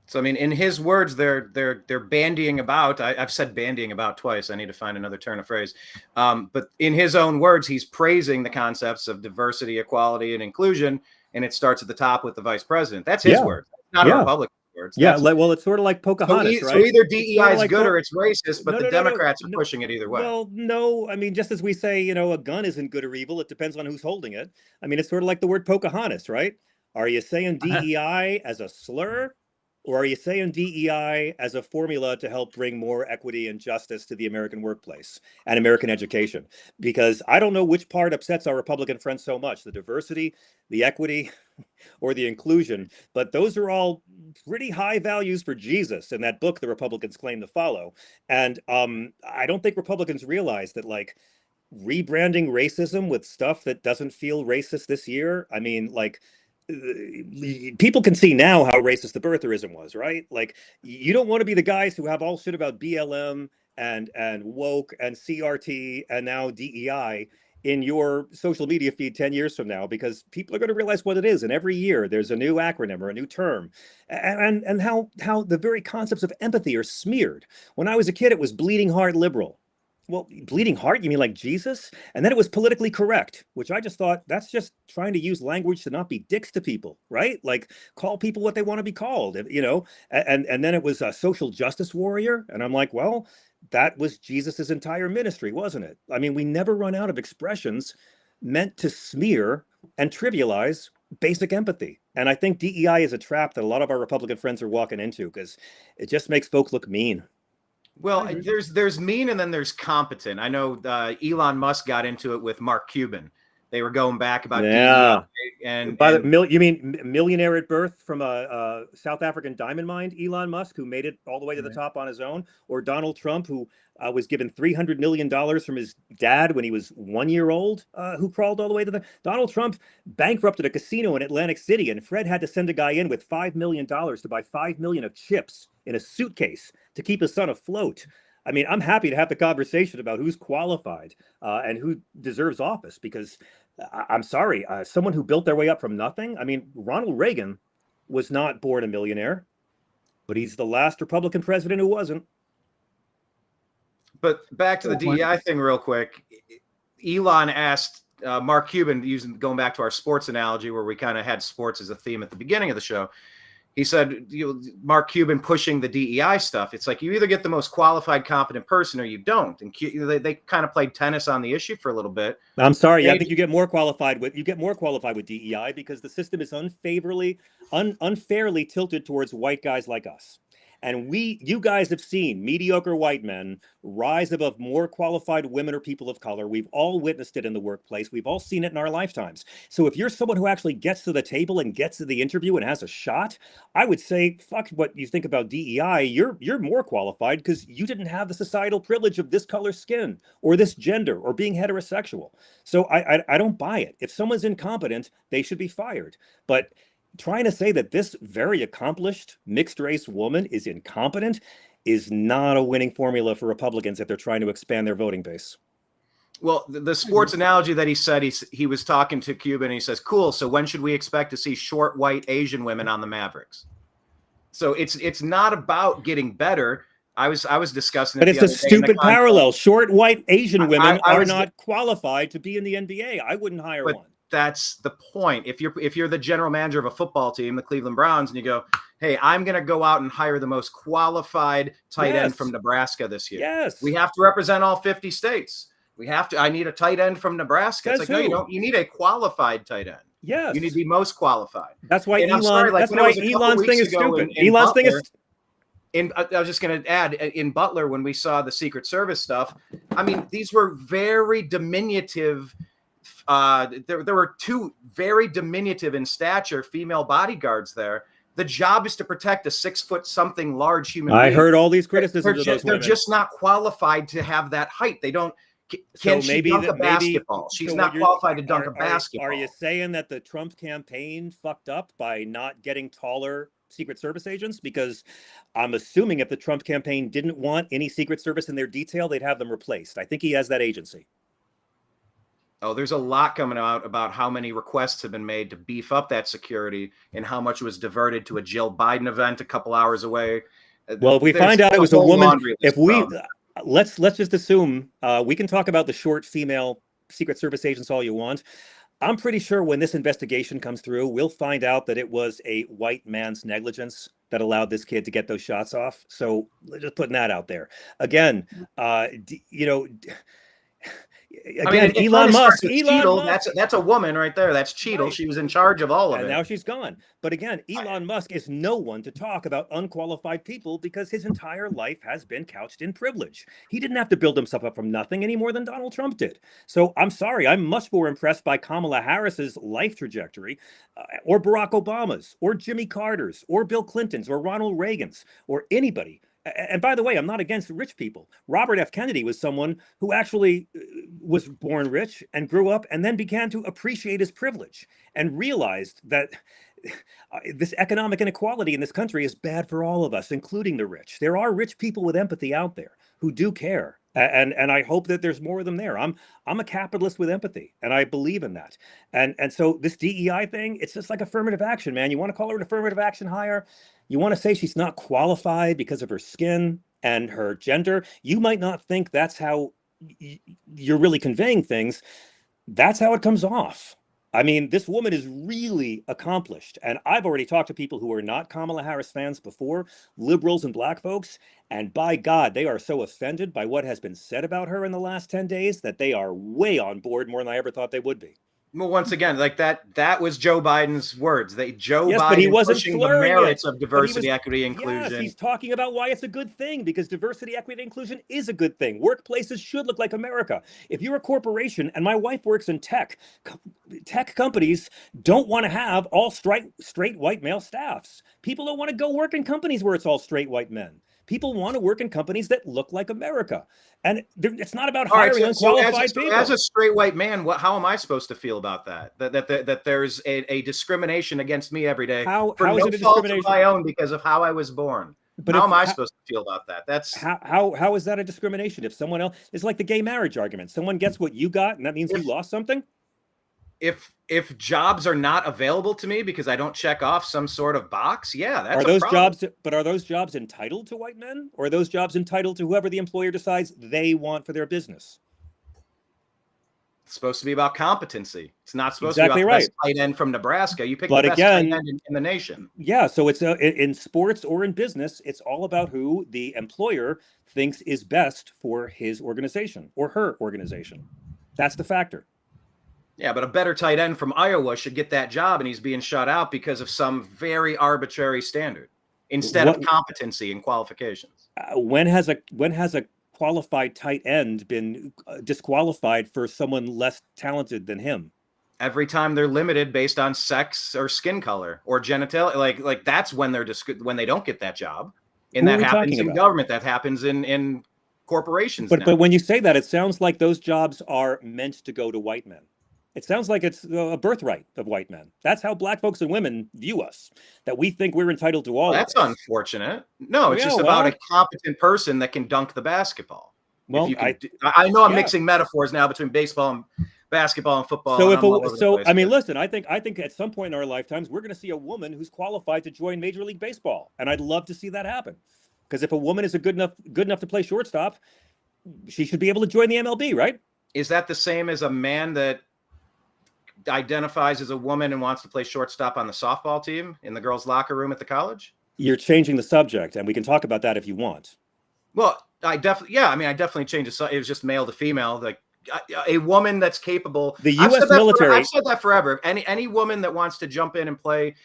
So, I mean, in his words, they're bandying about. I've said bandying about twice. I need to find another turn of phrase. But in his own words, he's praising the concepts of diversity, equality, and inclusion, and it starts at the top with the vice president. That's his words, not a Republican words. Well, it's sort of like Pocahontas, right? So either DEI is good or it's racist, but the Democrats are pushing it either way. Well, no, I mean, just as we say, a gun isn't good or evil, it depends on who's holding it. I mean, it's sort of like the word Pocahontas, right? Are you saying DEI as a slur, or are you saying DEI as a formula to help bring more equity and justice to the American workplace and American education? Because I don't know which part upsets our Republican friends so much, the diversity, the equity, or the inclusion, but those are all pretty high values for Jesus in that book the Republicans claim to follow. And I don't think Republicans realize that, like, rebranding racism with stuff that doesn't feel racist this year. I mean, like, people can see now how racist the birtherism was, right? Like, you don't want to be the guys who have all shit about BLM and woke and CRT and now DEI in your social media feed 10 years from now, because people are going to realize what it is. And every year there's a new acronym or a new term, and how the very concepts of empathy are smeared. When I was a kid, it was bleeding heart liberal. Well, bleeding heart, you mean like Jesus? And then it was politically correct, which I just thought that's just trying to use language to not be dicks to people, right? Like call people what they want to be called, you know? And then it was a social justice warrior. And I'm like, well, that was Jesus's entire ministry, wasn't it? I mean, we never run out of expressions meant to smear and trivialize basic empathy. And I think DEI is a trap that a lot of our Republican friends are walking into because it just makes folk look mean. Well, there's mean and then there's competent. I know Elon Musk got into it with Mark Cuban. They were going back about DEI and by the you mean millionaire at birth from a South African diamond mine, Elon Musk, who made it all the way to the top on his own, or Donald Trump, who was given $300 million from his dad when he was 1 year old, who crawled all the way to the. Donald Trump bankrupted a casino in Atlantic City, and Fred had to send a guy in with $5 million to buy 5 million of chips in a suitcase to keep his son afloat. I mean, I'm happy to have the conversation about who's qualified and who deserves office, because I'm sorry, someone who built their way up from nothing. I mean, Ronald Reagan was not born a millionaire, but he's the last Republican president who wasn't. But back to the DEI thing real quick. Elon asked Mark Cuban, going back to our sports analogy where we kind of had sports as a theme at the beginning of the show. He said, Mark Cuban pushing the DEI stuff. It's like you either get the most qualified, competent person or you don't. And they kind of played tennis on the issue for a little bit. I'm sorry. I think you get more qualified with DEI because the system is unfairly tilted towards white guys like us. And you guys have seen mediocre white men rise above more qualified women or people of color. We've all witnessed it in the workplace. We've all seen it in our lifetimes. So if you're someone who actually gets to the table and gets to the interview and has a shot, I would say, fuck what you think about DEI. You're more qualified because you didn't have the societal privilege of this color skin or this gender or being heterosexual. So I don't buy it. If someone's incompetent, they should be fired. But trying to say that this very accomplished mixed race woman is incompetent is not a winning formula for Republicans if they're trying to expand their voting base. Well, the sports analogy that he said, he was talking to Cuban and he says, cool. So when should we expect to see short, white, Asian women on the Mavericks? So it's not about getting better. I was discussing it. But it's a stupid parallel. Short, white, Asian women are not qualified to be in the NBA. I wouldn't hire one. That's the point. If you're the general manager of a football team, the Cleveland Browns, and you go, hey, I'm going to go out and hire the most qualified tight end from Nebraska this year. Yes. We have to represent all 50 states. I need a tight end from Nebraska. It's like, no, you don't. You need a qualified tight end. Yes. You need the most qualified. That's why Elon's thing is stupid. Elon's thing is. I was just going to add, in Butler, when we saw the Secret Service stuff, I mean, these were very diminutive. There were two very diminutive in stature female bodyguards there. The job is to protect a 6 foot something large human being. I heard all these criticisms of those women. They're just not qualified to have that height. They don't. Can she dunk a basketball? She's not qualified to dunk a basketball. Are you saying that the Trump campaign fucked up by not getting taller Secret Service agents? Because I'm assuming if the Trump campaign didn't want any Secret Service in their detail, they'd have them replaced. I think he has that agency. Oh, there's a lot coming out about how many requests have been made to beef up that security and how much was diverted to a Jill Biden event a couple hours away. Well, if we find out it was a woman, let's just assume we can talk about the short female Secret Service agents all you want. I'm pretty sure when this investigation comes through, we'll find out that it was a white man's negligence that allowed this kid to get those shots off. So just putting that out there. Again, Elon Musk. That's a woman right there. That's Cheadle. Right. She was in charge of all of it. And now she's gone. But again, Elon Musk is no one to talk about unqualified people because his entire life has been couched in privilege. He didn't have to build himself up from nothing any more than Donald Trump did. So I'm sorry. I'm much more impressed by Kamala Harris's life trajectory or Barack Obama's or Jimmy Carter's or Bill Clinton's or Ronald Reagan's or anybody. And by the way, I'm not against rich people. Robert F. Kennedy was someone who actually was born rich and grew up and then began to appreciate his privilege and realized that this economic inequality in this country is bad for all of us, including the rich. There are rich people with empathy out there who do care. And I hope that there's more of them there. I'm a capitalist with empathy, and I believe in that. And so this DEI thing, it's just like affirmative action, man. You want to call her an affirmative action hire? You want to say she's not qualified because of her skin and her gender? You might not think that's how you're really conveying things, that's how it comes off. I mean, this woman is really accomplished. And I've already talked to people who are not Kamala Harris fans before, liberals and black folks. And by God, they are so offended by what has been said about her in the last 10 days that they are way on board, more than I ever thought they would be. Well, once again, like that was Joe Biden's words. Joe Yes, Biden but he wasn't pushing the slurring merits it. of diversity, equity, Yes, inclusion. he's talking about why it's a good thing, because diversity, equity, and inclusion is a good thing. Workplaces should look like America. If you're a corporation, and my wife works in tech companies don't want to have all straight white male staffs. People don't want to go work in companies where it's all straight white men. People want to work in companies that look like America. And it's not about hiring unqualified people. As a straight white man, how am I supposed to feel about that? That there's a discrimination against me every day How for is no it a fault discrimination? of my own because of how I was born. But how am I supposed to feel about that? That's how is that a discrimination? If someone else, it's like the gay marriage argument. Someone gets what you got, and that means you lost something. If jobs are not available to me because I don't check off some sort of box, yeah, that's are those a problem. jobs. But are those jobs entitled to white men, or are those jobs entitled to whoever the employer decides they want for their business? It's supposed to be about competency. It's not supposed Exactly to be about right. the best tight end from Nebraska. You pick But the best again, tight end in the nation. Yeah, so it's in sports or in business, it's all about who the employer thinks is best for his organization or her organization. That's the factor. Yeah, but a better tight end from Iowa should get that job, and he's being shut out because of some very arbitrary standard instead of competency and qualifications. When has a qualified tight end been disqualified for someone less talented than him? Every time they're limited based on sex or skin color or genital, like that's when when they don't get that job. And that happens in government. That happens in corporations. But when you say that, it sounds like those jobs are meant to go to white men. It sounds like it's a birthright of white men. That's how black folks and women view us, that we think we're entitled to all of this. That's unfortunate. No, it's just about a competent person that can dunk the basketball. Well, I know I'm mixing metaphors now between baseball and basketball and football. I mean, listen, I think at some point in our lifetimes, we're going to see a woman who's qualified to join Major League Baseball. And I'd love to see that happen. Because if a woman is good enough to play shortstop, she should be able to join the MLB, right? Is that the same as a man that identifies as a woman and wants to play shortstop on the softball team in the girls' locker room at the college? You're changing the subject, and we can talk about that if you want. Well, I definitely changed it. It was just male to female. Like a woman that's capable. The U.S. military. I've said that forever. Any woman that wants to jump in and play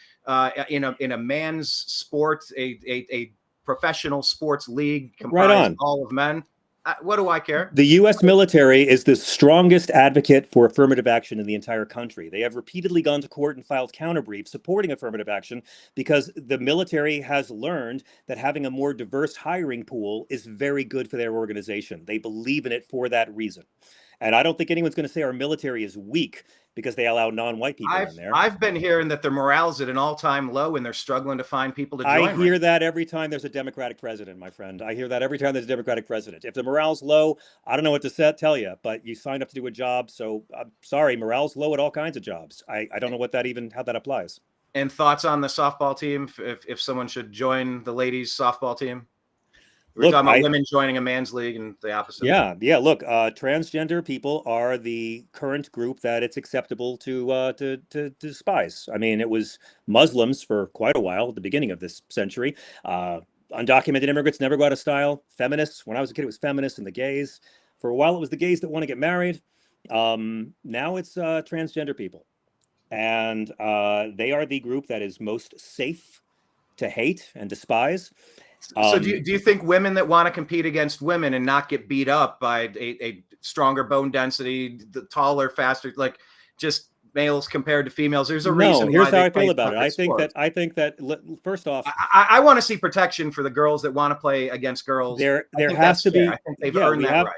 in a man's sport, a professional sports league comprised all of men. What do I care? The U.S. military is the strongest advocate for affirmative action in the entire country. They have repeatedly gone to court and filed counterbriefs supporting affirmative action because the military has learned that having a more diverse hiring pool is very good for their organization. They believe in it for that reason. And I don't think anyone's going to say our military is weak because they allow non-white people in there. I've been hearing that their morale's at an all-time low and they're struggling to find people to join. I hear that every time there's a Democratic president, my friend. I hear that every time there's a Democratic president. If the morale's low, I don't know what to tell you, but you signed up to do a job. So I'm sorry, morale's low at all kinds of jobs. I don't know how that applies. And thoughts on the softball team, if someone should join the ladies softball team? We're talking about women joining a man's league and the opposite. Yeah. Look, transgender people are the current group that it's acceptable to despise. I mean, it was Muslims for quite a while at the beginning of this century. Undocumented immigrants never go out of style. Feminists, when I was a kid, it was feminists and the gays. For a while, it was the gays that want to get married. Now it's transgender people. And they are the group that is most safe to hate and despise. So do you think women that want to compete against women and not get beat up by a stronger bone density, the taller, faster, like just males compared to females, there's a reason? Here's how I feel about it. I think that first off, I want to see protection for the girls that want to play against girls. There has to be. I think they've earned that right.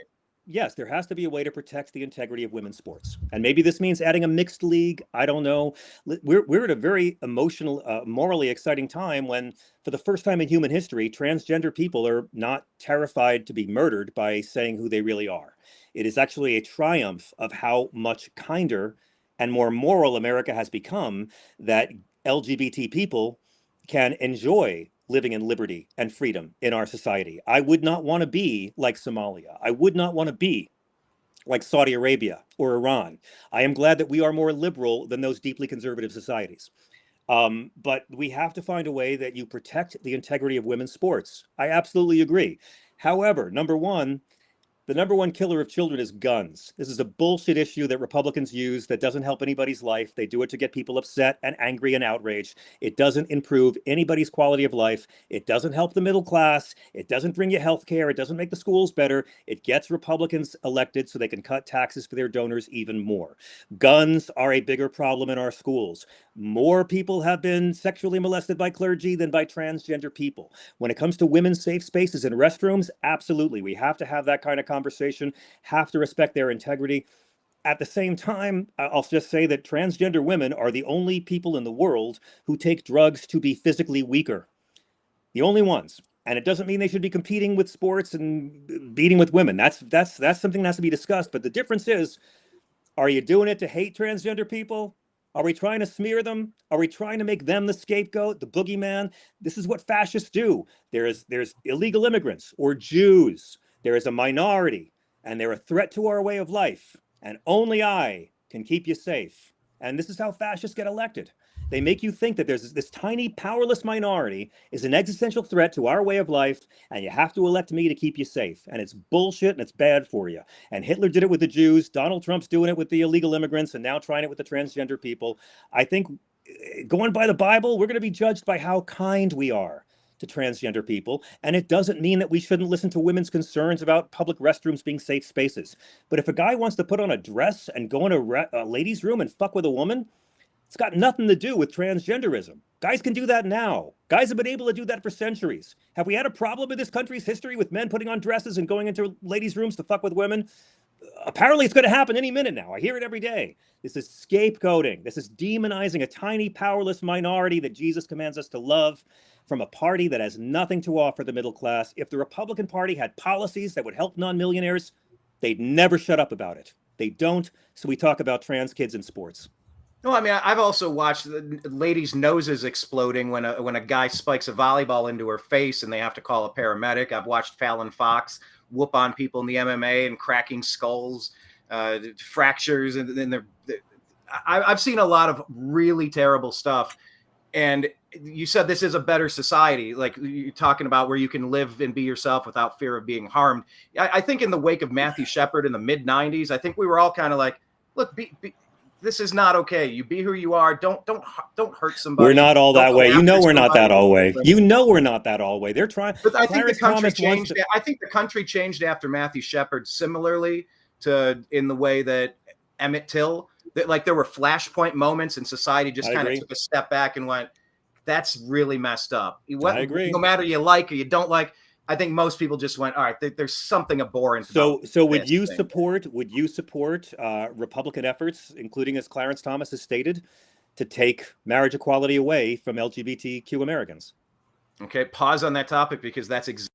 Yes, there has to be a way to protect the integrity of women's sports. And maybe this means adding a mixed league. I don't know. We're at a very emotional, morally exciting time when, for the first time in human history, transgender people are not terrified to be murdered by saying who they really are. It is actually a triumph of how much kinder and more moral America has become that LGBT people can enjoy living in liberty and freedom in our society. I would not want to be like Somalia. I would not want to be like Saudi Arabia or Iran. I am glad that we are more liberal than those deeply conservative societies. But we have to find a way that you protect the integrity of women's sports. I absolutely agree. However, the number one killer of children is guns. This is a bullshit issue that Republicans use that doesn't help anybody's life. They do it to get people upset and angry and outraged. It doesn't improve anybody's quality of life. It doesn't help the middle class. It doesn't bring you health care. It doesn't make the schools better. It gets Republicans elected so they can cut taxes for their donors even more. Guns are a bigger problem in our schools. More people have been sexually molested by clergy than by transgender people. When it comes to women's safe spaces and restrooms, absolutely. We have to have that kind of conversation, have to respect their integrity. At the same time, I'll just say that transgender women are the only people in the world who take drugs to be physically weaker. The only ones. And it doesn't mean they should be competing with sports and beating with women. That's something that has to be discussed. But the difference is, are you doing it to hate transgender people? Are we trying to smear them? Are we trying to make them the scapegoat, the boogeyman? This is what fascists do. There's illegal immigrants or Jews. There is a minority, and they're a threat to our way of life. And only I can keep you safe. And this is how fascists get elected. They make you think that there's this tiny, powerless minority is an existential threat to our way of life, and you have to elect me to keep you safe. And it's bullshit, and it's bad for you. And Hitler did it with the Jews. Donald Trump's doing it with the illegal immigrants, and now trying it with the transgender people. I think, going by the Bible, we're going to be judged by how kind we are to transgender people. And it doesn't mean that we shouldn't listen to women's concerns about public restrooms being safe spaces. But if a guy wants to put on a dress and go in a ladies' room and fuck with a woman, it's got nothing to do with transgenderism. Guys can do that now. Guys have been able to do that for centuries. Have we had a problem in this country's history with men putting on dresses and going into ladies' rooms to fuck with women? Apparently it's going to happen any minute now. I hear it every day. This is scapegoating. This is demonizing a tiny, powerless minority that Jesus commands us to love from a party that has nothing to offer the middle class. If the Republican Party had policies that would help non-millionaires, they'd never shut up about it. They don't, so we talk about trans kids in sports. No, I mean, I've also watched the ladies' noses exploding when a guy spikes a volleyball into her face and they have to call a paramedic. I've watched Fallon Fox whoop on people in the MMA and cracking skulls, fractures, and then I've seen a lot of really terrible stuff. And you said this is a better society, like you're talking about where you can live and be yourself without fear of being harmed. I think in the wake of Matthew Shepard in the mid '90s, I think we were all kind of like, look, this is not okay. You be who you are. Don't hurt somebody. We're not all that way. You know we're not that all way. You know we're not that all way. They're trying. But I think the country changed. I think the country changed after Matthew Shepard, similarly to in the way that Emmett Till. That like there were flashpoint moments and society just kind of took a step back and went, "That's really messed up." I agree. No matter you like or you don't like. I think most people just went, all right, there's something abhorrent. So would you support Republican efforts, including, as Clarence Thomas has stated, to take marriage equality away from LGBTQ Americans? Okay, pause on that topic because that's exactly.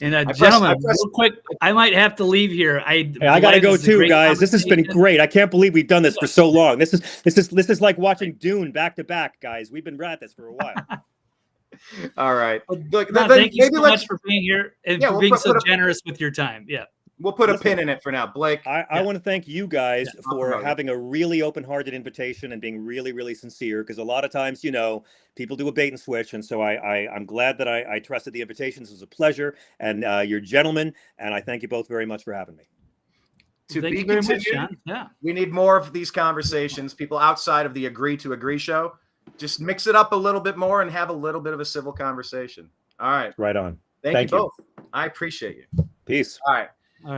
And gentlemen, real quick, I might have to leave here. I got to go too, guys. This has been great. I can't believe we've done this for so long. This is like watching Dune back to back, guys. We've been at this for a while. All right. Look, thank you so much for being here and for being so generous with your time. Yeah. We'll put a pin in it for now, Blake. I want to thank you guys for having a really open-hearted invitation and being really, really sincere. Because a lot of times, people do a bait and switch, and so I'm glad that I trusted the invitations. It was a pleasure, and you're gentlemen, and I thank you both very much for having me. Thank you very much, John. Yeah, we need more of these conversations. People outside of the Agree to Agree show, just mix it up a little bit more and have a little bit of a civil conversation. All right, right on. Thank you both. I appreciate you. Peace. All right.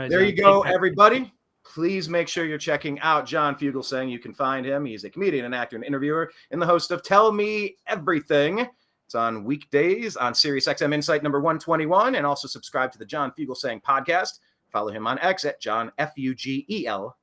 There you go, everybody. Please make sure you're checking out John Fugelsang. You can find him. He's a comedian, an actor, and interviewer, and the host of Tell Me Everything. It's on weekdays on SiriusXM Insight number 121, and also subscribe to the John Fugelsang podcast. Follow him on X at John Fugelsang.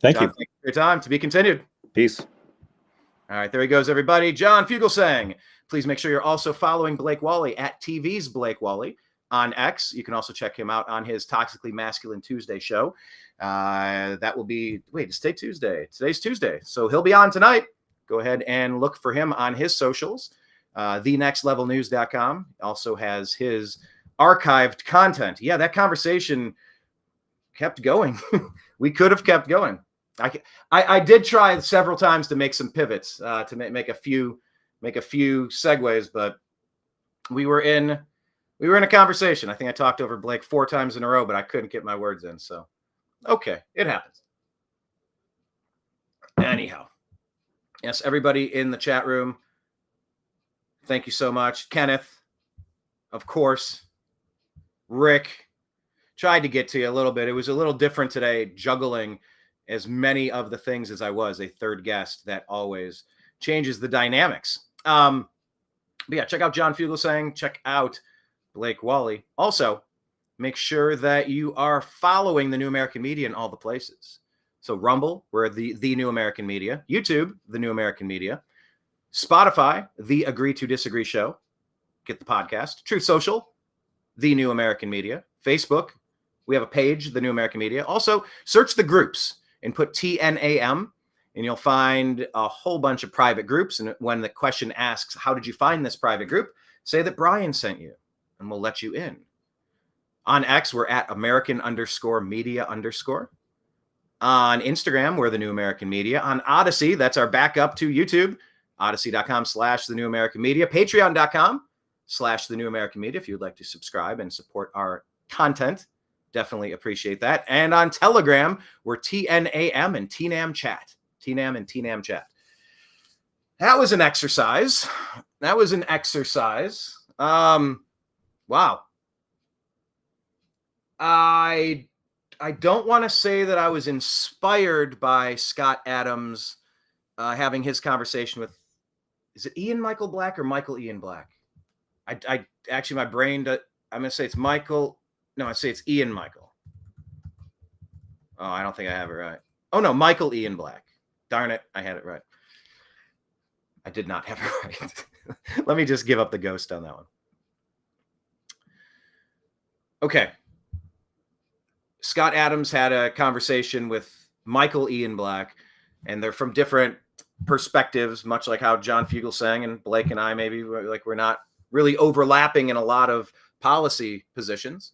Thank you for your time. To be continued. Peace. All right, there he goes, everybody. John Fugelsang. Please make sure you're also following Blake Walley at TV's Blake Walley on X. You can also check him out on his Toxically Masculine Tuesday show. That will be, it's Tuesday. Today's Tuesday. So he'll be on tonight. go ahead and look for him on his socials. thenextlevelnews.com also has his archived content. Yeah, that conversation kept going. We could have kept going. I did try several times to make some pivots, to make a few segues, but we were in a conversation. I think I talked over Blake 4 times in a row, but I couldn't get my words in. So, okay, it happens. Anyhow, yes, everybody in the chat room, thank you so much. Kenneth, of course. Rick, tried to get to you a little bit. It was a little different today, juggling as many of the things as I was a third guest. That always changes the dynamics. But yeah, check out John Fugelsang. Check out Blake Walley. Also, make sure that you are following the New American Media in all the places. So Rumble, we're the New American Media. YouTube, the New American Media. Spotify, the Agree to Disagree Show. Get the podcast. Truth Social, the New American Media. Facebook, we have a page, the New American Media. Also, search the groups and put TNAM, and you'll find a whole bunch of private groups. And when the question asks, how did you find this private group? Say that Brian sent you, and we'll let you in. On X, we're at American_media_. On Instagram, we're the New American Media. On Odyssey, that's our backup to YouTube, odyssey.com/the New American Media, patreon.com/the New American Media. If you'd like to subscribe and support our content, definitely appreciate that. And on Telegram, we're TNAM and TNAM Chat. TNAM and TNAM Chat. That was an exercise. Wow. I don't want to say that I was inspired by Scott Adams having his conversation with, is it Ian Michael Black or Michael Ian Black? I actually, my brain, I'm going to say it's Michael. No, I say it's Ian Michael. Oh, I don't think I have it right. Oh, no, Michael Ian Black. Darn it, I had it right. I did not have it right. Let me just give up the ghost on that one. Okay. Scott Adams had a conversation with Michael Ian Black, and they're from different perspectives, much like how John Fugelsang and Blake and I maybe, like, we're not really overlapping in a lot of policy positions.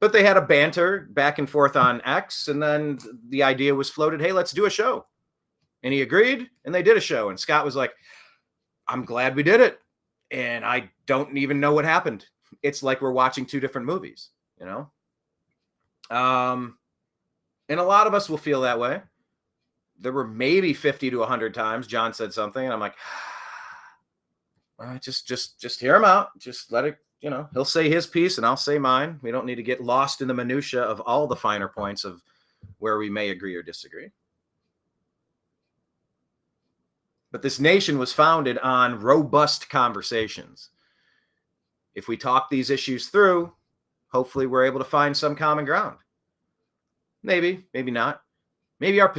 But they had a banter back and forth on X, and then the idea was floated, hey, let's do a show. And he agreed, and they did a show. And Scott was like, I'm glad we did it. And I don't even know what happened. It's like we're watching 2 different movies, you know? And a lot of us will feel that way. There were maybe 50 to 100 times John said something, and I'm like, just hear him out. Just let it, you know, he'll say his piece and I'll say mine. We don't need to get lost in the minutia of all the finer points of where we may agree or disagree. But this nation was founded on robust conversations. If we talk these issues through, hopefully we're able to find some common ground. Maybe, maybe not. Maybe our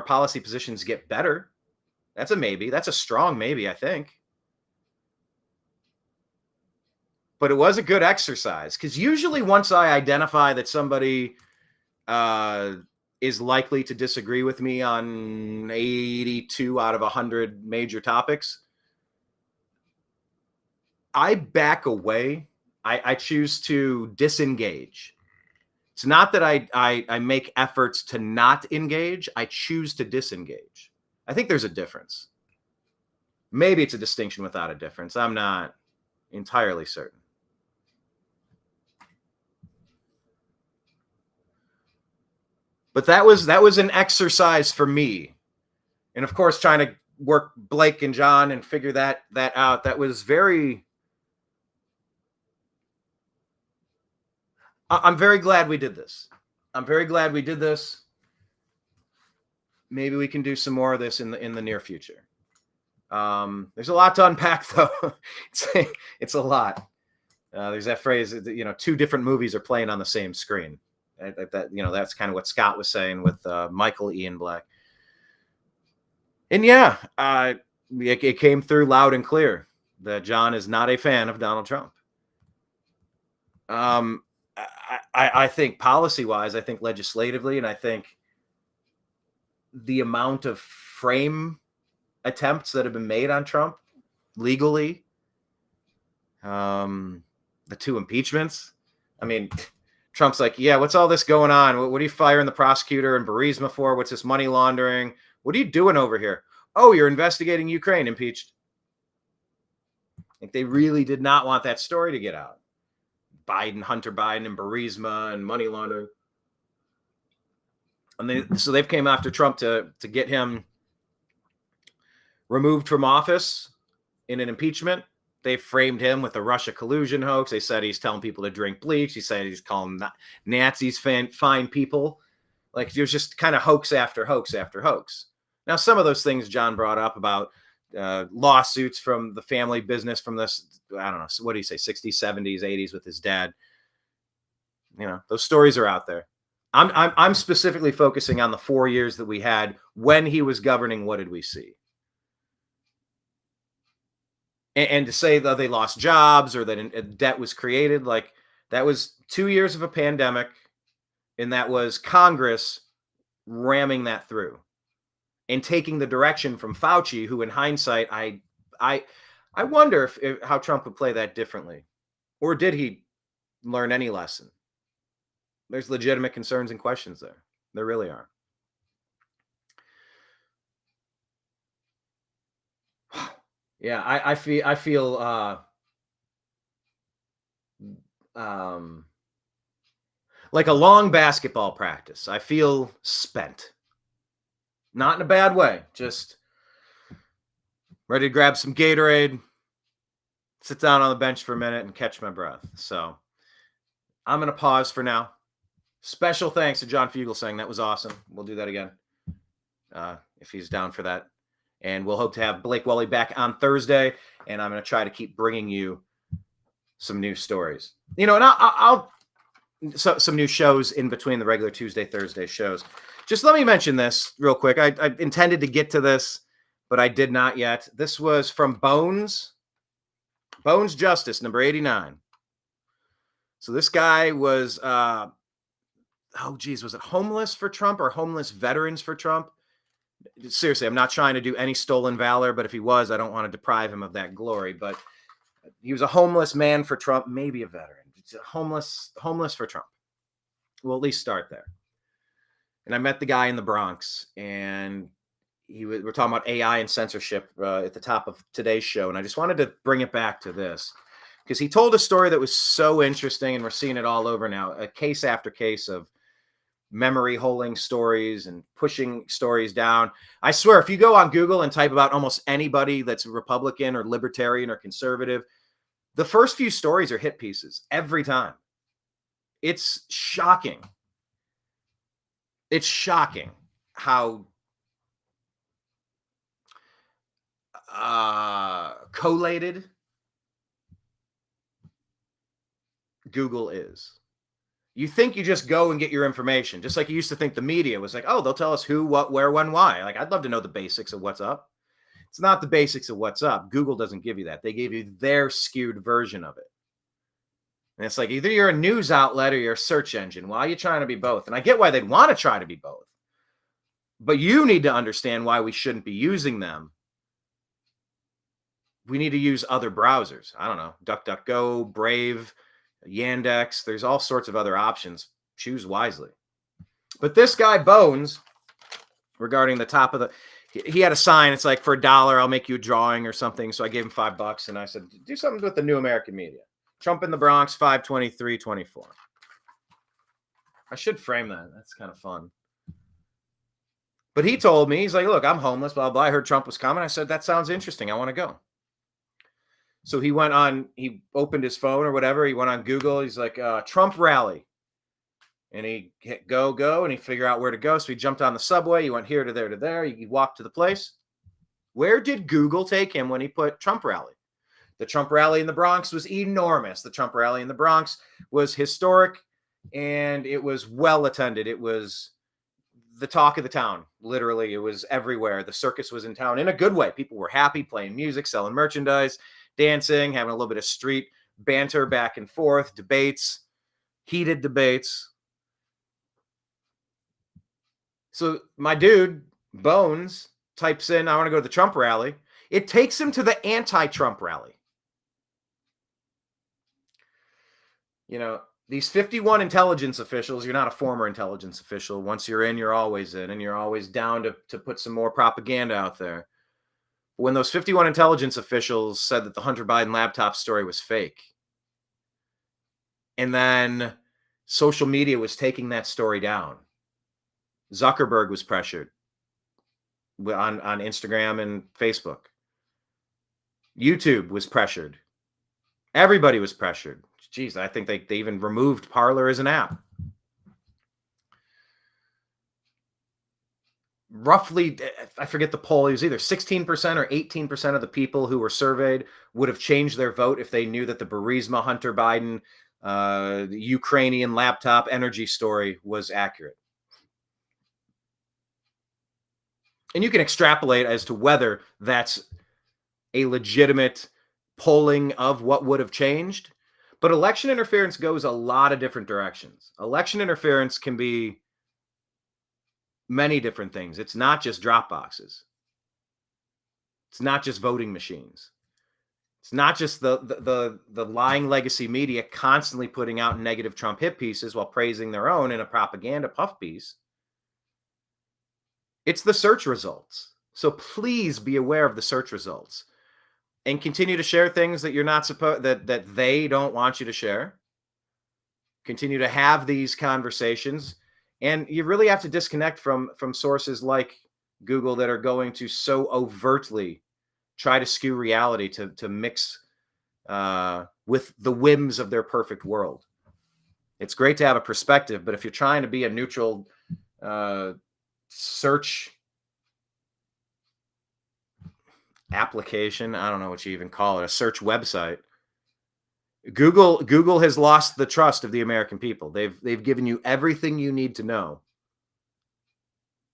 policy positions get better. That's a maybe. That's a strong maybe, I think. But it was a good exercise, because usually once I identify that somebody is likely to disagree with me on 82 out of 100 major topics, I back away. I choose to disengage. It's not that I make efforts to not engage. I choose to disengage. I think there's a difference. Maybe it's a distinction without a difference. I'm not entirely certain. But that was an exercise for me. And of course, trying to work Blake and John and figure that out, that was very... I'm very glad we did this. Maybe we can do some more of this in the near future. There's a lot to unpack, though. It's a lot. There's that phrase, you know, 2 different movies are playing on the same screen. That you know, that's kind of what Scott was saying with Michael Ian Black. And yeah, it came through loud and clear that John is not a fan of Donald Trump. I think policy-wise, I think legislatively, and I think the amount of frame attempts that have been made on Trump legally. The 2 impeachments. I mean, Trump's like, yeah, what's all this going on? What are you firing the prosecutor in Burisma for? What's this money laundering? What are you doing over here? Oh, you're investigating Ukraine, impeached. Like, they really did not want that story to get out. Hunter Biden and Burisma and money laundering. And so they've came after Trump to get him removed from office in an impeachment. They framed him with a Russia collusion hoax. They said he's telling people to drink bleach. He said he's calling Nazis fine people. Like, it was just kind of hoax after hoax after hoax. Now, some of those things John brought up about lawsuits from the family business from this, I don't know, what do you say, 60s, 70s, 80s with his dad. You know, those stories are out there. I'm specifically focusing on the 4 years that we had when he was governing. What did we see? And to say that they lost jobs or that debt was created, like, that was 2 years of a pandemic, and that was Congress ramming that through and taking the direction from Fauci, who in hindsight, I wonder if how Trump would play that differently, or did he learn any lesson? There's legitimate concerns and questions there. There really are. Yeah, I feel like a long basketball practice. I feel spent. Not in a bad way. Just ready to grab some Gatorade, sit down on the bench for a minute, and catch my breath. So I'm going to pause for now. Special thanks to John Fugelsang. That was awesome. We'll do that again if he's down for that. And we'll hope to have Blake Walley back on Thursday. And I'm going to try to keep bringing you some new stories. You know, and I'll some new shows in between the regular Tuesday, Thursday shows. Just let me mention this real quick. I intended to get to this, but I did not yet. This was from Bones Justice, number 89. So this guy was, was it homeless for Trump or homeless veterans for Trump? Seriously, I'm not trying to do any stolen valor, but if he was, I don't want to deprive him of that glory. But he was a homeless man for Trump, maybe a veteran. It's homeless for Trump. We'll at least start there. And I met the guy in the Bronx, and we're talking about AI and censorship at the top of today's show. And I just wanted to bring it back to this because he told a story that was so interesting, and we're seeing it all over now, a case after case of memory holding stories and pushing stories down. I swear, if you go on Google and type about almost anybody that's Republican or libertarian or conservative, the first few stories are hit pieces every time. It's shocking. It's shocking how collated Google is. You think you just go and get your information, just like you used to think the media was like, oh, they'll tell us who, what, where, when, why. Like, I'd love to know the basics of what's up. It's not the basics of what's up. Google doesn't give you that. They give you their skewed version of it. And it's like, either you're a news outlet or you're a search engine. Why are you trying to be both? And I get why they'd want to try to be both. But you need to understand why we shouldn't be using them. We need to use other browsers. I don't know, DuckDuckGo, Brave, Yandex. There's all sorts of other options. Choose wisely. But this guy, Bones, regarding the top of the, he had a sign. It's like, for $1, I'll make you a drawing or something. So I gave him $5 and I said, do something with the New American Media. Trump in the Bronx, 5/23/24. I should frame that. That's kind of fun. But he told me, he's like, look, I'm homeless, blah, blah. I heard Trump was coming. I said, that sounds interesting. I want to go. So he opened his phone or whatever. He went on Google. He's like, Trump rally. And he hit go, and he figured out where to go. So he jumped on the subway. He went here to there to there. He walked to the place. Where did Google take him when he put Trump rally? The Trump rally in the Bronx was enormous. The Trump rally in the Bronx was historic, and it was well attended. It was the talk of the town. Literally, it was everywhere. The circus was in town in a good way. People were happy, playing music, selling merchandise, dancing, having a little bit of street banter back and forth, debates, heated debates. So my dude, Bones, types in, I want to go to the Trump rally, it takes him to the anti-Trump rally. You know, these 51 intelligence officials, you're not a former intelligence official. Once you're in, you're always in, and you're always down to put some more propaganda out there. When those 51 intelligence officials said that the Hunter Biden laptop story was fake, and then social media was taking that story down, Zuckerberg was pressured on Instagram and Facebook. YouTube was pressured. Everybody was pressured. Geez, I think they even removed Parler as an app. Roughly, I forget the poll, it was either 16% or 18% of the people who were surveyed would have changed their vote if they knew that the Burisma, Hunter Biden, the Ukrainian laptop energy story was accurate. And you can extrapolate as to whether that's a legitimate polling of what would have changed. But election interference goes a lot of different directions. Election interference can be many different things. It's not just drop boxes. It's not just voting machines. It's not just the lying legacy media constantly putting out negative Trump hit pieces while praising their own in a propaganda puff piece. It's the search results. So please be aware of the search results and continue to share things that you're not supposed that they don't want you to share. Continue to have these conversations, and you really have to disconnect from sources like Google that are going to so overtly try to skew reality to mix with the whims of their perfect world. It's great to have a perspective, but if you're trying to be a neutral search application, I don't know what you even call it, a search website, Google has lost the trust of the American people. They've given you everything you need to know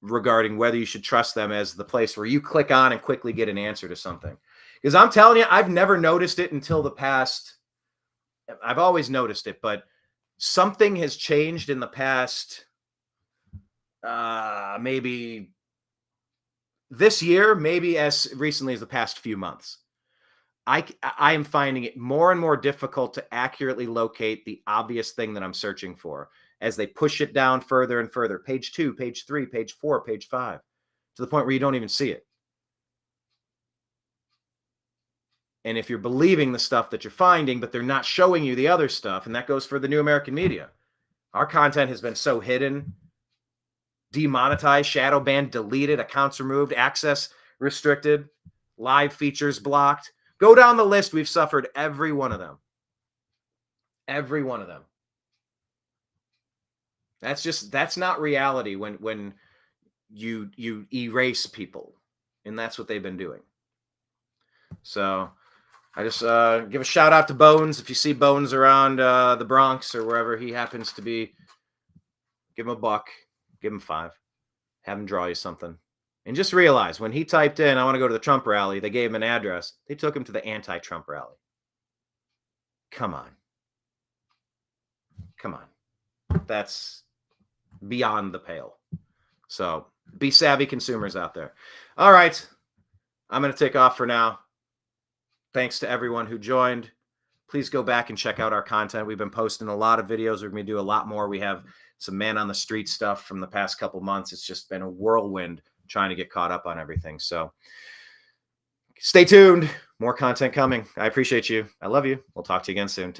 regarding whether you should trust them as the place where you click on and quickly get an answer to something. Because I'm telling you, I've never noticed it until the past. I've always noticed it, but something has changed in the past, maybe this year, maybe as recently as the past few months. I am finding it more and more difficult to accurately locate the obvious thing that I'm searching for as they push it down further and further. Page 2, page 3, page 4, page 5, to the point where you don't even see it. And if you're believing the stuff that you're finding, but they're not showing you the other stuff, and that goes for the new American media. Our content has been so hidden, demonetized, shadow banned, deleted, accounts removed, access restricted, live features blocked. Go down the list. We've suffered every one of them. Every one of them. That's not reality when you erase people. And that's what they've been doing. So I just give a shout out to Bones. If you see Bones around the Bronx or wherever he happens to be, give him $1, give him $5, have him draw you something. And just realize when he typed in, I want to go to the Trump rally, they gave him an address. They took him to the anti-Trump rally. Come on. Come on. That's beyond the pale. So be savvy consumers out there. All right. I'm going to take off for now. Thanks to everyone who joined. Please go back and check out our content. We've been posting a lot of videos. We're going to do a lot more. We have some man on the street stuff from the past couple months. It's just been a whirlwind trying to get caught up on everything. So stay tuned. More content coming. I appreciate you. I love you. We'll talk to you again soon. Take